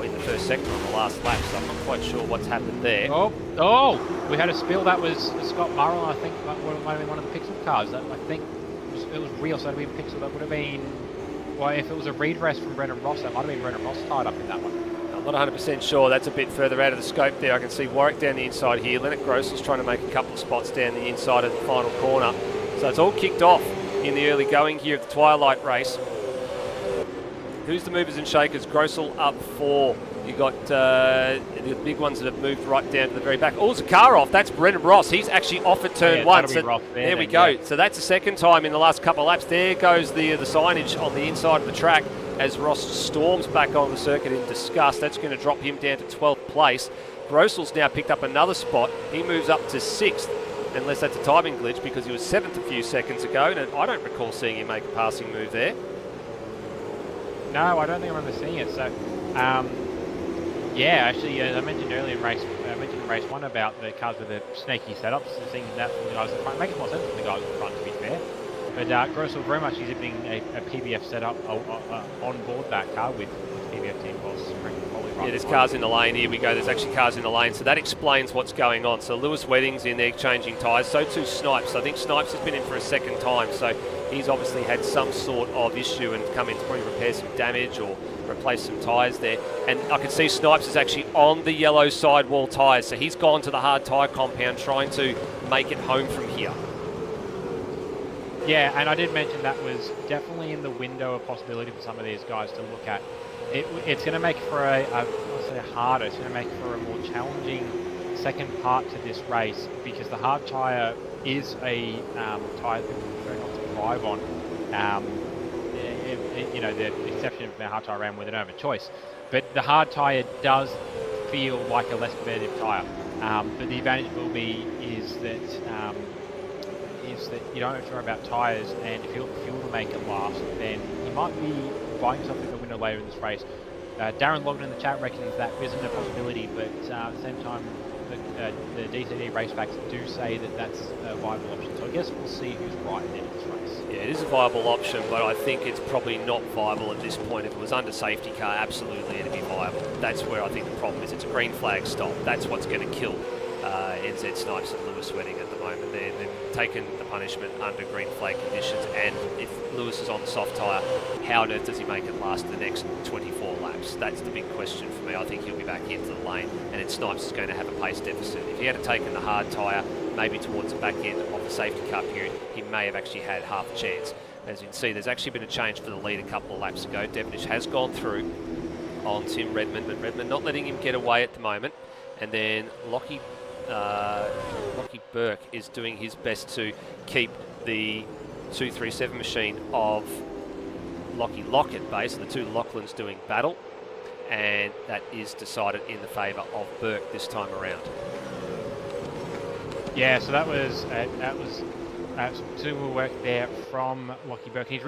in the first sector on the last lap, so I'm not quite sure what's happened there. Oh, we had a spill. That was Scott Murrell, I think. That might have been one of the Pixel cars. That, I think it was real, so it would have been Pixel. That would have been, well, if it was a read-rest from Brendan Ross, that might have been Brendan Ross tied up in that one. I'm not 100% sure. That's a bit further out of the scope there. I can see Warwick down the inside here. Leonard Gross is trying to make a couple of spots down the inside of the final corner. So it's all kicked off in the early going here of the Twilight race. Who's the movers and shakers? Grossel up 4. You got the big ones that have moved right down to the very back. Oh, Zakharov, that's Brendan Ross. He's actually off at turn 1. So there we go. Yeah. So that's the second time in the last couple of laps. There goes the signage on the inside of the track as Ross storms back on the circuit in disgust. That's going to drop him down to 12th place. Grossel's now picked up another spot. He moves up to 6th, unless that's a timing glitch, because he was 7th a few seconds ago. And I don't recall seeing him make a passing move there. No, I don't think I remember seeing it. So, yeah, actually, I mentioned earlier in race 1 about the cars with the snaky setups, and seeing that from the guys in front makes more sense from the guys in front, to be fair. But Grossel very much exhibiting a PBF setup on board that car with PBF team boss. Yeah, there's cars in the lane. Here we go. There's actually cars in the lane, so that explains what's going on. So Lewis Wedding's in there changing tyres. So too Snipes. I think Snipes has been in for a second time, so he's obviously had some sort of issue and come in to probably repair some damage or replace some tyres there. And I can see Snipes is actually on the yellow sidewall tyres, so he's gone to the hard tyre compound trying to make it home from here. Yeah, and I did mention that was definitely in the window of possibility for some of these guys to look at. It's going to make for I'll say harder, it's going to make for a more challenging second part to this race, because the hard tyre is a tyre that people prefer not to drive on. You know, the exception of the hard tyre round where they don't have a choice. But the hard tyre does feel like a less competitive tyre. But the advantage will be is that you don't have to worry about tyres, and if you're fuel to make it last, then you might be buying yourself a winner later in this race. Darren logged in the chat reckons that isn't a possibility, but at the same time, the DCD race facts do say that that's a viable option. So I guess we'll see who's right at the end of this race. Yeah, it is a viable option, but I think it's probably not viable at this point. If it was under safety car, absolutely it'd be viable. That's where I think the problem is. It's a green flag stop. That's what's going to kill NZ Snipes and Lewis Wedding at the moment. They've taken the punishment under green flag conditions, and if Lewis is on the soft tyre, how on earth does he make it last the next 24 laps? That's the big question for me. I think he'll be back into the lane, and then Snipes is going to have a pace deficit. If he had taken the hard tyre, maybe towards the back end of the safety car period, he may have actually had half a chance. As you can see, there's actually been a change for the lead a couple of laps ago. Devonish has gone through on Tim Redmond, but Redmond not letting him get away at the moment. And then Lockie Burke is doing his best to keep the 237 machine of Lockie Lock at base, and the two Lachlan's doing battle, and that is decided in the favour of Burke this time around. Yeah, so that was suitable work there from Lockie Burke. He's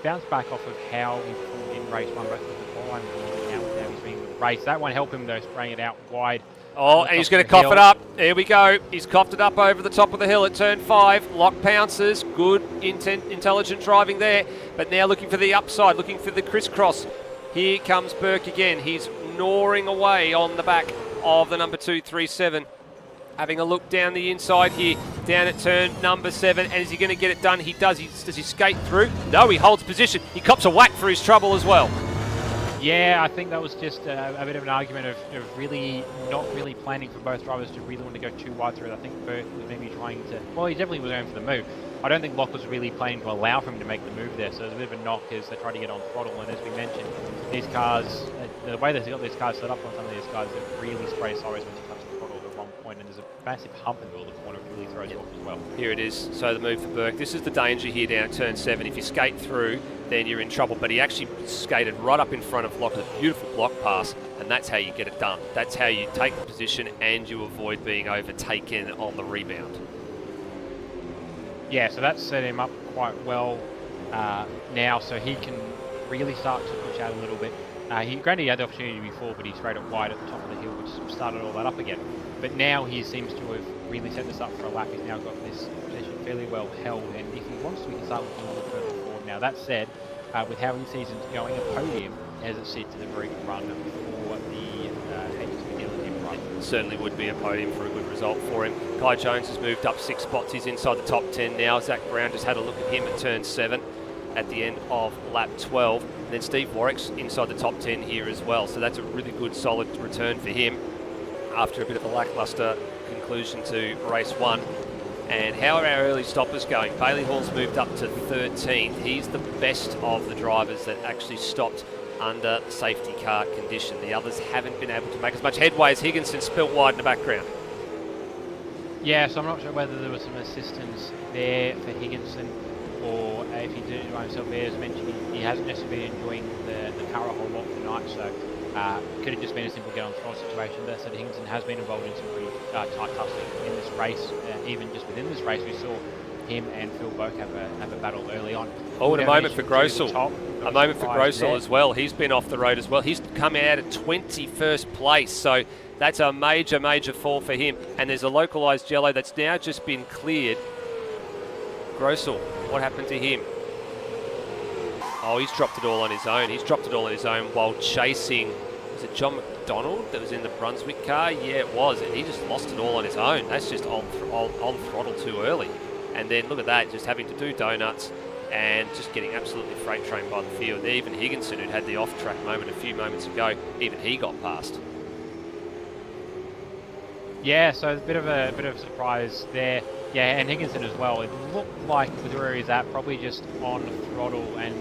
bounced back off of how he performed in race one, both with the qualifying and now he's been with the race. That one helped him though, spraying it out wide. Oh, and he's going to cough it up. Here we go. He's coughed it up over the top of the hill at turn 5. Lock pounces. Good, intelligent driving there. But now looking for the upside, looking for the crisscross. Here comes Burke again. He's gnawing away on the back of the number 237. Having a look down the inside here, down at turn number 7. And is he going to get it done? He does. Does he skate through? No, he holds position. He cops a whack for his trouble as well. Yeah, I think that was just a bit of an argument of really not really planning for both drivers to really want to go too wide through it. I think Burke was maybe trying to, well, he definitely was going for the move. I don't think Locke was really planning to allow for him to make the move there, so there's a bit of a knock as they try to get on throttle. And as we mentioned, these cars, the way they've got these cars set up on some of these cars, they really spray sideways when you touch the throttle at one point, and there's a massive hump in the middle of the corner, which really throws you off as well. Here it is. So the move for Burke. This is the danger here down at turn 7. If you skate through, then you're in trouble. But he actually skated right up in front of Locke with a beautiful block pass, and that's how you get it done. That's how you take the position and you avoid being overtaken on the rebound. Yeah, so that's set him up quite well now, so he can really start to push out a little bit. Granted, he had the opportunity before, but he sprayed it wide at the top of the hill, which started all that up again. But now he seems to have really set this up for a lap. He's now got this position fairly well held, and if he wants to, he can start looking a little further forward. Now, that said, with how his season's going, a podium as it sits is a very good run for the HSV run. Certainly would be a podium for a good result for him. Kai Jones has moved up 6 spots. He's inside the top 10 now. Zach Brown just had a look at him at turn 7 at the end of lap 12. And then Steve Warwick's inside the top 10 here as well. So that's a really good, solid return for him after a bit of a lacklustre conclusion to race 1. And how are our early stoppers going? Bailey Hall's moved up to 13th. He's the best of the drivers that actually stopped under safety car condition. The others haven't been able to make as much headway as Higginson spilt wide in the background. Yeah, so I'm not sure whether there was some assistance there for Higginson or if he did it by himself there. As mentioned, he hasn't necessarily been enjoying the car a whole lot tonight, so could have just been a simple get on throttle situation. But said Higginson has been involved in some pretty tight tussling in this race. Even just within this race, we saw him and Phil both have a battle early on. Oh, and a moment for Grossel. A moment for Grossel as well. He's been off the road as well. He's come out at 21st place, so that's a major, major fall for him. And there's a localised yellow that's now just been cleared. Grossel, what happened to him? Oh, he's dropped it all on his own. He's dropped it all on his own while chasing, was it John McDonald that was in the Brunswick car? Yeah, it was. And he just lost it all on his own. That's just on throttle too early. And then look at that, just having to do donuts and just getting absolutely freight trained by the field. Even Higginson, who'd had the off-track moment a few moments ago, even he got past. Yeah, so it's a bit of a surprise there. Yeah, and Higginson as well. It looked like with where he's at, probably just on throttle and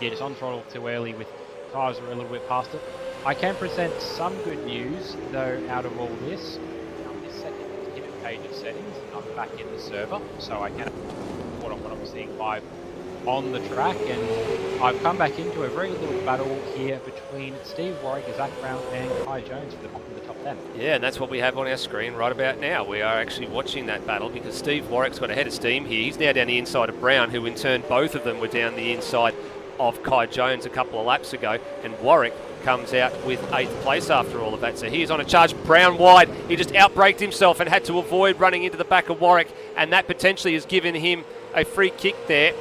yeah, just on throttle too early with tyres were a little bit past it. I can present some good news though out of all this. I'm just setting the hidden page of settings and I'm back in the server, so I can report on what I'm seeing live on the track, and I've come back into a very little battle here between Steve Warwick, Zach Brown and Kai Jones for the top of the top 10. Yeah, and that's what we have on our screen right about now. We are actually watching that battle because Steve Warwick's got a head of steam here. He's now down the inside of Brown, who in turn both of them were down the inside of Kai Jones a couple of laps ago, and Warwick comes out with 8th place after all of that. So he's on a charge. Brown wide. He just outbraked himself and had to avoid running into the back of Warwick, and that potentially has given him a free kick there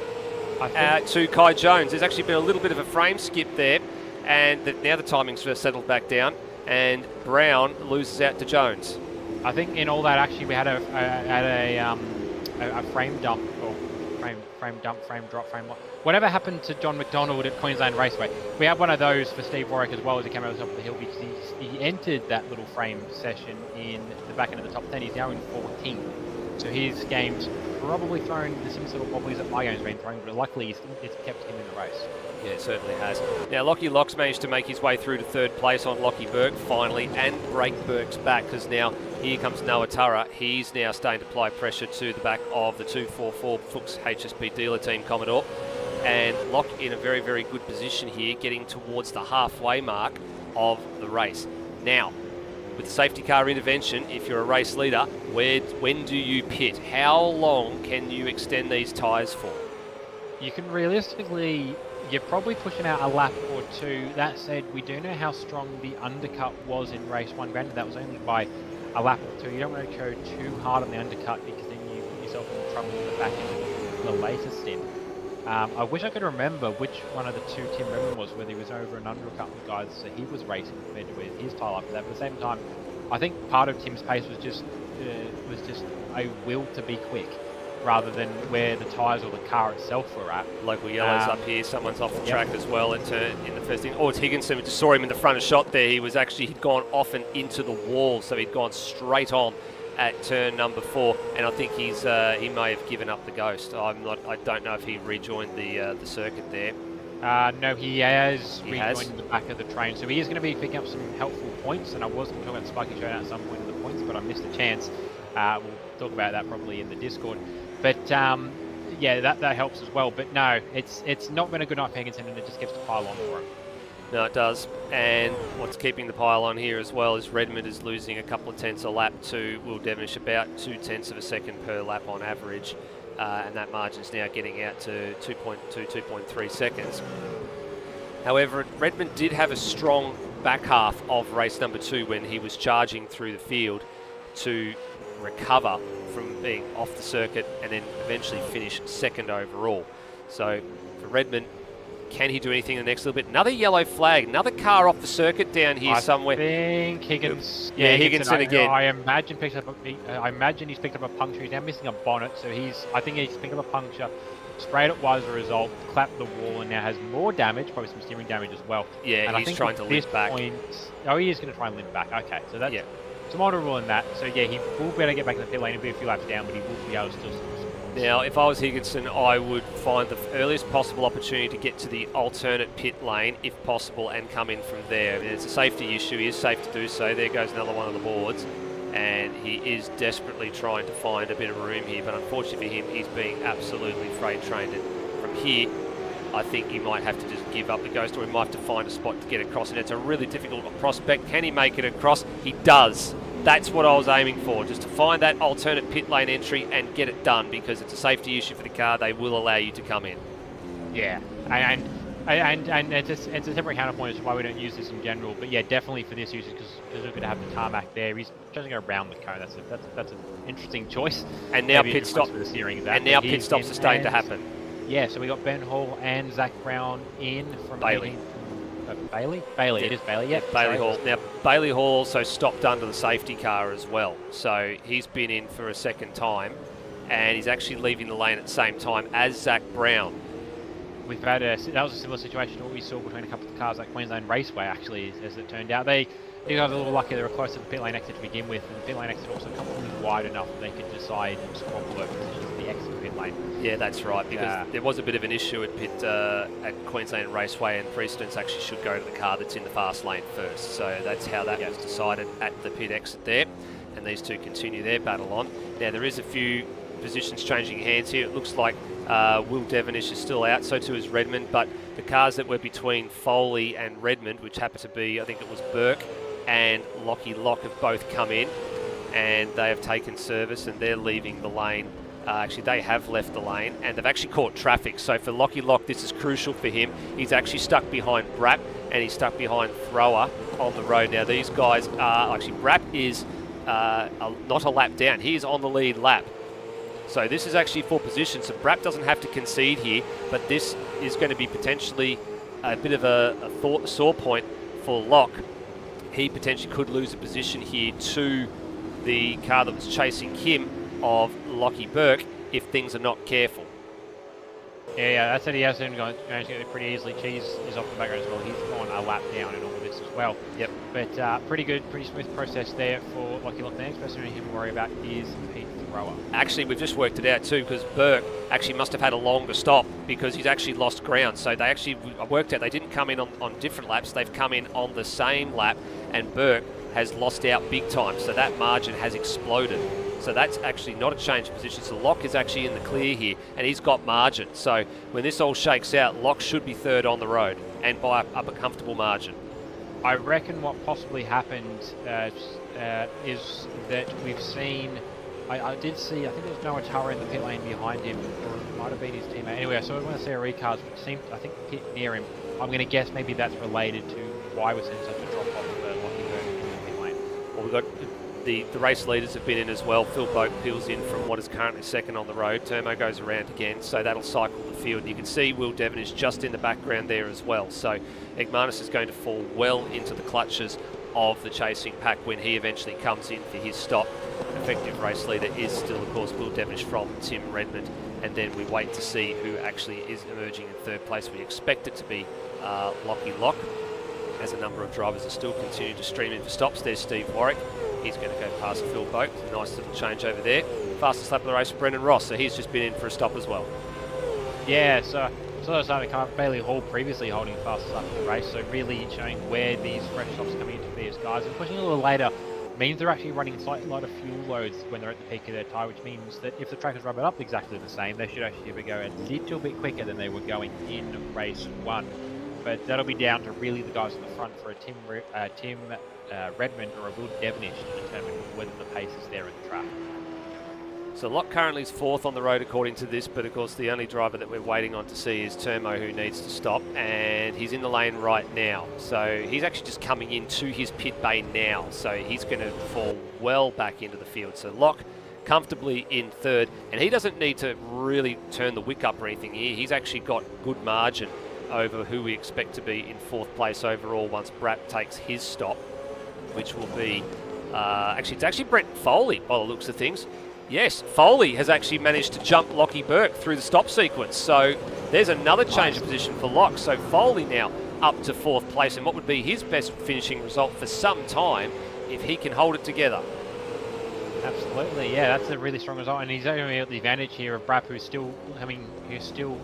to Kai Jones. There's actually been a little bit of a frame skip there, and now the timing's settled back down, and Brown loses out to Jones. I think in all that actually we had a frame dump or frame dump, frame drop, frame what. Whatever happened to John McDonald at Queensland Raceway? We had one of those for Steve Warwick as well as he came over the top of the hill because he entered that little frame session in the back end of the top 10. He's now in 14th. So his game's probably thrown the same sort of wobblies that my game's been throwing, but luckily it's kept him in the race. Yeah, it certainly has. Now, Lockie Locks managed to make his way through to 3rd place on Lockie Burke finally, and break Burke's back, because now here comes Noah Turra. He's now starting to apply pressure to the back of the 244 Fuchs HSP dealer team Commodore. And Locke in a very, very good position here, getting towards the halfway mark of the race. Now, with the safety car intervention, if you're a race leader, when do you pit? How long can you extend these tyres for? You can realistically, you're probably pushing out a lap or two. That said, we do know how strong the undercut was in race 1. Granted, that was only by a lap or two. You don't want to go too hard on the undercut because then you put yourself in trouble in the back end of the later stint. I wish I could remember which one of the two Tim Redmond was, whether he was over and under a couple of guys, so he was racing compared to with his tyre life. But at the same time, I think part of Tim's pace was just a will to be quick, rather than where the tyres or the car itself were at. Local yellows up here. Someone's off the track as well in the first thing. Oh, it's Higginson. We just saw him in the front of shot there. He'd gone off and into the wall, so he'd gone straight on at turn number 4, and I think he may have given up the ghost. I don't know if he rejoined the circuit there. No, he has rejoined the back of the train, so he is going to be picking up some helpful points. And I was going to talk about Spiky Showdown at some point in the points, but I missed a chance. We'll talk about that probably in the Discord. But yeah, that helps as well. But no, it's not been a good night for Higginson, and it just gets to pile on for him. No, it does. And what's keeping the pile on here as well is Redmond is losing a couple of tenths a lap to Will Devonish, about 0.2 of a second per lap on average. And that margin's now getting out to 2.2, 2.3 seconds. However, Redmond did have a strong back half of race number 2 when he was charging through the field to recover from being off the circuit and then eventually finish 2nd overall. So for Redmond, can he do anything in the next little bit? Another yellow flag, another car off the circuit down here somewhere. I think Higgins. Yeah, Higginson again. I imagine he's picked up a puncture. He's now missing a bonnet, so I think he's picked up a puncture. Sprayed it wise as a result, clapped the wall, and now has more damage, probably some steering damage as well. Yeah, and he's trying to limp back. He is going to try and limp back. Okay, so that's some honourable in that. So yeah, he will be able to get back in the pit lane and be a few laps down, but he will be able to still. Now, if I was Higginson, I would find the earliest possible opportunity to get to the alternate pit lane, if possible, and come in from there. I mean, it's a safety issue. He is safe to do so. There goes another one of the boards. And he is desperately trying to find a bit of room here. But unfortunately for him, he's being absolutely freight trained. And from here, I think he might have to just give up the ghost, or he might have to find a spot to get across. And it's a really difficult prospect. Can he make it across? He does. That's what I was aiming for, just to find that alternate pit lane entry and get it done, because it's a safety issue for the car. They will allow you to come in. Yeah, and it's a separate counterpoint as to why we don't use this in general. But yeah, definitely for this usage, because we're going to have the tarmac there. He's trying to go around the cone. That's an interesting choice. And now pit stop. And now pit stops are starting to happen. Yeah, so we got Ben Hall and Zach Brown in from Bailey. Bailey? Bailey, yeah. It is Bailey, yeah. Bailey Hall. Now, Bailey Hall also stopped under the safety car as well. So he's been in for a second time, and he's actually leaving the lane at the same time as Zach Brown. We've had that was a similar situation to what we saw between a couple of cars at Queensland Raceway, actually, as it turned out. They You guys are a little lucky they were close to the pit lane exit to begin with, and the pit lane exit also comes wide enough that they could decide to swap all over positions at the exit pit lane. Yeah, that's right, because there was a bit of an issue at Queensland Raceway, and precedence actually should go to the car that's in the fast lane first. So that's how that was decided at the pit exit there, and these two continue their battle on. Now, there is a few positions changing hands here. It looks like Will Devonish is still out, so too is Redmond, but the cars that were between Foley and Redmond, which happened to be, I think it was Burke and Lockie Lock, have both come in, and they have taken service, and they're leaving the lane. Actually, they have left the lane, and they've actually caught traffic. So for Lockie Lock, this is crucial for him. He's actually stuck behind Brapp, and he's stuck behind Thrower on the road. Now, these guys are actually, Brapp is not a lap down. He is on the lead lap. So this is actually for position. So Brapp doesn't have to concede here, but this is going to be potentially a bit of a sore point for Lock. He potentially could lose a position here to the car that was chasing him of Lockie Burke if things are not careful. Yeah, that's it. He has managed to get it pretty easily. Cheese is off the background as well. He's gone a lap down in all of this as well. Yep. But pretty good, pretty smooth process there for Lockie Lock. The next person we have to worry about is Pete Thrower. Actually, we've just worked it out too, because Burke actually must have had a longer stop because he's actually lost ground. So they actually, I worked out, they didn't come in on different laps. They've come in on the same lap, and Burke has lost out big time. So that margin has exploded. So that's actually not a change of position. So Locke is actually in the clear here, and he's got margin. So when this all shakes out, Locke should be third on the road, and by a comfortable margin. I reckon what possibly happened is that we've seen, I did see, I think there's Noah Tara in the pit lane behind him, or it might have been his teammate. Anyway, so when I see a recars, which seemed, I think, pit near him, I'm going to guess maybe that's related to why we're seeing such a drop off for Lockie Burke in the pit lane. Well, we've got the race leaders have been in as well. Phil Boak peels in from what is currently second on the road. Turmo goes around again, so that'll cycle the field. And you can see Will Devon is just in the background there as well. So Egmanis is going to fall well into the clutches of the chasing pack when he eventually comes in for his stop. Effective race leader is still, of course, Will Devonish from Tim Redmond. And then we wait to see who actually is emerging in third place. We expect it to be Lockie Lock, as a number of drivers are still continuing to stream in for stops. There's Steve Warwick. He's going to go past Phil Boak. A nice little change over there. Fastest lap of the race for Brendan Ross, so he's just been in for a stop as well. Yeah, so they're starting to come up. Bailey Hall previously holding fastest lap of the race, so really showing where these fresh stops are coming into for these guys. And pushing a little later means they're actually running slightly lighter fuel loads when they're at the peak of their tyre, which means that if the track is rubbered up exactly the same, they should actually be going a little bit quicker than they were going in race 1. But that'll be down to really the guys at the front for a Tim Redmond or a Will Devonish to determine whether the pace is there at the track. So Locke currently is fourth on the road according to this, but of course the only driver that we're waiting on to see is Turmo, who needs to stop, and he's in the lane right now. So he's actually just coming into his pit bay now, so he's going to fall well back into the field. So Locke comfortably in third, and he doesn't need to really turn the wick up or anything here. He's actually got good margin over who we expect to be in fourth place overall once Brapp takes his stop, which will be, it's actually Brent Foley by the looks of things. Yes, Foley has actually managed to jump Lockie Burke through the stop sequence. So there's another change of position for Locke. So Foley now up to fourth place, and what would be his best finishing result for some time if he can hold it together. Absolutely, yeah, that's a really strong result, and he's only at the advantage here of Brapp, who's still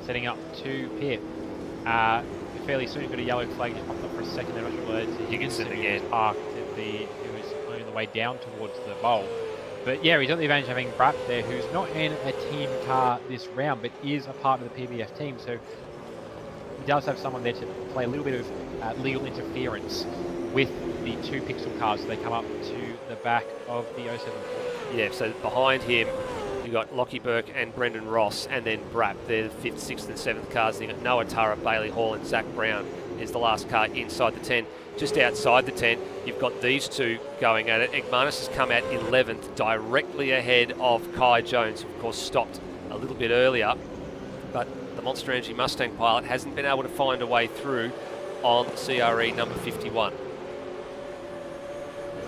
setting up to pit. Fairly soon, got a yellow flag just popped up for a second. I'm not sure whether it's Higginson again parked who was on the way down towards the bowl. But yeah, he's got the advantage of having Brapp there, who's not in a team car this round, but is a part of the PBF team. So he does have someone there to play a little bit of legal interference with the two pixel cars as they come up to the back of the 074. Yeah, so behind him, you've got Lockie Burke and Brendan Ross, and then Brapp. They're the 5th, 6th and 7th cars. You've got Noah Tara, Bailey Hall and Zach Brown is the last car inside the 10. Just outside the 10, you've got these two going at it. Egmanis has come out 11th, directly ahead of Kai Jones, who of course stopped a little bit earlier. But the Monster Energy Mustang pilot hasn't been able to find a way through on CRE number 51.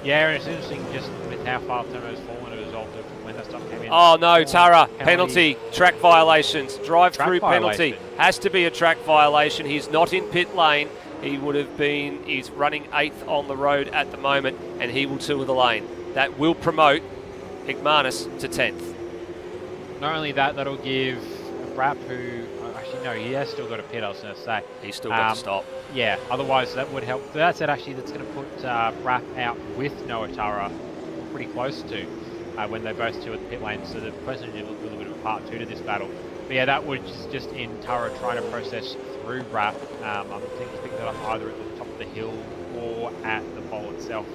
Yeah, and it's interesting just with how far Turno's fallen as a result of when that stuff came in. Oh no, Tara, penalty, track violations, drive-through penalty. Has to be a track violation. He's not in pit lane. he would have been, he's running 8th on the road at the moment, and he will tour the lane. That will promote Igmanus to 10th. Not only that, that'll give Brap, who, actually no, he has still got a pit, I was going to say. He's still got to stop. Yeah, otherwise that would help. That said, actually, that's going to put Brap out with Noah Tara pretty close to when they both two at the pit lane, so the percentage will be a little bit of a part 2 to this battle. But yeah, that would just in Tara trying to process through Brap. I'm thinking he's picking that up either at the top of the hill or at the pole itself.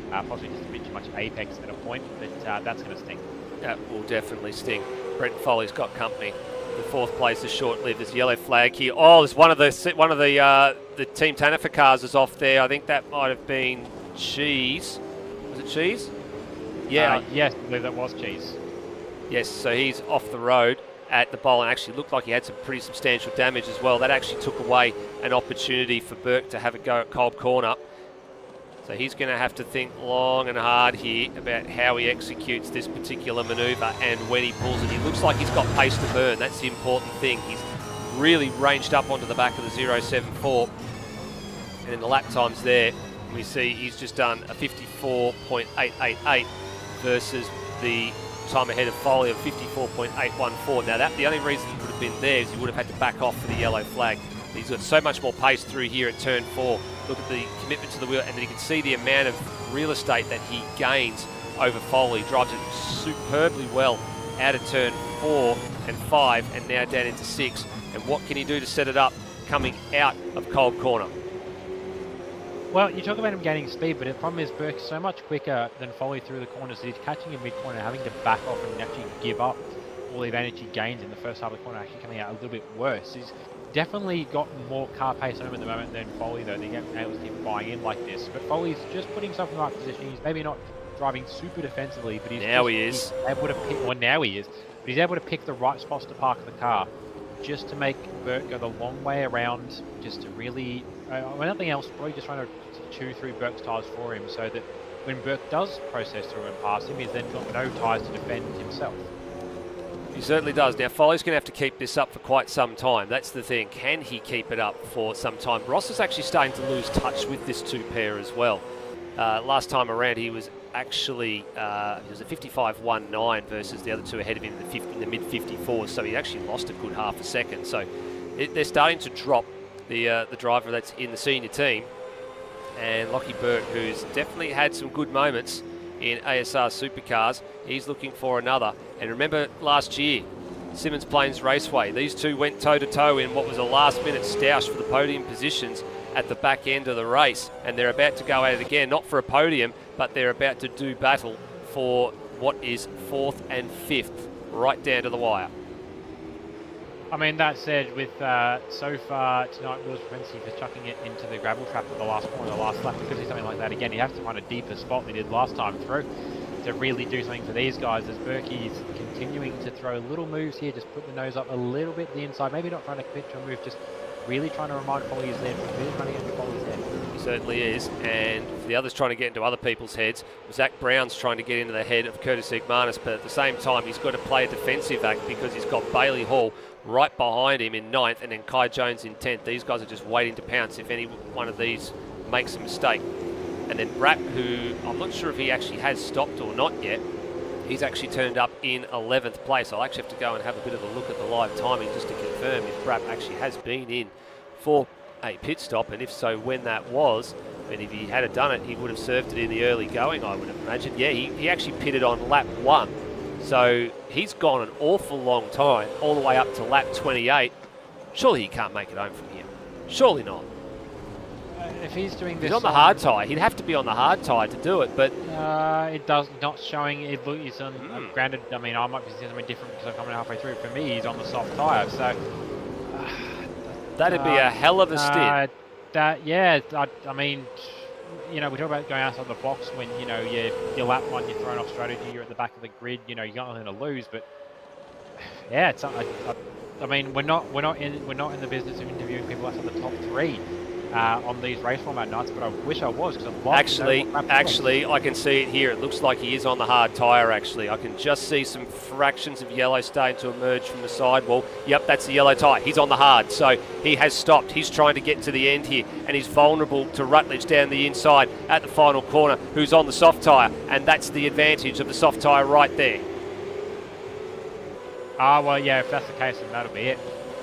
Possibly just a bit too much apex at a point, but that's going to sting. That will definitely sting. Brent Foley's got company. The 4th place is short-lived. There's a yellow flag here. Oh, there's one of the Team Tanifer cars is off there. I think that might have been Cheese. Was it Cheese? Yeah. Yes, I believe that was Cheese. Yes, so he's off the road at the bowl and actually looked like he had some pretty substantial damage as well. That actually took away an opportunity for Burke to have a go at Cold Corner. So he's going to have to think long and hard here about how he executes this particular manoeuvre and when he pulls it. He looks like he's got pace to burn. That's the important thing. He's really ranged up onto the back of the 074. And in the lap times there, we see he's just done a 54.888 versus the time ahead of Foley of 54.814. Now, the only reason he would have been there is he would have had to back off for the yellow flag. He's got so much more pace through here at turn 4. Look at the commitment to the wheel, and then you can see the amount of real estate that he gains over Foley. He drives it superbly well out of turn 4 and 5, and now down into 6. And what can he do to set it up coming out of Cold Corner? Well, you talk about him gaining speed, but the problem is Burke's so much quicker than Foley through the corners that he's catching him mid-corner, having to back off and actually give up all the advantage he gains in the first half of the corner, actually coming out a little bit worse. He's definitely got more car pace on him at the moment than Foley, though. They haven't been able to keep buying in like this. But Foley's just putting himself in the right position. He's maybe not driving super defensively, but he's able to pick. Well, now he is, but he's able to pick the right spots to park the car, just to make Burke go the long way around, just to really, nothing else, probably just trying to chew through Burke's tyres for him, so that when Burke does process through and pass him, he's then got no tyres to defend himself. He certainly does. Now, Foley's going to have to keep this up for quite some time. That's the thing. Can he keep it up for some time? Ross is actually starting to lose touch with this 2 pair as well. Last time around, he was actually he was a 55.19 versus the other 2 ahead of him in the mid-54s, so he actually lost a good half a second. So they're starting to drop the driver that's in the senior team. And Lockie Burke, who's definitely had some good moments in ASR Supercars, he's looking for another. And remember last year, Symmons Plains Raceway, these two went toe-to-toe in what was a last-minute stoush for the podium positions at the back end of the race. And they're about to go at it again, not for a podium, but they're about to do battle for what is 4th and 5th, right down to the wire. I mean, that said, with so far tonight, Will's propensity for chucking it into the gravel trap at the last corner, the last lap, because he's something like that again, he has to find a deeper spot than he did last time through to really do something for these guys, as Berkey's continuing to throw little moves here, just put the nose up a little bit to the inside, maybe not trying to commit to a move, just really trying to remind Foley he's there, really trying to get into Foley's head. He certainly is, and the others trying to get into other people's heads. Zach Brown's trying to get into the head of Curtis Igmanus, but at the same time he's got to play a defensive act because he's got Bailey Hall right behind him in 9th and then Kai Jones in 10th. These guys are just waiting to pounce if any one of these makes a mistake. And then Bratt, who I'm not sure if he actually has stopped or not yet, he's actually turned up in 11th place. I'll actually have to go and have a bit of a look at the live timing just to confirm if Bratt actually has been in for a pit stop, and if so, when that was. And if he had done it, he would have served it in the early going, I would have imagined. Yeah, he actually pitted on lap 1. So he's gone an awful long time, all the way up to lap 28. Surely he can't make it home from here. Surely not. If he's doing this, he's on the hard tyre. He'd have to be on the hard tyre to do it, but it does not showing. He's on. Granted, I mean, I might be seeing something different because I'm coming halfway through. For me, he's on the soft tyre, so that'd be a hell of a stint. I mean, you know, we talk about going outside the box when, you know, your lap one, you're throwing off strategy, you're at the back of the grid, you know, you got nothing to lose. But yeah, I mean, we're not in the business of interviewing people outside the top 3. on these race format nights, but I wish I was, because I'd love Actually, I can see it here. It looks like he is on the hard tyre, actually. I can just see some fractions of yellow starting to emerge from the sidewall. Yep, that's the yellow tyre. He's on the hard, so he has stopped. He's trying to get to the end here, and he's vulnerable to Rutledge down the inside at the final corner, who's on the soft tyre, and that's the advantage of the soft tyre right there. Well, yeah, if that's the case, then that'll be it.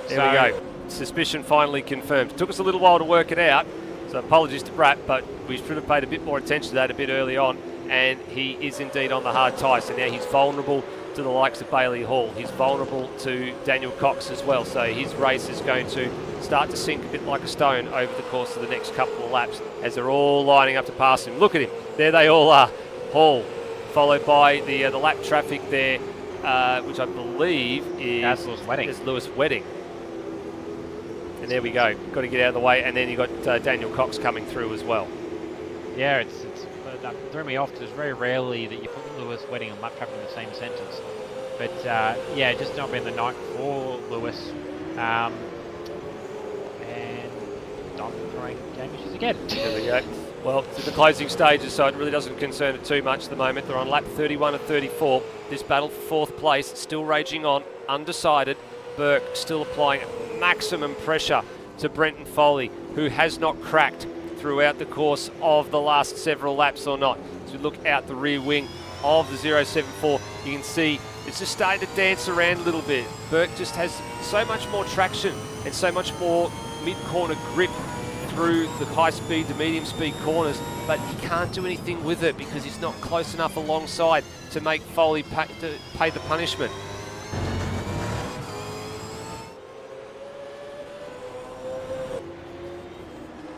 There we go. Suspicion finally confirmed. Took us a little while to work it out, so apologies to Brett, but we should have paid a bit more attention to that a bit early on, and he is indeed on the hard tyre, so now he's vulnerable to the likes of Bailey Hall. He's vulnerable to Daniel Cox as well, so his race is going to start to sink a bit like a stone over the course of the next couple of laps as they're all lining up to pass him. Look at him. There they all are. Hall, followed by the lap traffic there, which I believe is Lewis Wedding. And there we go. Got to get out of the way, and then you got Daniel Cox coming through as well. Yeah, that threw me off, because it's very rarely that you put Lewis Wedding and lap traffic in the same sentence. But yeah, just not been the night for Lewis. And I'm throwing game issues again. There we go. Well, it's in the closing stages, so it really doesn't concern it too much at the moment. They're on lap 31 of 34. This battle for fourth place still raging on, undecided. Burke still applying maximum pressure to Brenton Foley, who has not cracked throughout the course of the last several laps or not. As we look out the rear wing of the 074, you can see it's just starting to dance around a little bit. Burke just has so much more traction and so much more mid-corner grip through the high-speed to medium-speed corners, but he can't do anything with it because he's not close enough alongside to make Foley pay the punishment.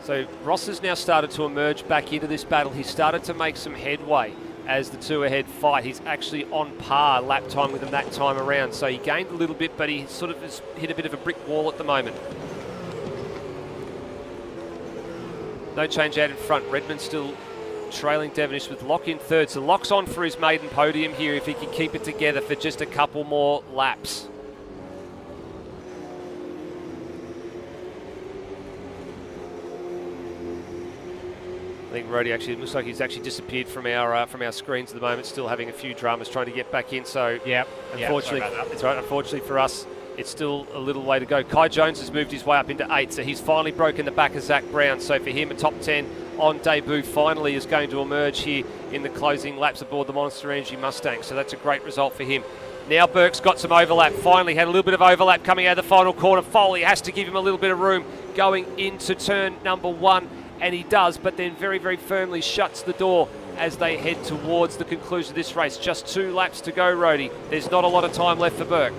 So Ross has now started to emerge back into this battle. He's started to make some headway as the two ahead fight. He's actually on par lap time with them that time around. So he gained a little bit, but he sort of has hit a bit of a brick wall at the moment. No change out in front. Redmond still trailing Devonish with Locke in third. So Locke's on for his maiden podium here if he can keep it together for just a couple more laps. I think Rody actually, it looks like he's actually disappeared from our screens at the moment, still having a few dramas trying to get back in. So unfortunately, it's right. Unfortunately for us, it's still a little way to go. Kai Jones has moved his way up into 8th, so he's finally broken the back of Zach Brown. So for him, a top 10 on debut finally is going to emerge here in the closing laps aboard the Monster Energy Mustang. So that's a great result for him. Now Burke's got some overlap. Finally had a little bit of overlap coming out of the final corner. Foley has to give him a little bit of room going into turn number 1. And he does, but then very, very firmly shuts the door as they head towards the conclusion of this race. Just 2 laps to go, Rody. There's not a lot of time left for Burke.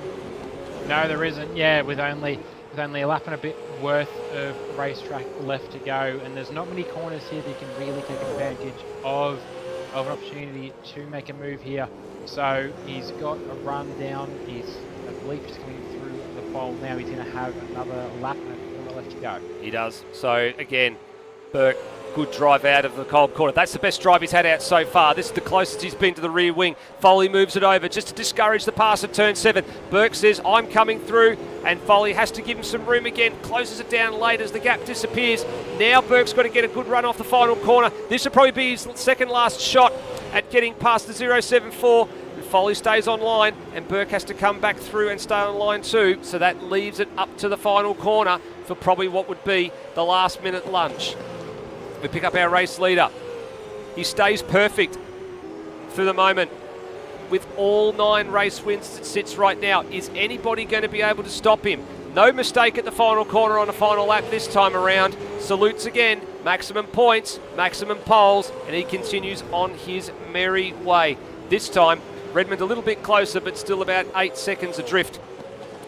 No, there isn't. Yeah, with only a lap and a bit worth of racetrack left to go, and there's not many corners here that you can really take advantage of an opportunity to make a move here. So he's got a run down. I believe he's coming through the pole now. He's going to have another lap and a corner left to go. He does. So again, Burke, good drive out of the cold corner. That's the best drive he's had out so far. This is the closest he's been to the rear wing. Foley moves it over just to discourage the pass at turn 7. Burke says, I'm coming through, and Foley has to give him some room again. Closes it down late as the gap disappears. Now Burke's got to get a good run off the final corner. This will probably be his second last shot at getting past the 074. Foley stays on line, and Burke has to come back through and stay on line too. So that leaves it up to the final corner for probably what would be the last minute lunge. We pick up our race leader. He stays perfect for the moment with all 9 race wins that sits right now. Is anybody going to be able to stop him? No mistake at the final corner on a final lap this time around. Salutes again, maximum points, maximum poles, and he continues on his merry way. This time, Redmond a little bit closer, but still about 8 seconds adrift.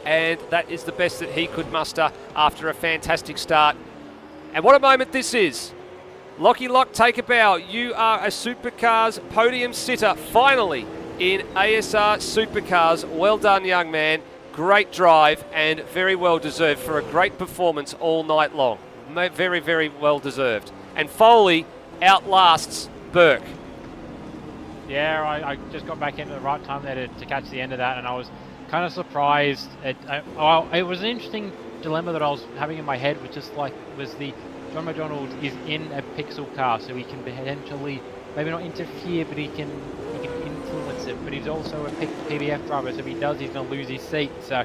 And that is the best that he could muster after a fantastic start. And what a moment this is. Lockie Lock, take a bow. You are a Supercars podium sitter, finally, in ASR Supercars. Well done, young man. Great drive and very well deserved for a great performance all night long. Very, very well deserved. And Foley outlasts Burke. Yeah, I just got back into the right time there to catch the end of that, and I was kind of surprised. It was an interesting dilemma that I was having in my head, which is like was the John McDonald is in a pixel car, so he can potentially maybe not interfere, but he can influence it. But he's also a PBF driver, so if he does, he's going to lose his seat. So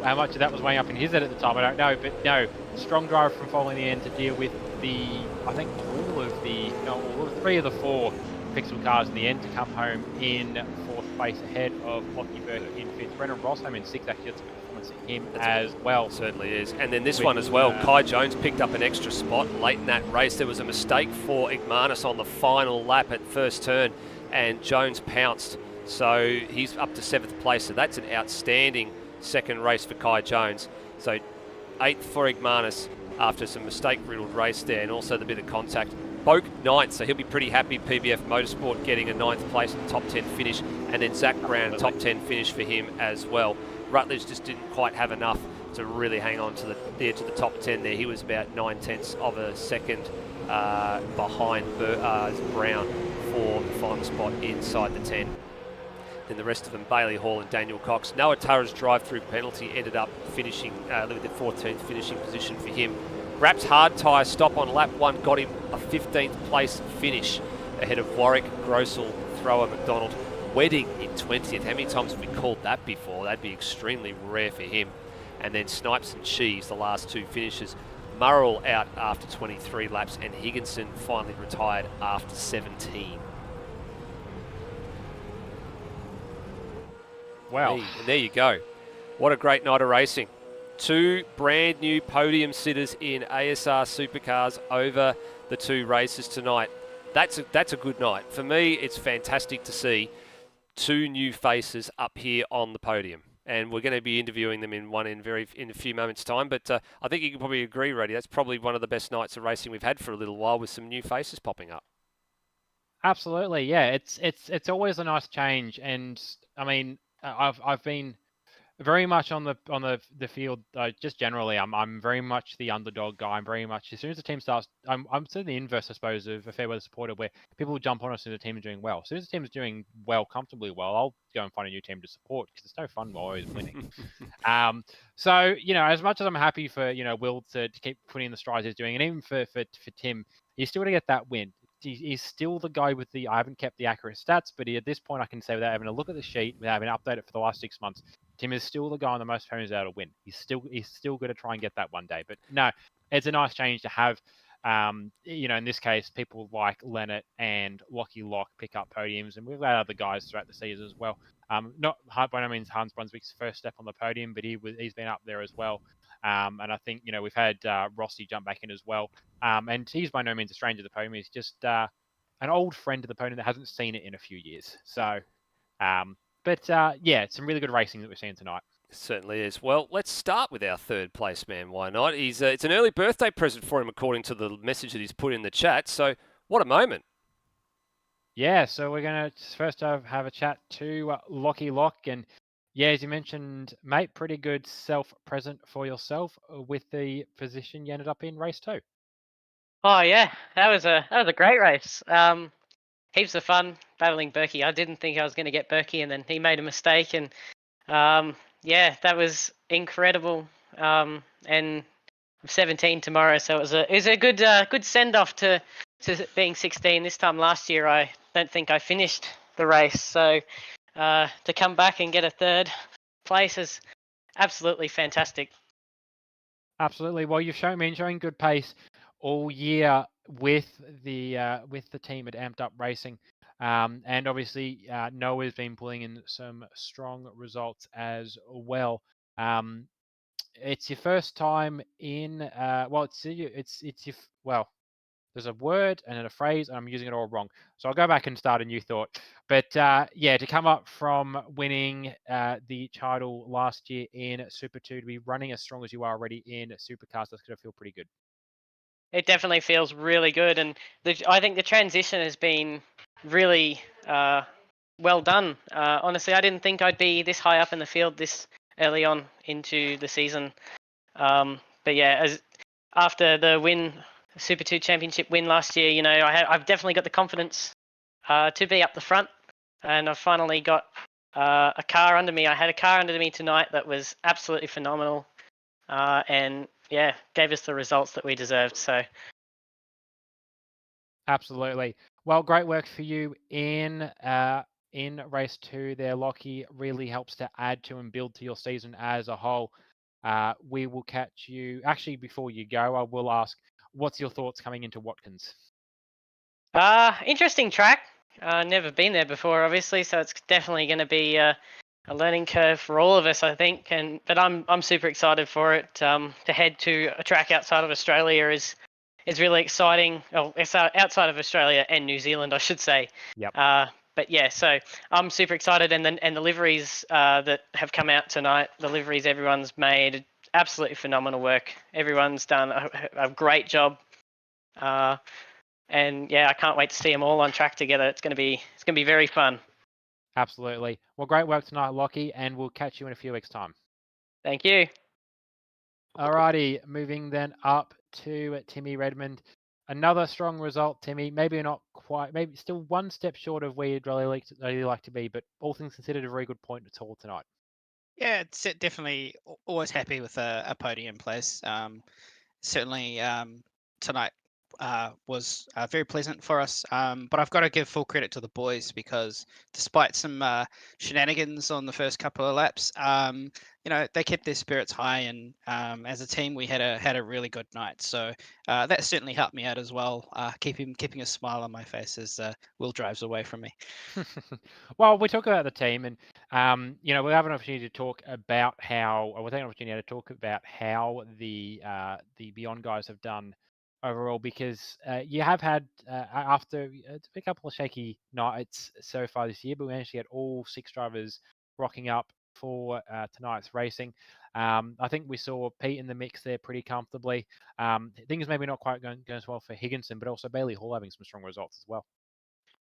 how much of that was weighing up in his head at the time, I don't know. But no, strong driver from following the end to deal with I think all three of the four pixel cars in the end to come home in fourth place ahead of Lockie Berkey in fifth. Brendan Ross home in sixth. Actually, that's a good performance for him as well. Certainly is. And then this one as well, Kai Jones picked up an extra spot late in that race. There was a mistake for Igmanis on the final lap at first turn, and Jones pounced. So he's up to 7th place. So that's an outstanding second race for Kai Jones. So 8th for Igmanis after some mistake-riddled race there, and also the bit of contact. Boak 9th, so he'll be pretty happy. PBF Motorsport getting a 9th place in the top 10 finish, and then Zach Brown, a top 10 finish for him as well. Rutledge just didn't quite have enough to really hang on to the edge of the top 10 there. He was about 9/10 of a second behind Brown for the final spot inside the 10. Then the rest of them, Bailey Hall and Daniel Cox. Noah Turra's drive-through penalty ended up finishing with the 14th finishing position for him. Rapp's hard tyre stop on lap 1 got him a 15th place finish ahead of Warwick, Grossel, Thrower, McDonald. Wedding in 20th. How many times have we called that before? That'd be extremely rare for him. And then Snipes and Cheese, the last two finishes. Murrell out after 23 laps, and Higginson finally retired after 17. Wow. Hey, and there you go. What a great night of racing. 2 brand new podium sitters in ASR Supercars over the 2 races tonight. That's a good night. For me, it's fantastic to see 2 new faces up here on the podium. And we're going to be interviewing them in a few moments' time. But I think you can probably agree, Reddy, that's probably one of the best nights of racing we've had for a little while, with some new faces popping up. Absolutely, yeah. It's always a nice change, and I mean, I've been very much on the field, just generally. I'm very much the underdog guy. I'm very much, as soon as the team starts, I'm sort of the inverse, I suppose, of a fair weather supporter, where people jump on us and the team is doing well. As soon as the team is doing well, comfortably well, I'll go and find a new team to support, because it's no fun while always winning. So as much as I'm happy for Will to keep putting in the strides he's doing, and even for Tim, he's still to get that win. He's still the guy with I haven't kept the accurate stats, but at this point I can say, without having a look at the sheet, without having updated it for the last 6 months, Tim is still the guy on the most podiums out to win. He's still going to try and get that one day. But no, it's a nice change to have, in this case, people like Leonard and Lockie Lock pick up podiums, and we've had other guys throughout the season as well. Not by no means Hans Brunswick's first step on the podium, but he's been up there as well. And I think we've had Rossi jump back in as well, and he's by no means a stranger to the podium. He's just an old friend to the podium that hasn't seen it in a few years. So, yeah, some really good racing that we're seeing tonight. It certainly is. Well, let's start with our third place man. Why not? It's an early birthday present for him, according to the message that he's put in the chat. So, what a moment! Yeah, so we're going to first have a chat to Lockie Lock. And yeah, as you mentioned, mate, pretty good self-present for yourself with the position you ended up in race 2. Oh yeah, that was a great race. Heaps of fun battling Berkey. I didn't think I was going to get Berkey, and then he made a mistake, and yeah, that was incredible. And I'm 17 tomorrow, so it was a good send off to being 16. This time last year, I don't think I finished the race, so to come back and get a 3rd place is absolutely fantastic. Absolutely. Well, you've showing good pace all year with the team at Amped Up Racing, and obviously Noah's been pulling in some strong results as well. It's your first time in there's a word and then a phrase, and I'm using it all wrong. So I'll go back and start a new thought. But yeah, to come up from winning the title last year in Super 2, to be running as strong as you are already in Supercars, that's going to feel pretty good. It definitely feels really good, and I think the transition has been really well done. Honestly, I didn't think I'd be this high up in the field this early on into the season. But yeah, after the Super 2 Championship win last year, I've definitely got the confidence to be up the front, and I've finally got a car under me. I had a car under me tonight that was absolutely phenomenal, and yeah, gave us the results that we deserved. So Absolutely. Well, great work for you in race 2 there, Lockie. Really helps to add to and build to your season as a whole. We will catch you. Actually, before you go, I will ask, what's your thoughts coming into Watkins? Interesting track. Never been there before, obviously, so it's definitely going to be a learning curve for all of us, I think. But I'm super excited for it. To head to a track outside of Australia is really exciting. Oh, it's outside of Australia and New Zealand, I should say. Yep. But yeah, so I'm super excited, and the liveries that have come out tonight, the liveries everyone's made, absolutely phenomenal work. Everyone's done a great job. And yeah, I can't wait to see them all on track together. It's gonna be very fun. Absolutely. Well, great work tonight, Lockie, and we'll catch you in a few weeks' time. Thank you. Alrighty, moving then up to Timmy Redmond. Another strong result, Timmy. Maybe not quite, maybe still one step short of where you'd really like to be, but all things considered, a very good point at all tonight. Yeah, it's definitely always happy with a podium place. Certainly tonight was very pleasant for us. But I've got to give full credit to the boys because despite some shenanigans on the first couple of laps, they kept their spirits high, and as a team, we had a really good night. So that certainly helped me out as well, keeping a smile on my face as Will drives away from me. Well, we talk about the team, and we'll have an opportunity to talk about how, or we'll take an opportunity to talk about how the Beyond guys have done overall, because you have had after it's been a couple of shaky nights so far this year, but we managed to get all 6 drivers rocking up for tonight's racing. I think we saw Pete in the mix there pretty comfortably. Things maybe not quite going as well for Higginson, but also Bailey Hall having some strong results as well.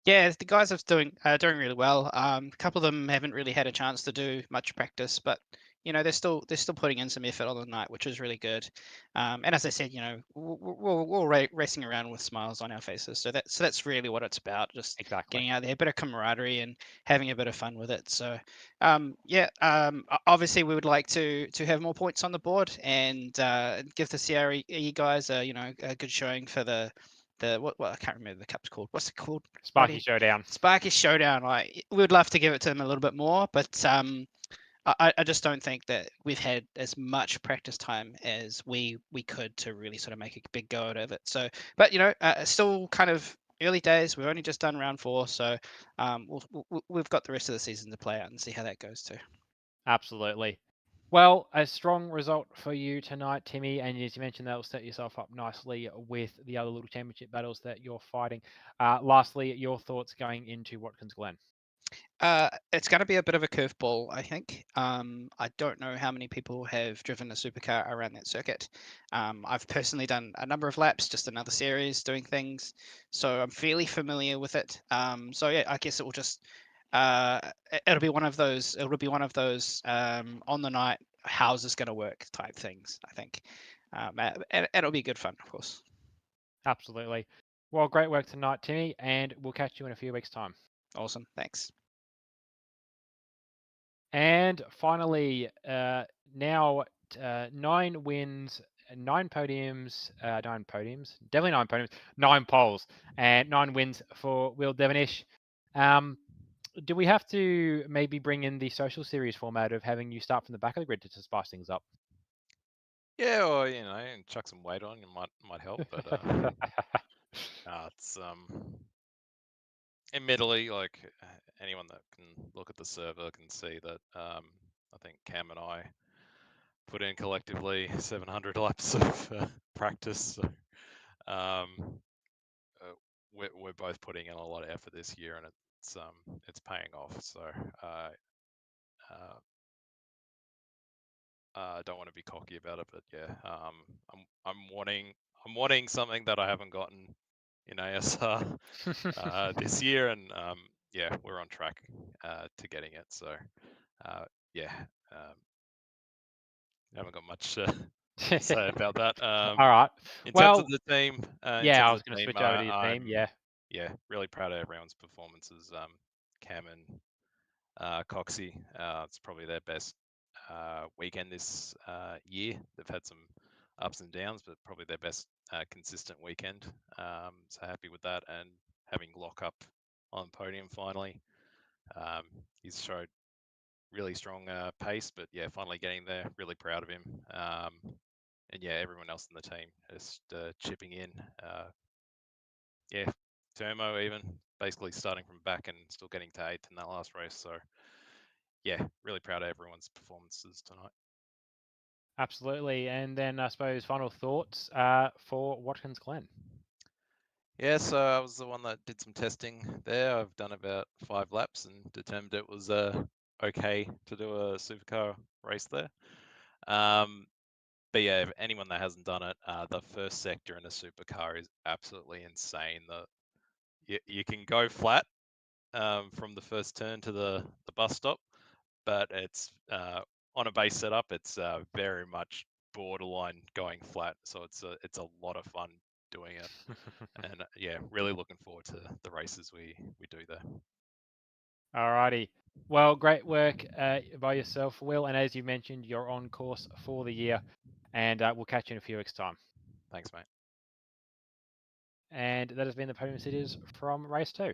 Yeah, the guys are doing really well. A couple of them haven't really had a chance to do much practice, but they're still putting in some effort on the night, which is really good. And as I said, we're racing around with smiles on our faces, so that's really what it's about, just Exactly. getting out there, a bit of camaraderie and having a bit of fun with it. So obviously we would like to have more points on the board and give the CRE guys a good showing for the what I can't remember the cup's called. What's it called? Sparky Showdown. Sparky Showdown. Like we would love to give it to them a little bit more, but I just don't think that we've had as much practice time as we could to really sort of make a big go out of it. So, but still kind of early days. We've only just done round 4, so we've got the rest of the season to play out and see how that goes too. Absolutely. Well, a strong result for you tonight, Timmy, and as you mentioned, that will set yourself up nicely with the other little championship battles that you're fighting. Lastly, your thoughts going into Watkins Glen? It's going to be a bit of a curveball, I think. I don't know how many people have driven a supercar around that circuit. I've personally done a number of laps, just another series doing things, so I'm fairly familiar with it. So yeah, I guess it will just it'll be one of those. It'll be one of those on the night. How's this going to work type things? I think, and it'll be good fun, of course. Absolutely. Well, great work tonight, Timmy, and we'll catch you in a few weeks' time. Awesome, thanks. And finally, now 9 wins, 9 podiums, definitely 9 podiums, 9 poles, and 9 wins for Will Devonish. Do we have to maybe bring in the social series format of having you start from the back of the grid to spice things up? Yeah, or and chuck some weight on, it might help. But it's admittedly, like anyone that can look at the server can see that I think Cam and I put in collectively 700 laps of practice. So we're both putting in a lot of effort this year, and it's paying off. So I don't want to be cocky about it, but yeah, I'm wanting something that I haven't gotten in ASR this year, and yeah, we're on track to getting it. So yeah, haven't got much to say about that. All right. In Well, terms of the team, yeah, I was going to switch over to your team. Yeah, really proud of everyone's performances. Cam and Coxie, it's probably their best weekend this year. They've had some ups and downs, but probably their best consistent weekend. So happy with that, and having lock up on podium finally. He's showed really strong pace, but yeah, finally getting there. Really proud of him. And yeah, everyone else in the team just chipping in. Yeah, Termo even basically starting from back and still getting to 8th in that last race. So yeah, really proud of everyone's performances tonight. Absolutely. And then I suppose final thoughts for Watkins Glen. Yeah, so I was the one that did some testing there. I've done about 5 laps and determined it was okay to do a supercar race there. But yeah, if anyone that hasn't done it, the first sector in a supercar is absolutely insane. You can go flat from the first turn to the bus stop, but it's on a base setup. It's very much borderline going flat, so it's a lot of fun doing it. And yeah, really looking forward to the races we do there. Alrighty. Well, great work by yourself, Will. And as you mentioned, you're on course for the year. And we'll catch you in a few weeks' time. Thanks, mate. And that has been the Podium Sitters from Race 2.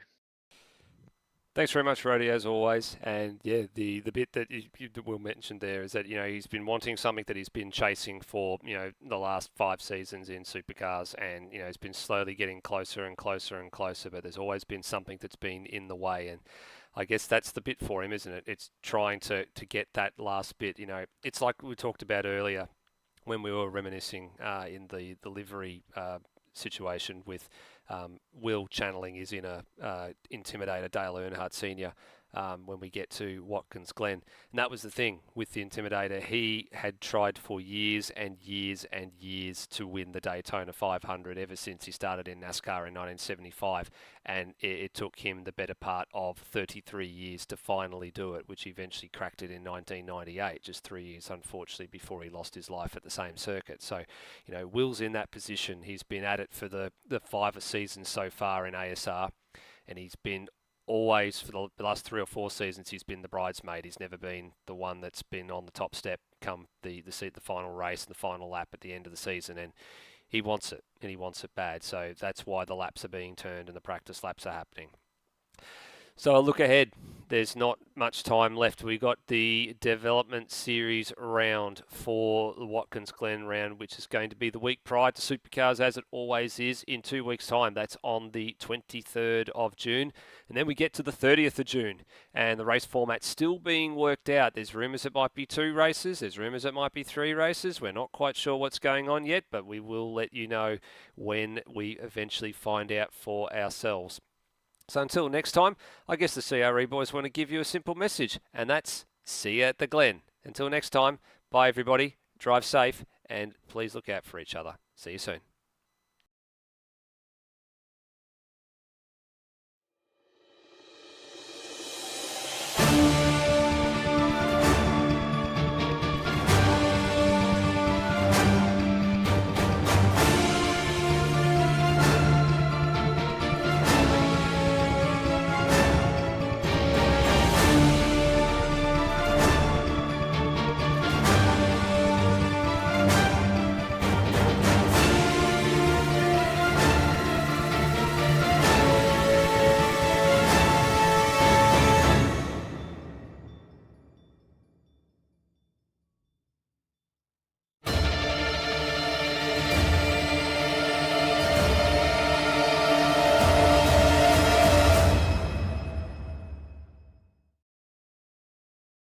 Thanks very much, Rody, as always. And yeah, the bit that Will mentioned there is that, you know, he's been wanting something that he's been chasing for, you know, the last 5 seasons in supercars, and, you know, he's been slowly getting closer and closer and closer, but there's always been something that's been in the way. And I guess that's the bit for him, isn't it? It's trying to get that last bit. You know, it's like we talked about earlier when we were reminiscing in the livery situation with Will channeling his inner intimidator, Dale Earnhardt Sr., when we get to Watkins Glen. And that was the thing with the Intimidator. He had tried for years and years and years to win the Daytona 500 ever since he started in NASCAR in 1975. And it took him the better part of 33 years to finally do it, which he eventually cracked it in 1998, just 3 years, unfortunately, before he lost his life at the same circuit. So, you know, Will's in that position. He's been at it for the 5 seasons so far in ASR, and he's been always, for the last 3 or 4 seasons, he's been the bridesmaid. He's never been the one that's been on the top step come the final race and the final lap at the end of the season. And he wants it, and he wants it bad. So that's why the laps are being turned and the practice laps are happening. So a look ahead. There's not much time left. We got the development series round for the Watkins Glen round, which is going to be the week prior to Supercars, as it always is, in 2 weeks' time. That's on the 23rd of June. And then we get to the 30th of June, and the race format's still being worked out. There's rumours it might be 2 races. There's rumours it might be 3 races. We're not quite sure what's going on yet, but we will let you know when we eventually find out for ourselves. So until next time, I guess the CRE boys want to give you a simple message, and that's see you at the Glen. Until next time, bye everybody, drive safe, and please look out for each other. See you soon.